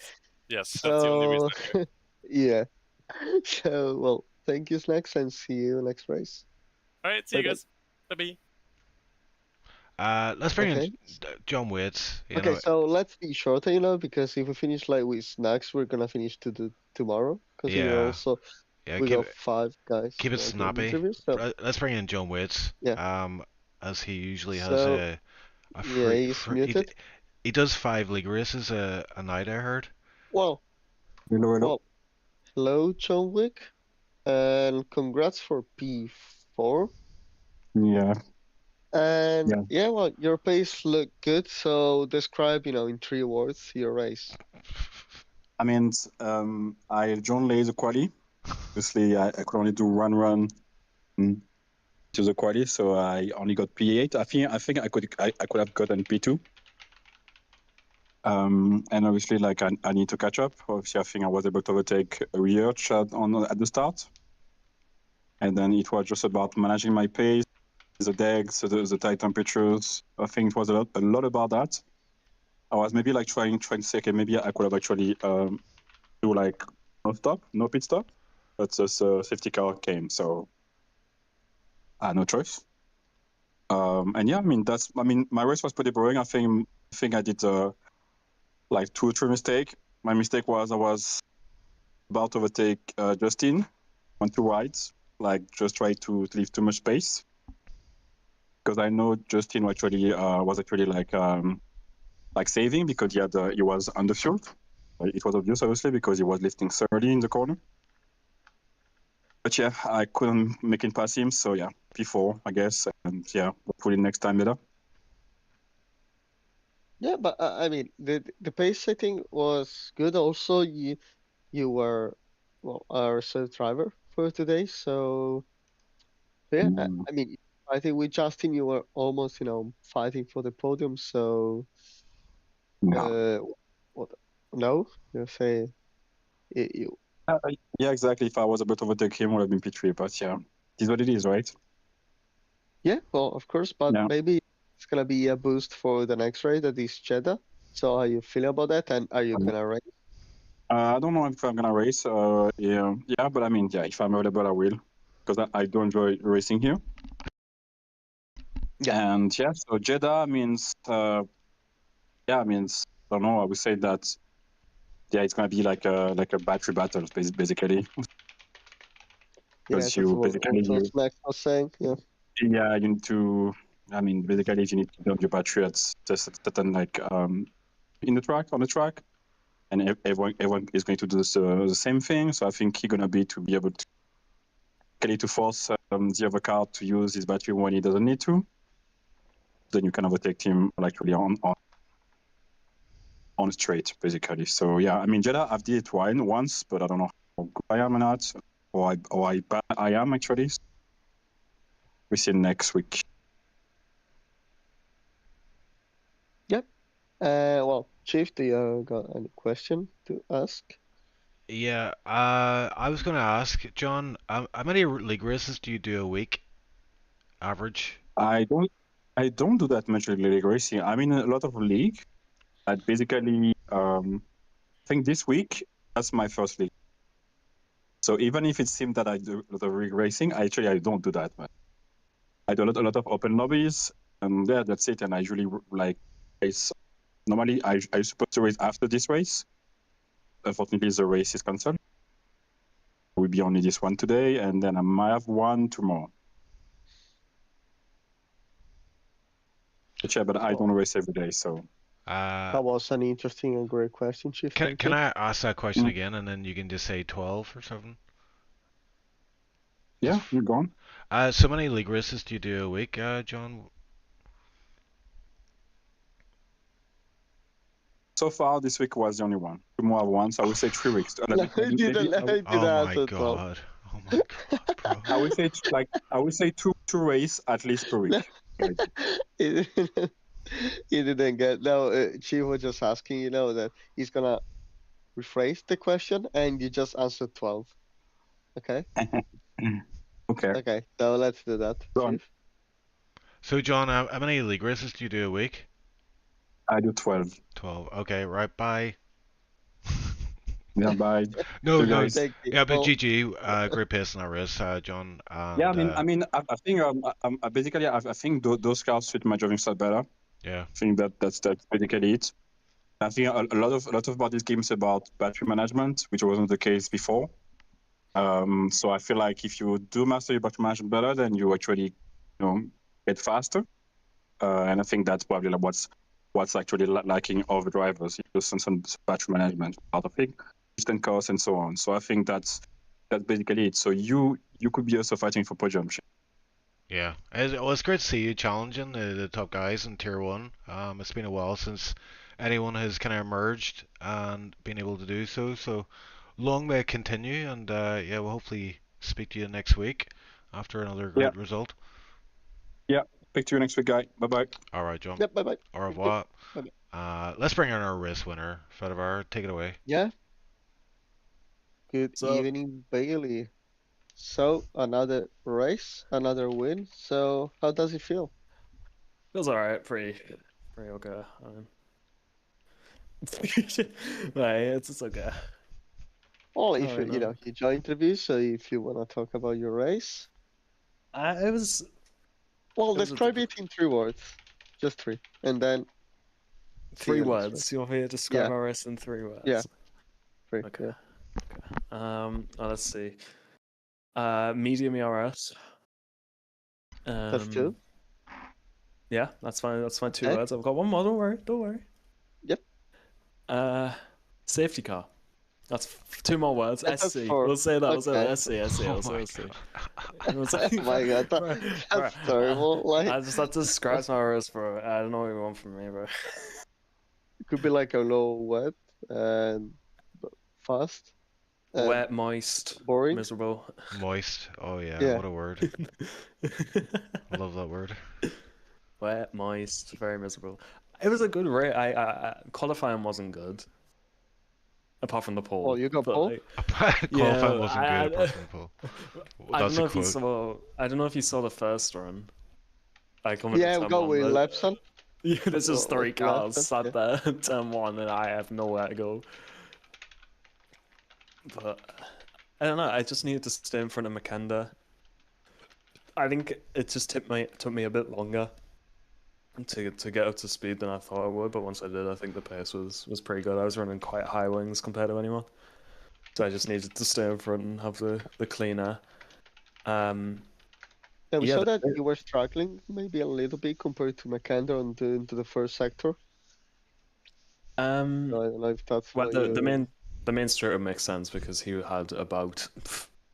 [SPEAKER 3] yes, that's the only reason
[SPEAKER 2] So,
[SPEAKER 3] I'm here.
[SPEAKER 2] yeah. So, well, thank you, Snacks, and see you next race.
[SPEAKER 3] All right, see
[SPEAKER 2] Bye
[SPEAKER 3] you
[SPEAKER 2] bye.
[SPEAKER 3] guys. Bye bye.
[SPEAKER 1] Let's bring in
[SPEAKER 2] Okay.
[SPEAKER 1] John Waits. You
[SPEAKER 2] Okay,
[SPEAKER 1] know,
[SPEAKER 2] so let's be shorter, because if we finish like with Snacks, we're gonna finish to do tomorrow. Consider
[SPEAKER 1] yeah,
[SPEAKER 2] also
[SPEAKER 1] yeah.
[SPEAKER 2] we got 5 guys
[SPEAKER 1] Keep it
[SPEAKER 2] doing
[SPEAKER 1] snappy.
[SPEAKER 2] interviews. So,
[SPEAKER 1] Let's bring in John Waits.
[SPEAKER 2] yeah.
[SPEAKER 1] As he usually has
[SPEAKER 2] So,
[SPEAKER 1] a
[SPEAKER 2] yeah,
[SPEAKER 1] free,
[SPEAKER 2] he's
[SPEAKER 1] free
[SPEAKER 2] muted.
[SPEAKER 1] he does 5 league races a night. I heard.
[SPEAKER 2] Well,
[SPEAKER 4] Hello, hello.
[SPEAKER 2] well, hello, John Wick, and congrats for P4.
[SPEAKER 4] Yeah,
[SPEAKER 2] And
[SPEAKER 4] yeah.
[SPEAKER 2] yeah, well, your pace looked good. So describe, in 3 words, your race.
[SPEAKER 4] I mean, I joined late the quali. Obviously, I could only do one run to the quali, so I only got P8. I think I could have gotten P2. And obviously, like I need to catch up. Obviously, I think I was able to overtake a Riurch at the start, and then it was just about managing my pace, the decks, the tight temperatures. I think it was a lot about that. I was maybe like trying to say, okay, maybe I could have actually do like no pit stop, but the safety car came, so I had no choice. And yeah, I mean, my race was pretty boring. I think I did like 2 or 3 mistakes. My mistake was I was about to overtake Justin on 2 rides, like just try to leave too much space, because I know Justin was actually like saving because he was underfueled. It was obvious, obviously, because he was lifting 30 in the corner. But yeah, I couldn't make it past him, so yeah, P4, I guess, and yeah, hopefully next time better.
[SPEAKER 2] Yeah, but I mean, the pace setting was good. Also, you were well our reserve driver for today, so yeah. I mean, I think with Justin, you were almost fighting for the podium. So
[SPEAKER 4] Yeah.
[SPEAKER 2] what? No, you say you.
[SPEAKER 4] Yeah, exactly. If I was able to overtake him, would have been P3, but yeah, it is what it is, right?
[SPEAKER 2] Yeah, well, of course, but
[SPEAKER 4] Yeah.
[SPEAKER 2] maybe it's gonna be a boost for the next race that is Jeddah. So how you feel about that, and are you gonna race?
[SPEAKER 4] I don't know if I'm gonna race. Yeah, but I mean, yeah, if I'm available, I will, because I do enjoy racing here.
[SPEAKER 2] Yeah.
[SPEAKER 4] And yeah, so Jeddah means, I don't know. I would say that, yeah, it's gonna be like a battery battle, basically,
[SPEAKER 2] Yeah,
[SPEAKER 4] because
[SPEAKER 2] that's
[SPEAKER 4] you
[SPEAKER 2] what
[SPEAKER 4] basically
[SPEAKER 2] also Max was saying. Yeah.
[SPEAKER 4] you need to. I mean, basically, you need to build your battery at just a certain like on the track, and everyone is going to do the same thing. So I think he's gonna be able to force the other car to use his battery when he doesn't need to. Then you can overtake him actually on straight, basically. So yeah, I mean, Jeddah, I've did it once, but I don't know how good I am or not, or I am actually. We see next week.
[SPEAKER 2] Yep. Well, Chief, do you got any question to ask?
[SPEAKER 1] Yeah, I was going to ask, John, how many league races do you do a week, average?
[SPEAKER 4] I don't do that much league racing. I'm in a lot of league. Basically, I think this week that's my first league. So even if it seems that I do a lot of league racing, I don't do that much. I do a lot of open lobbies, and yeah, that's it. And I usually like race. Normally, I supposed to race after this race. Unfortunately, the race is cancelled. It will be only this one today, and then I might have one tomorrow. But yeah, but I don't race every day, so.
[SPEAKER 2] That was an interesting and great question, Chief. Thank
[SPEAKER 1] Can
[SPEAKER 2] you.
[SPEAKER 1] I ask that question again, and then you can just say 12 or something?
[SPEAKER 4] Yeah, you're gone.
[SPEAKER 1] So many league races do you do a week, John?
[SPEAKER 4] So far, this week was the only one. Tomorrow, I have one, so I would say 3 weeks.
[SPEAKER 2] I didn't
[SPEAKER 1] Oh my
[SPEAKER 2] answer 12.
[SPEAKER 1] god. Oh my god, bro.
[SPEAKER 4] I would say two race at least per week.
[SPEAKER 2] he didn't get. No, Chief was just asking, that he's gonna rephrase the question, and you just answered 12. Okay.
[SPEAKER 4] Okay.
[SPEAKER 2] Okay. So let's do that,
[SPEAKER 4] Go on.
[SPEAKER 2] Chief.
[SPEAKER 1] So John, how many league races do you do a week?
[SPEAKER 4] I do 12.
[SPEAKER 1] 12. Okay, right, bye.
[SPEAKER 4] Yeah, bye.
[SPEAKER 1] No,
[SPEAKER 4] You
[SPEAKER 1] no.
[SPEAKER 4] guys.
[SPEAKER 2] Thank you.
[SPEAKER 1] Yeah, but
[SPEAKER 2] Well,
[SPEAKER 1] GG, great pace in that race, John. And,
[SPEAKER 4] Yeah, I think basically I think those cars suit my driving style better.
[SPEAKER 1] yeah.
[SPEAKER 4] I think that's basically it. I think a lot of about this game is about battery management, which wasn't the case before. So I feel like if you do master your battery management better, then you actually, get faster. And I think that's probably like what's actually lacking of the drivers. Some battery management part of it, distance costs and so on. So I think that's basically it. So you could be also fighting for podium.
[SPEAKER 1] Yeah, it's great to see you challenging the top guys in Tier 1. It's been a while since anyone has kind of emerged and been able to do so. So long may it continue, and yeah, we'll hopefully speak to you next week after another great result.
[SPEAKER 4] Yeah, speak to you next week, guy. Bye bye.
[SPEAKER 1] All right, John.
[SPEAKER 2] yep. Bye bye.
[SPEAKER 1] Au revoir. Let's bring in our race winner, Fedivar. Take it away.
[SPEAKER 2] Yeah. Good
[SPEAKER 3] So-
[SPEAKER 2] evening, Bailey. So another race, another win. So how does it feel?
[SPEAKER 5] Feels all right. Pretty okay. Right, it's okay.
[SPEAKER 2] Well, if
[SPEAKER 5] Alright,
[SPEAKER 2] you know, you join interviews, so if you want to talk about your race,
[SPEAKER 5] It was.
[SPEAKER 2] well,
[SPEAKER 5] It was a
[SPEAKER 2] describe it in 3 words, just 3, and then see
[SPEAKER 5] Three
[SPEAKER 2] the next one.
[SPEAKER 5] words. You want me to describe
[SPEAKER 2] Yeah.
[SPEAKER 5] our race in 3 words?
[SPEAKER 2] Yeah. 3.
[SPEAKER 5] Okay.
[SPEAKER 2] Yeah.
[SPEAKER 5] Let's see. Medium ERS.
[SPEAKER 2] That's 2.
[SPEAKER 5] Yeah, that's fine. That's my 2
[SPEAKER 2] Okay.
[SPEAKER 5] words. I've got one more. Don't worry. Don't worry.
[SPEAKER 2] Yep.
[SPEAKER 5] Safety car. That's 2 more words.
[SPEAKER 2] That's
[SPEAKER 5] SC.
[SPEAKER 2] 4.
[SPEAKER 5] We'll say that. We'll say
[SPEAKER 2] Okay.
[SPEAKER 5] that. SC.
[SPEAKER 1] Oh
[SPEAKER 5] We'll say
[SPEAKER 1] my
[SPEAKER 5] SC.
[SPEAKER 1] God.
[SPEAKER 5] We'll say-
[SPEAKER 2] Oh my god, that's terrible. Like,
[SPEAKER 5] I just have to scratch my wrist, bro. I don't know what you want from me, bro.
[SPEAKER 2] it could be like a low wet and fast. and
[SPEAKER 5] Wet, moist,
[SPEAKER 2] Boring.
[SPEAKER 5] miserable.
[SPEAKER 1] Moist. Oh yeah,
[SPEAKER 2] Yeah.
[SPEAKER 1] what a word. I love that word.
[SPEAKER 5] Wet, moist, very miserable. It was a good race. Qualifying wasn't good, apart from the pole.
[SPEAKER 2] Oh, you got
[SPEAKER 5] but,
[SPEAKER 2] pole?
[SPEAKER 5] like,
[SPEAKER 1] Qualifying wasn't
[SPEAKER 5] I-
[SPEAKER 1] good apart from the pole.
[SPEAKER 5] I don't
[SPEAKER 1] That's
[SPEAKER 5] know
[SPEAKER 1] a
[SPEAKER 5] if you
[SPEAKER 1] quote.
[SPEAKER 5] saw. I don't know if you saw the first run. Like,
[SPEAKER 2] Yeah, we go with Lepson.
[SPEAKER 5] Yeah, there's just
[SPEAKER 2] Well,
[SPEAKER 5] 3
[SPEAKER 2] with
[SPEAKER 5] cars
[SPEAKER 2] Lepson,
[SPEAKER 5] sat there in turn 1, and I have nowhere to go. But I don't know. I just needed to stay in front of Makanda. I think it just took me a bit longer to get up to speed than I thought I would. But once I did, I think the pace was pretty good. I was running quite high wings compared to anyone, so I just needed to stay in front and have the clean air.
[SPEAKER 2] Yeah, we
[SPEAKER 5] Yeah,
[SPEAKER 2] saw that you were struggling maybe a little bit compared to Makanda into the first sector. So I don't know if that's
[SPEAKER 5] Well,
[SPEAKER 2] what
[SPEAKER 5] the main straight makes sense because he had about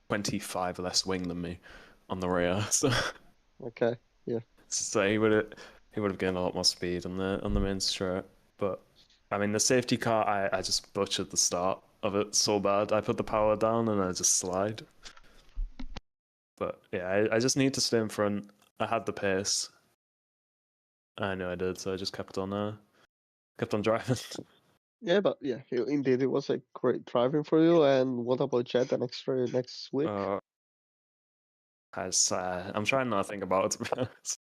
[SPEAKER 5] 25 less wing than me on the rear, so
[SPEAKER 2] Okay. Yeah.
[SPEAKER 5] so he would have gained a lot more speed on the main straight. But I mean, the safety car, I just butchered the start of it so bad. I put the power down and I just slide. But yeah, I just need to stay in front. I had the pace. I knew I did, so I just kept on driving.
[SPEAKER 2] Yeah, but yeah, indeed, it was a great driving for you. And what about Jet the next week?
[SPEAKER 5] I'm trying not to think about it, to be honest.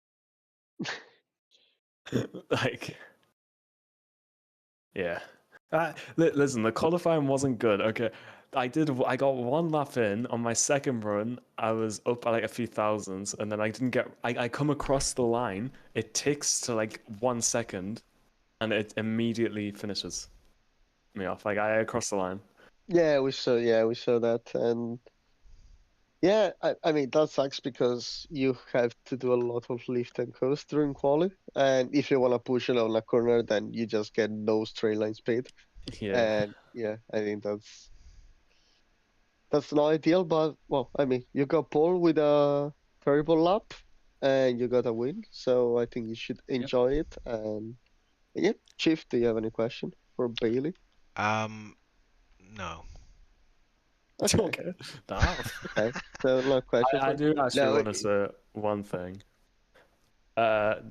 [SPEAKER 5] Like, yeah. Listen, the qualifying wasn't good. Okay, I got 1 lap in on my second run. I was up by like a few thousands, and then I didn't get. I come across the line. It ticks to like 1 second, and it immediately finishes me off. Like, I crossed the line.
[SPEAKER 2] Yeah, we saw that, and yeah, I mean that sucks because you have to do a lot of lift and coast during quali, and if you want to push it on a corner, then you just get no straight line speed.
[SPEAKER 5] Yeah.
[SPEAKER 2] And yeah, I think that's not ideal, but well, I mean, you got pole with a terrible lap, and you got a win, so I think you should enjoy it. And yeah, Chief, do you have any question for Bailey?
[SPEAKER 1] No.
[SPEAKER 2] Okay,
[SPEAKER 5] Okay. Damn.
[SPEAKER 2] okay. So no question.
[SPEAKER 5] I do actually
[SPEAKER 2] No,
[SPEAKER 5] want to say one thing. A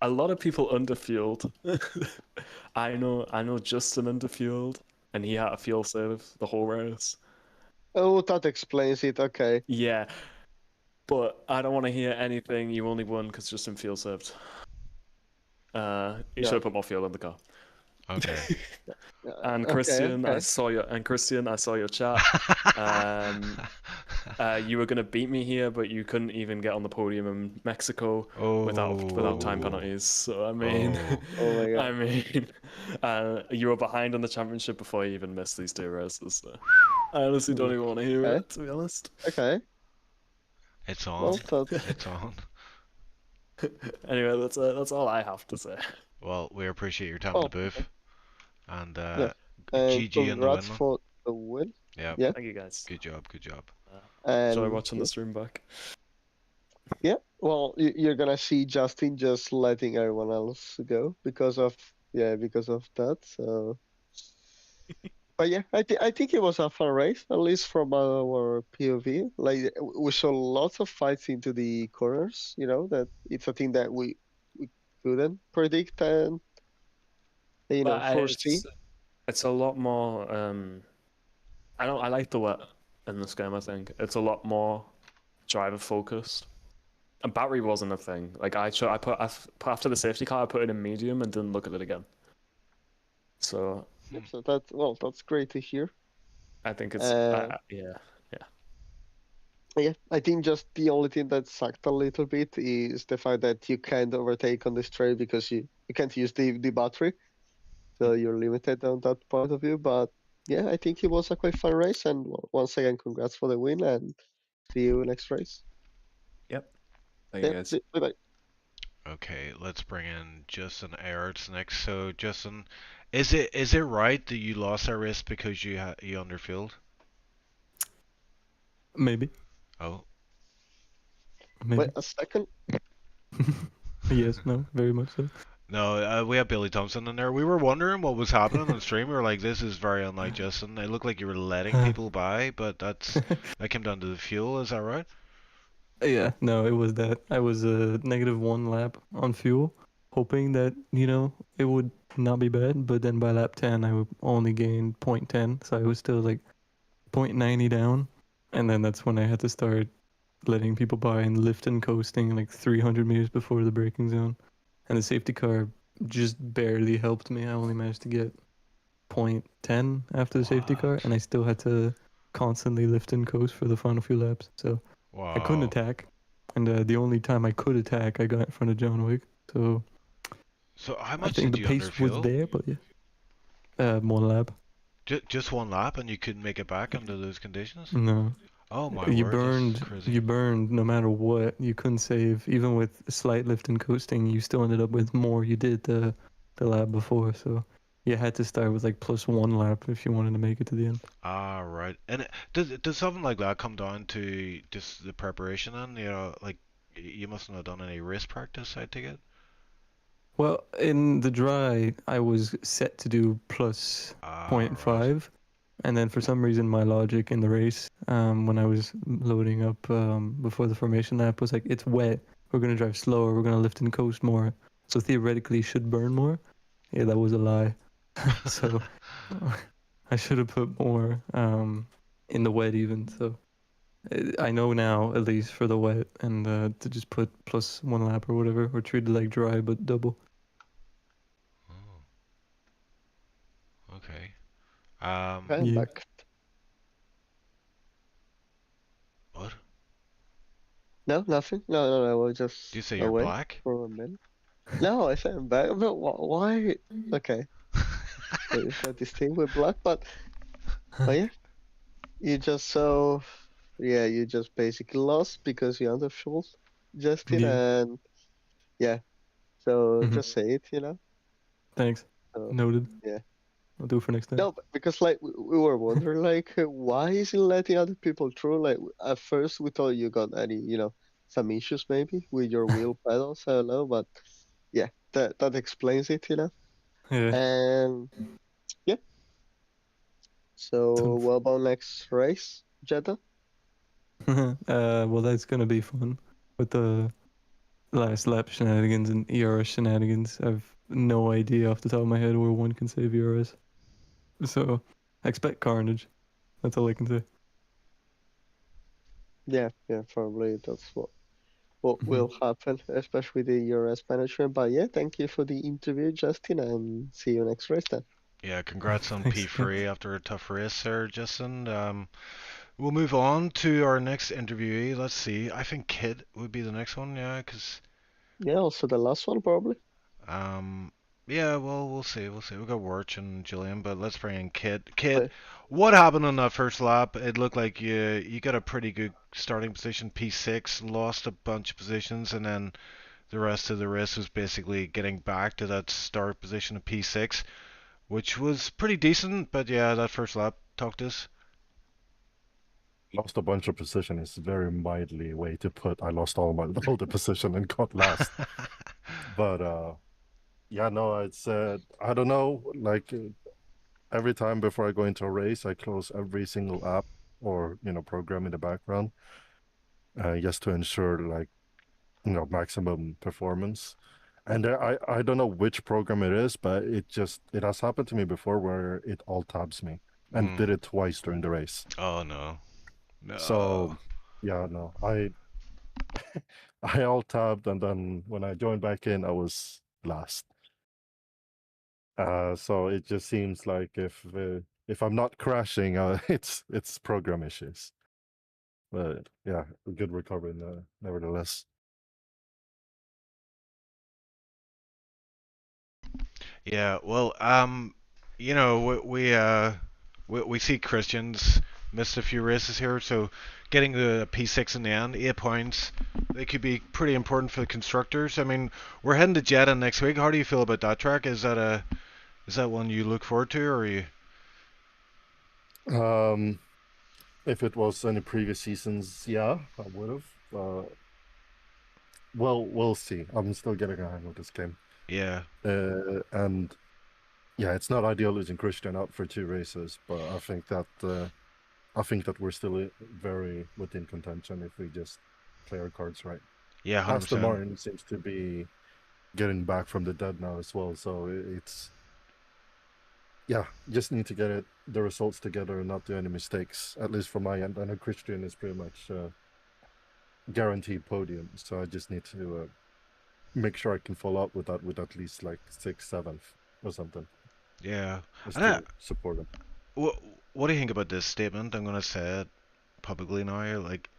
[SPEAKER 5] lot of people underfueled. I know Justin underfueled, and he had a fuel save the whole race.
[SPEAKER 2] Oh, that explains it. Okay.
[SPEAKER 5] Yeah, but I don't want to hear anything. You only won because Justin fuel saved. You should have put more fuel in the car.
[SPEAKER 1] Okay.
[SPEAKER 5] And Christian,
[SPEAKER 2] okay.
[SPEAKER 5] I saw your chat. You were gonna beat me here, but you couldn't even get on the podium in Mexico without time penalties. So I mean,
[SPEAKER 2] Oh my God.
[SPEAKER 5] I mean, you were behind on the championship before you even missed these 2 races. So I honestly don't even want to hear it, to be honest.
[SPEAKER 2] Okay.
[SPEAKER 1] It's on.
[SPEAKER 2] Well, that's...
[SPEAKER 1] It's on.
[SPEAKER 5] Anyway, that's all I have to say.
[SPEAKER 1] Well, we appreciate your time in the booth. And GG on the win.
[SPEAKER 2] Congrats for the win.
[SPEAKER 1] Yeah.
[SPEAKER 5] Thank you guys.
[SPEAKER 1] Good job. Good job.
[SPEAKER 5] Enjoy watching the stream back.
[SPEAKER 2] Yeah. Well, you're gonna see Justin just letting everyone else go because of that. So. But yeah, I think it was a fun race, at least from our POV. Like we saw lots of fights into the corners. You know that it's a thing that we couldn't predict and foresee.
[SPEAKER 5] It's a lot more. I like the wet in this game. I think it's a lot more driver focused. And battery wasn't a thing. Like I put after the safety car, I put it in medium and didn't look at it again. So
[SPEAKER 2] Yep, so that's great to hear.
[SPEAKER 5] I think it's yeah.
[SPEAKER 2] Yeah, I think just the only thing that sucked a little bit is the fact that you can't overtake on the straight because you can't use the battery, so you're limited on that point of view. But yeah, I think it was a quite fun race, and once again, congrats for the win, and see you next race.
[SPEAKER 6] Yep. Thank you
[SPEAKER 2] Yeah,
[SPEAKER 6] guys.
[SPEAKER 2] bye bye.
[SPEAKER 1] Okay, let's bring in Justin Ayarts next. So Justin, is it right that you lost that race because you underfueled?
[SPEAKER 7] Maybe.
[SPEAKER 1] Oh,
[SPEAKER 7] Maybe.
[SPEAKER 2] Wait a second.
[SPEAKER 7] Yes, no, very much so.
[SPEAKER 1] no, we have Billy Thompson in there. We were wondering what was happening on stream. We were like, this is very unlike Justin. It looked like you were letting people by, but that came down to the fuel. Is that right?
[SPEAKER 7] Yeah, no, it was that. I was a -1 lap on fuel, hoping that, it would not be bad, but then by lap 10, I would only gain 0.10, so I was still like 0.90 down, and then that's when I had to start letting people by and lifting, coasting like 300 meters before the braking zone, and the safety car just barely helped me. I only managed to get 0.10 after the safety car,
[SPEAKER 1] What?
[SPEAKER 7] and I still had to constantly lift and coast for the final few laps, so I couldn't
[SPEAKER 1] Wow.
[SPEAKER 7] attack, and the only time I could attack, I got in front of John Wick. So
[SPEAKER 1] So how
[SPEAKER 7] I
[SPEAKER 1] much
[SPEAKER 7] think
[SPEAKER 1] did
[SPEAKER 7] the
[SPEAKER 1] you
[SPEAKER 7] pace was
[SPEAKER 1] underfuel?
[SPEAKER 7] there, but yeah, one lap.
[SPEAKER 1] Just one lap, and you couldn't make it back under those conditions?
[SPEAKER 7] No,
[SPEAKER 1] Oh my
[SPEAKER 7] you
[SPEAKER 1] word, that's
[SPEAKER 7] burned.
[SPEAKER 1] crazy.
[SPEAKER 7] You burned no matter what. You couldn't save, even with a slight lift and coasting. You still ended up with more you did the lap before. So you had to start with like +1 lap if you wanted to make it to the end.
[SPEAKER 1] Ah, right. And does something like that come down to just the preparation and, like you mustn't have done any race practice, I take it?
[SPEAKER 7] Well, in the dry, I was set to do plus
[SPEAKER 1] Ah, right.
[SPEAKER 7] 0.5, and then for some reason my logic in the race, when I was loading up before the formation lap, was like, it's wet, we're gonna drive slower, we're gonna lift and coast more, so theoretically should burn more. Yeah, that was a lie. So I should have put more in the wet even. So I know now, at least for the wet, and to just put +1 lap or whatever, or treat it like dry but double.
[SPEAKER 1] Oh, okay.
[SPEAKER 2] Okay, I'm
[SPEAKER 7] Yeah.
[SPEAKER 2] back.
[SPEAKER 1] What?
[SPEAKER 2] No, nothing. No, I was just
[SPEAKER 1] Do you say you're
[SPEAKER 2] away
[SPEAKER 1] black?
[SPEAKER 2] for a minute. No, I said I'm back. But why? Okay, so you said this thing with black, but yeah, you just you just basically lost because you underfueled, Justin,
[SPEAKER 7] Yeah.
[SPEAKER 2] and yeah. So
[SPEAKER 7] Mhm.
[SPEAKER 2] just say it.
[SPEAKER 7] Thanks.
[SPEAKER 2] So,
[SPEAKER 7] Noted.
[SPEAKER 2] yeah.
[SPEAKER 7] I'll do it for next time.
[SPEAKER 2] No, but because like we were wondering like why is he letting other people through? Like at first we thought you got any some issues maybe with your wheel pedals. I don't know, but yeah, that explains it.
[SPEAKER 7] Yeah.
[SPEAKER 2] And yeah. So what about next race, Jeddah?
[SPEAKER 7] Well, that's gonna be fun with the last lap shenanigans and ERS shenanigans. I've no idea off the top of my head where one can save ERS. So I expect carnage. That's all I can say.
[SPEAKER 2] Yeah, probably that's what
[SPEAKER 7] Mhm.
[SPEAKER 2] will happen, especially with the ERS management. But yeah, thank you for the interview, Justin, and see you next race then.
[SPEAKER 1] Yeah, congrats on
[SPEAKER 7] Thanks. Yeah.
[SPEAKER 1] P3 after a tough race there, Justin. We'll move on to our next interviewee. Let's see. I think Kid would be the next one, yeah, because
[SPEAKER 2] Yeah, also the last one probably.
[SPEAKER 1] Um, yeah, well, we'll see. We'll see. We've got Wirch and Jillian, but let's bring in Kit. Kit,
[SPEAKER 2] But
[SPEAKER 1] what happened on that first lap? It looked like you got a pretty good starting position, P6, lost a bunch of positions, and then the rest of the race was basically getting back to that start position of P6, which was pretty decent. But yeah, that first lap, talk to us.
[SPEAKER 8] Lost a bunch of position is very mildly way to put. I lost all the position and got last. But yeah, no, it's I don't know. Like every time before I go into a race, I close every single app or program in the background, just to ensure like maximum performance. And I don't know which program it is, but it has happened to me before where it all tabs me and did it twice during the race.
[SPEAKER 1] Oh no. No.
[SPEAKER 8] So yeah, no, I I all tabbed, and then when I joined back in, I was last. So it just seems like if I'm not crashing, it's program issues. But yeah, a good recovery nevertheless.
[SPEAKER 1] Yeah, well, you know, we see Christians missed a few races here, so getting the P6 in the end, 8 points, they could be pretty important for the constructors. I mean, we're heading to Jeddah next week. How do you feel about that track? Is that one you look forward to, or are you?
[SPEAKER 8] If it was any previous seasons, yeah, I would have. Well, we'll see. I'm still getting a hang of this game.
[SPEAKER 1] Yeah.
[SPEAKER 8] And yeah, it's not ideal losing Christian out for 2 races, but I think that we're still very within contention if we just play our cards right.
[SPEAKER 1] Yeah,
[SPEAKER 8] Aston
[SPEAKER 1] 100%.
[SPEAKER 8] Martin seems to be getting back from the dead now as well, so it's just need to get the results together and not do any mistakes. At least from my end, I know Christian is pretty much guaranteed podium, so I just need to make sure I can follow up with that with at least like 6th, 7th or something.
[SPEAKER 1] Yeah.
[SPEAKER 8] Just
[SPEAKER 1] And
[SPEAKER 8] to support him.
[SPEAKER 1] what do you think about this statement? I'm gonna say it publicly now. Like,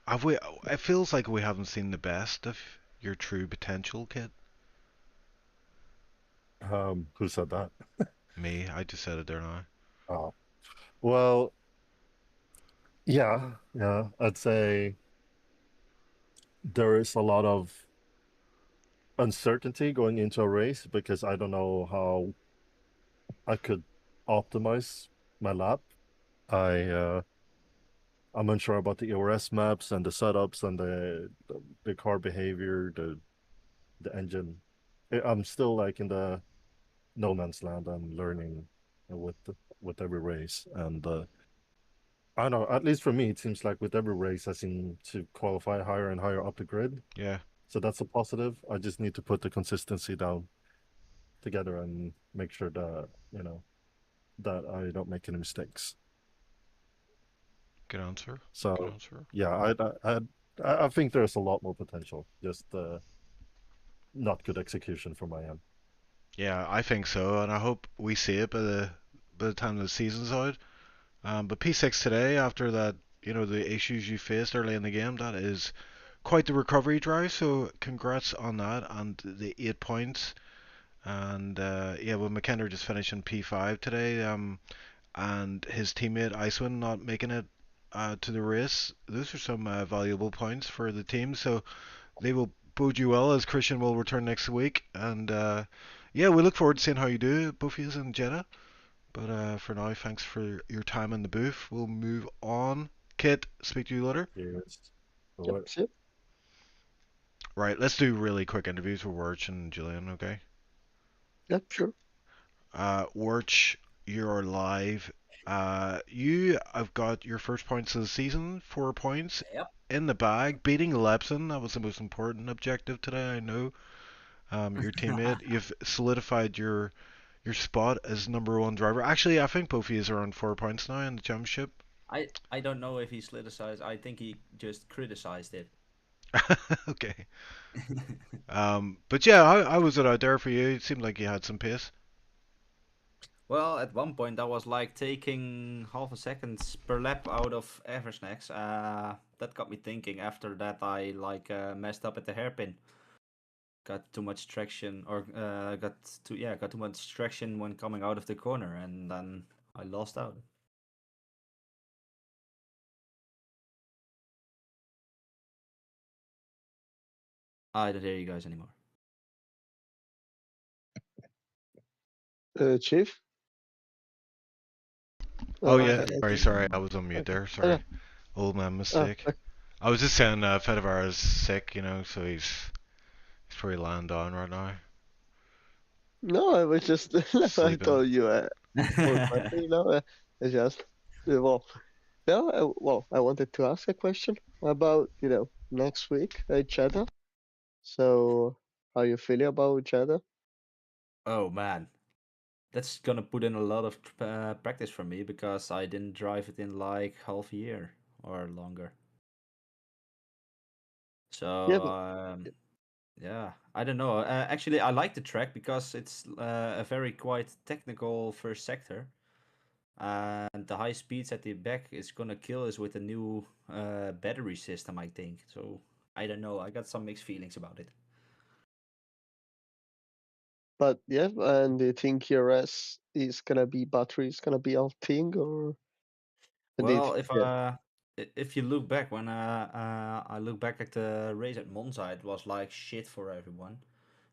[SPEAKER 1] have we? It feels like we haven't seen the best of your true potential, kid.
[SPEAKER 8] Who said that?
[SPEAKER 1] Me, I just said it there now.
[SPEAKER 8] Oh, well, yeah, I'd say there is a lot of uncertainty going into a race because I don't know how I could optimize my lap. I'm unsure about the EOS maps and the setups and the car behavior, the engine. I'm still like in the no man's land. I'm learning with every race, and I don't know. At least for me, it seems like with every race, I seem to qualify higher and higher up the grid.
[SPEAKER 1] Yeah.
[SPEAKER 8] So that's a positive. I just need to put the consistency down together and make sure that that I don't make any mistakes.
[SPEAKER 1] Good answer. Good
[SPEAKER 8] So
[SPEAKER 1] answer.
[SPEAKER 8] yeah, I think there's a lot more potential. Just not good execution from my end.
[SPEAKER 1] Yeah, I think so, and I hope we see it by the time the season's out. But P6 today, after that, the issues you faced early in the game, that is quite the recovery drive. So congrats on that and the 8 points. And yeah, well, McKenna just finished in P5 today. And his teammate Icewind not making it to the race. Those are some valuable points for the team. So they will bode you well as Christian will return next week. And yeah, we look forward to seeing how you do, both of you in Jeddah. But for now, thanks for your time in the booth. We'll move on. Kit, speak to you later.
[SPEAKER 8] Yes.
[SPEAKER 2] Yep, see?
[SPEAKER 1] Right, let's do really quick interviews with Wirch and Julian, okay?
[SPEAKER 2] Yep, sure.
[SPEAKER 1] Wirch, you're live. You have got your first points of the season, 4 points
[SPEAKER 9] Yep.
[SPEAKER 1] in the bag, beating Lepson. That was the most important objective today, I know. Your teammate, you've solidified your spot as #1 driver. Actually, I think both of you are on 4 points now in the championship.
[SPEAKER 9] I don't know if he criticized. I think he just criticized it.
[SPEAKER 1] Okay. But yeah, how was it out there for you? It seemed like you had some pace.
[SPEAKER 9] Well, at one point I was like taking half a second per lap out of Eversnacks. That got me thinking. After that, I messed up at the hairpin. Got too much traction, or got too much traction when coming out of the corner, and then I lost out. I don't hear you guys anymore.
[SPEAKER 2] Chief?
[SPEAKER 1] Oh yeah,
[SPEAKER 2] I
[SPEAKER 1] sorry, I was on mute there. Sorry, old man mistake.
[SPEAKER 2] okay.
[SPEAKER 1] I was just saying Fedivar is sick, so he's probably lying down right now,
[SPEAKER 2] No, I was just I
[SPEAKER 1] sleeping.
[SPEAKER 2] told you it's just well, I wanted to ask a question about next week at Cheddar. So how you feeling about Cheddar?
[SPEAKER 9] Oh man, that's gonna put in a lot of practice for me because I didn't drive it in like half a year or longer. So Yeah, I don't know. Actually, I like the track because it's a very quite technical first sector, and the high speeds at the back is gonna kill us with a new battery system, I think. So I don't know. I got some mixed feelings about it.
[SPEAKER 2] But yeah, and do you think ERS is gonna be battery is gonna be our thing, or do you
[SPEAKER 9] Well,
[SPEAKER 2] think, yeah,
[SPEAKER 9] if you look back when I look back at the race at Monza, it was like shit for everyone.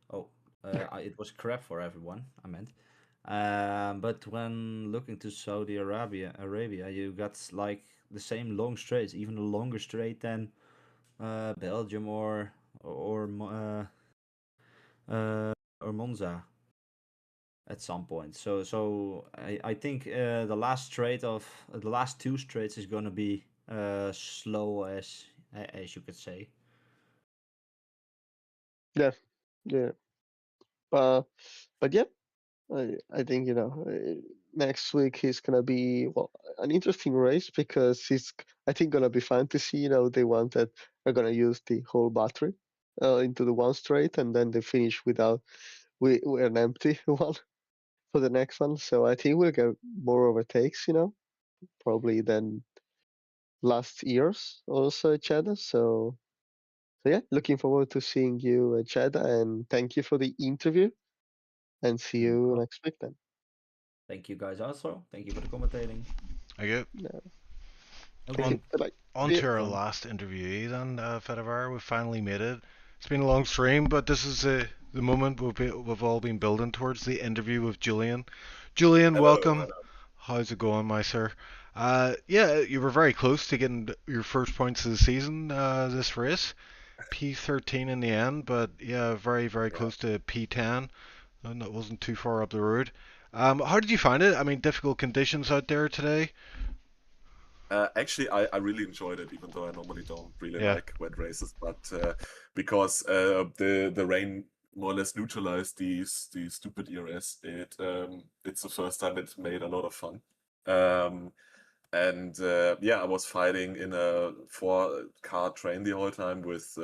[SPEAKER 9] Oh, it was crap for everyone. I meant. But when looking to Saudi Arabia, you got like the same long straights, even a longer straight than Belgium or or Monza at some point. So I think the last straight of the last two straights is gonna be slow as you could say.
[SPEAKER 2] yeah, yeah. But yeah, I think next week is gonna be well an interesting race because it's I think gonna be fun to see the ones that are gonna use the whole battery into the one straight and then they finish without with an empty one for the next one. So I think we'll get more overtakes, probably than last year's also, Chad. So yeah, looking forward to seeing you, Chad, and thank you for the interview. And see
[SPEAKER 9] No
[SPEAKER 2] you
[SPEAKER 9] problem.
[SPEAKER 2] next week then.
[SPEAKER 9] Thank you guys also. Thank you for the commentating.
[SPEAKER 1] Okay.
[SPEAKER 2] Yeah,
[SPEAKER 9] Okay.
[SPEAKER 2] thank you. Bye-bye.
[SPEAKER 1] On
[SPEAKER 2] See ya.
[SPEAKER 1] to our
[SPEAKER 9] Fun.
[SPEAKER 1] last interviewee then, Fedivar. We finally made it. It's been a long stream, but this is the moment we've all been building towards, the interview with Julian. Julian,
[SPEAKER 10] Hello,
[SPEAKER 1] welcome.
[SPEAKER 10] hello.
[SPEAKER 1] How's it going, my sir? Yeah, you were very close to getting your first points of the season this race. P13 in the end, but yeah, very, very
[SPEAKER 10] Yeah.
[SPEAKER 1] close to P10, and that wasn't too far up the road. How did you find it? I mean, difficult conditions out there today.
[SPEAKER 10] Actually, I really enjoyed it, even though I normally don't really
[SPEAKER 1] Yeah.
[SPEAKER 10] like wet races. But because the rain more or less neutralized the stupid ERS, it's the first time it made a lot of fun. And yeah, I was fighting in a 4-car train the whole time with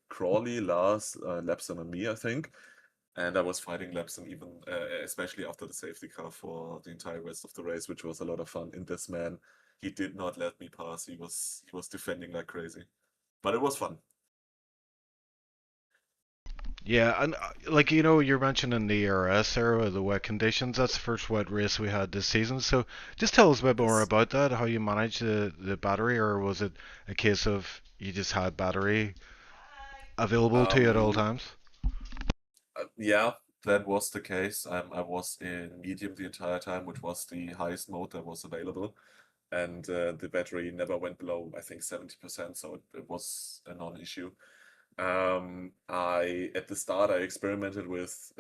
[SPEAKER 10] Crawley, Lars, Lapson, and me, I think. And I was fighting Lapson even, especially after the safety car for the entire rest of the race, which was a lot of fun. And this man, he did not let me pass. He was defending like crazy, but it was fun.
[SPEAKER 1] Yeah, and like you're mentioning the ERS there with the wet conditions. That's the first wet race we had this season. So just tell us a bit more
[SPEAKER 10] Yes.
[SPEAKER 1] about that. How you managed the battery, or was it a case of you just had battery available to you at all
[SPEAKER 10] Um,
[SPEAKER 1] times?
[SPEAKER 10] yeah, that was the case. I was in medium the entire time, which was the highest mode that was available. And the battery never went below, I think, 70%, so it was a non-issue. At the start I experimented with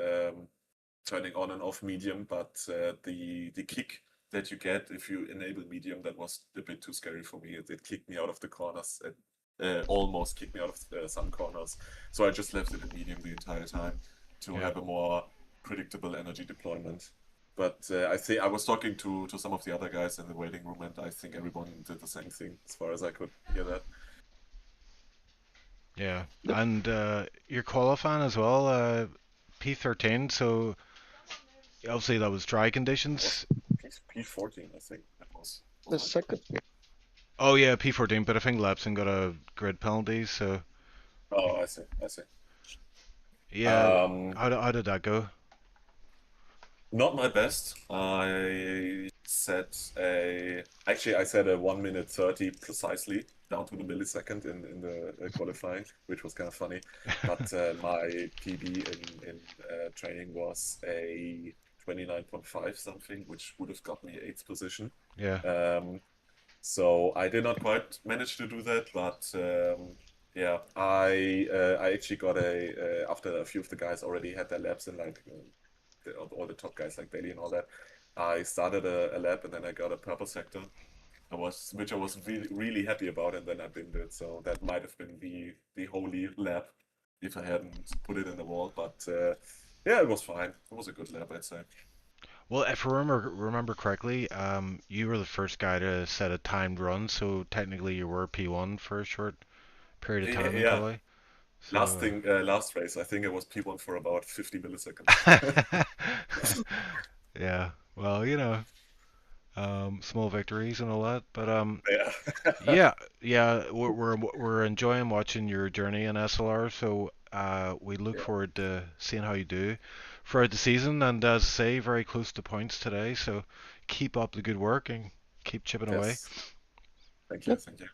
[SPEAKER 10] turning on and off medium, but the kick that you get if you enable medium, that was a bit too scary for me. It kicked me out of the corners. It almost kicked me out of some corners. So I just left it in medium the entire time to
[SPEAKER 1] Yeah.
[SPEAKER 10] have a more predictable energy deployment. But I think I was talking to some of the other guys in the waiting room, and I think everyone did the same thing, as far as I could hear that.
[SPEAKER 1] Yeah,
[SPEAKER 2] Yep.
[SPEAKER 1] and you're qualifying as well, P13. So obviously that was dry
[SPEAKER 10] It
[SPEAKER 1] conditions.
[SPEAKER 10] was P14, I think that was.
[SPEAKER 2] A
[SPEAKER 10] Wasn't it?
[SPEAKER 2] second.
[SPEAKER 1] Oh yeah, P14, but I think Lepson got a grid penalty. So
[SPEAKER 10] Oh, I see. I see.
[SPEAKER 1] yeah,
[SPEAKER 10] Um,
[SPEAKER 1] how did that go?
[SPEAKER 10] Not my best. I set a 1 minute 30 precisely down to the millisecond in the qualifying, which was kind of funny. But my PB in training was a 29.5 something, which would have got me 8th position.
[SPEAKER 1] Yeah.
[SPEAKER 10] So I did not quite manage to do that, but yeah, I actually got after a few of the guys already had their laps in like all the top guys like Bailey and all that. I started a lap and then I got a purple sector. Which I was really, really happy about, and then I binned it. So that might have been the holy lap if I hadn't put it in the wall. But yeah, it was fine. It was a good lap, I'd say.
[SPEAKER 1] Well, if I remember correctly, you were the first guy to set a timed run, so technically you were P1 for a short period of time in
[SPEAKER 10] Yeah,
[SPEAKER 1] quali. So,
[SPEAKER 10] last race, I think I was P1 for about 50 milliseconds.
[SPEAKER 1] yeah. Well, small victories and all that, but
[SPEAKER 10] Yeah.
[SPEAKER 1] yeah, we're enjoying watching your journey in SLR. So we look
[SPEAKER 10] Yeah.
[SPEAKER 1] forward to seeing how you do throughout the season. And as I say, very close to points today. So keep up the good work and keep chipping away.
[SPEAKER 10] Yes. Thank you. Thank you.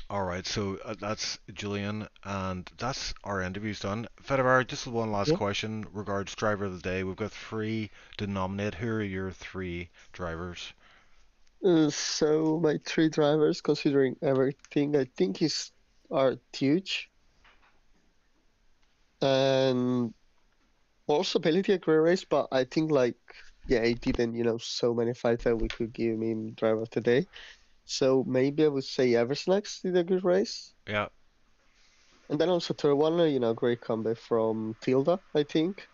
[SPEAKER 1] All right, so that's Julian, and that's our interviews done. Fedivar, just one last
[SPEAKER 2] Yeah.
[SPEAKER 1] question regards driver of the day. We've got 3 to nominate. Who are your 3 drivers?
[SPEAKER 2] So my 3 drivers, considering everything, I think are huge, and possibility a great race, but I think it didn't so many fights that we could give him driver of the day. So maybe I would say Eversnax did a good race.
[SPEAKER 1] Yeah.
[SPEAKER 2] And then also third one, great comeback from Tilda, I think.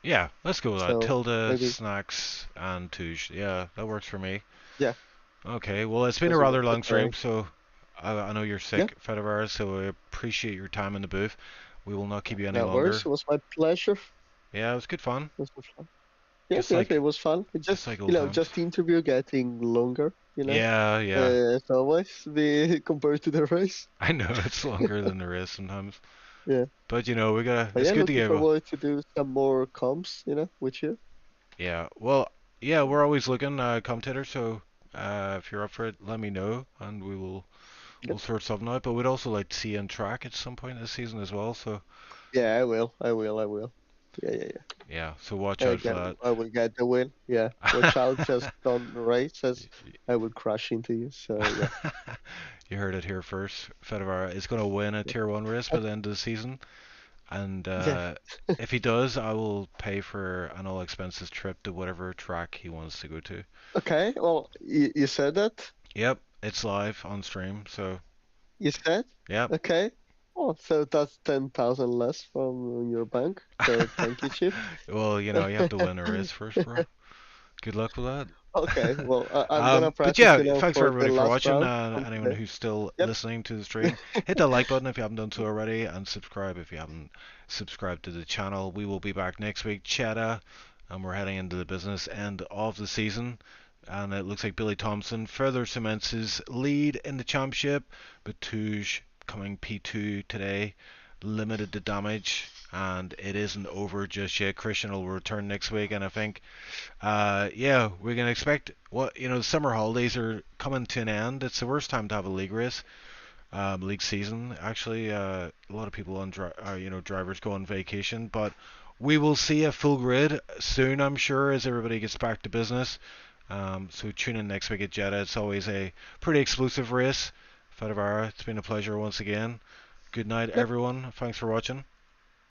[SPEAKER 1] Yeah, let's go with that.
[SPEAKER 2] So
[SPEAKER 1] Tilda,
[SPEAKER 2] maybe,
[SPEAKER 1] Snacks, and Touche. Yeah, that works for me.
[SPEAKER 2] yeah.
[SPEAKER 1] Okay, well, it's been a
[SPEAKER 2] Because
[SPEAKER 1] rather long
[SPEAKER 2] but,
[SPEAKER 1] stream, so I know you're
[SPEAKER 2] yeah,
[SPEAKER 1] sick, Fedivar, so I appreciate your time in the booth. We will not keep you any
[SPEAKER 2] no
[SPEAKER 1] longer.
[SPEAKER 2] worries. It was my pleasure.
[SPEAKER 1] Yeah, it was good fun.
[SPEAKER 2] It was fun. Yeah,
[SPEAKER 1] Just
[SPEAKER 2] yeah,
[SPEAKER 1] like
[SPEAKER 2] it was fun. It
[SPEAKER 1] just like old times.
[SPEAKER 2] just the interview getting longer,
[SPEAKER 1] Yeah, yeah.
[SPEAKER 2] as always, compared to the race.
[SPEAKER 1] I know it's longer than there is sometimes.
[SPEAKER 2] Yeah.
[SPEAKER 1] But we gotta.
[SPEAKER 2] But
[SPEAKER 1] It's
[SPEAKER 2] yeah,
[SPEAKER 1] good to
[SPEAKER 2] looking
[SPEAKER 1] get.
[SPEAKER 2] forward to do some more comps, with you.
[SPEAKER 1] Yeah. Well, yeah, we're always looking, commentator. So if you're up for it, let me know, and we'll sort something out. But we'd also like to see you on track at some point this season as well. So
[SPEAKER 2] Yeah, I will. Yeah, yeah, yeah.
[SPEAKER 1] yeah. So watch out for that.
[SPEAKER 2] I will get the win. Yeah. Watch out, just don't race as I will crash into you. So yeah.
[SPEAKER 1] You heard it here first. Fedivara is going to win a Tier 1 race by the end of the season. And
[SPEAKER 2] Yeah.
[SPEAKER 1] if he does, I will pay for an all expenses trip to whatever track he wants to go to.
[SPEAKER 2] Okay. Well, you said that.
[SPEAKER 1] Yep, it's live on stream, so
[SPEAKER 2] You said.
[SPEAKER 1] yep.
[SPEAKER 2] Okay. Oh, so that's 10,000 less from your bank. So thank you, Chip.
[SPEAKER 1] Well, you have to win a race first, bro. Good luck with that.
[SPEAKER 2] Okay. Well, I'm gonna
[SPEAKER 1] But
[SPEAKER 2] practice,
[SPEAKER 1] yeah, thanks for
[SPEAKER 2] for the
[SPEAKER 1] everybody for
[SPEAKER 2] last
[SPEAKER 1] watching,
[SPEAKER 2] round.
[SPEAKER 1] and anyone who's still
[SPEAKER 2] Yep.
[SPEAKER 1] listening to the stream. Hit that like button if you haven't done so already, and subscribe if you haven't subscribed to the channel. We will be back next week, Cheddar, and we're heading into the business end of the season. And it looks like Billy Thompson further cements his lead in the championship, but Touche coming P2 today, limited to damage, and it isn't over just yet. Christian will return next week, and I think yeah, we can expect the summer holidays are coming to an end. It's the worst time to have a league race, league season. Actually, a lot of people drivers go on vacation, but we will see a full grid soon, I'm sure, as everybody gets back to business. So tune in next week at Jeddah. It's always a pretty explosive race. Fedivara, it's been a pleasure once again. Good night, everyone. Thanks for watching.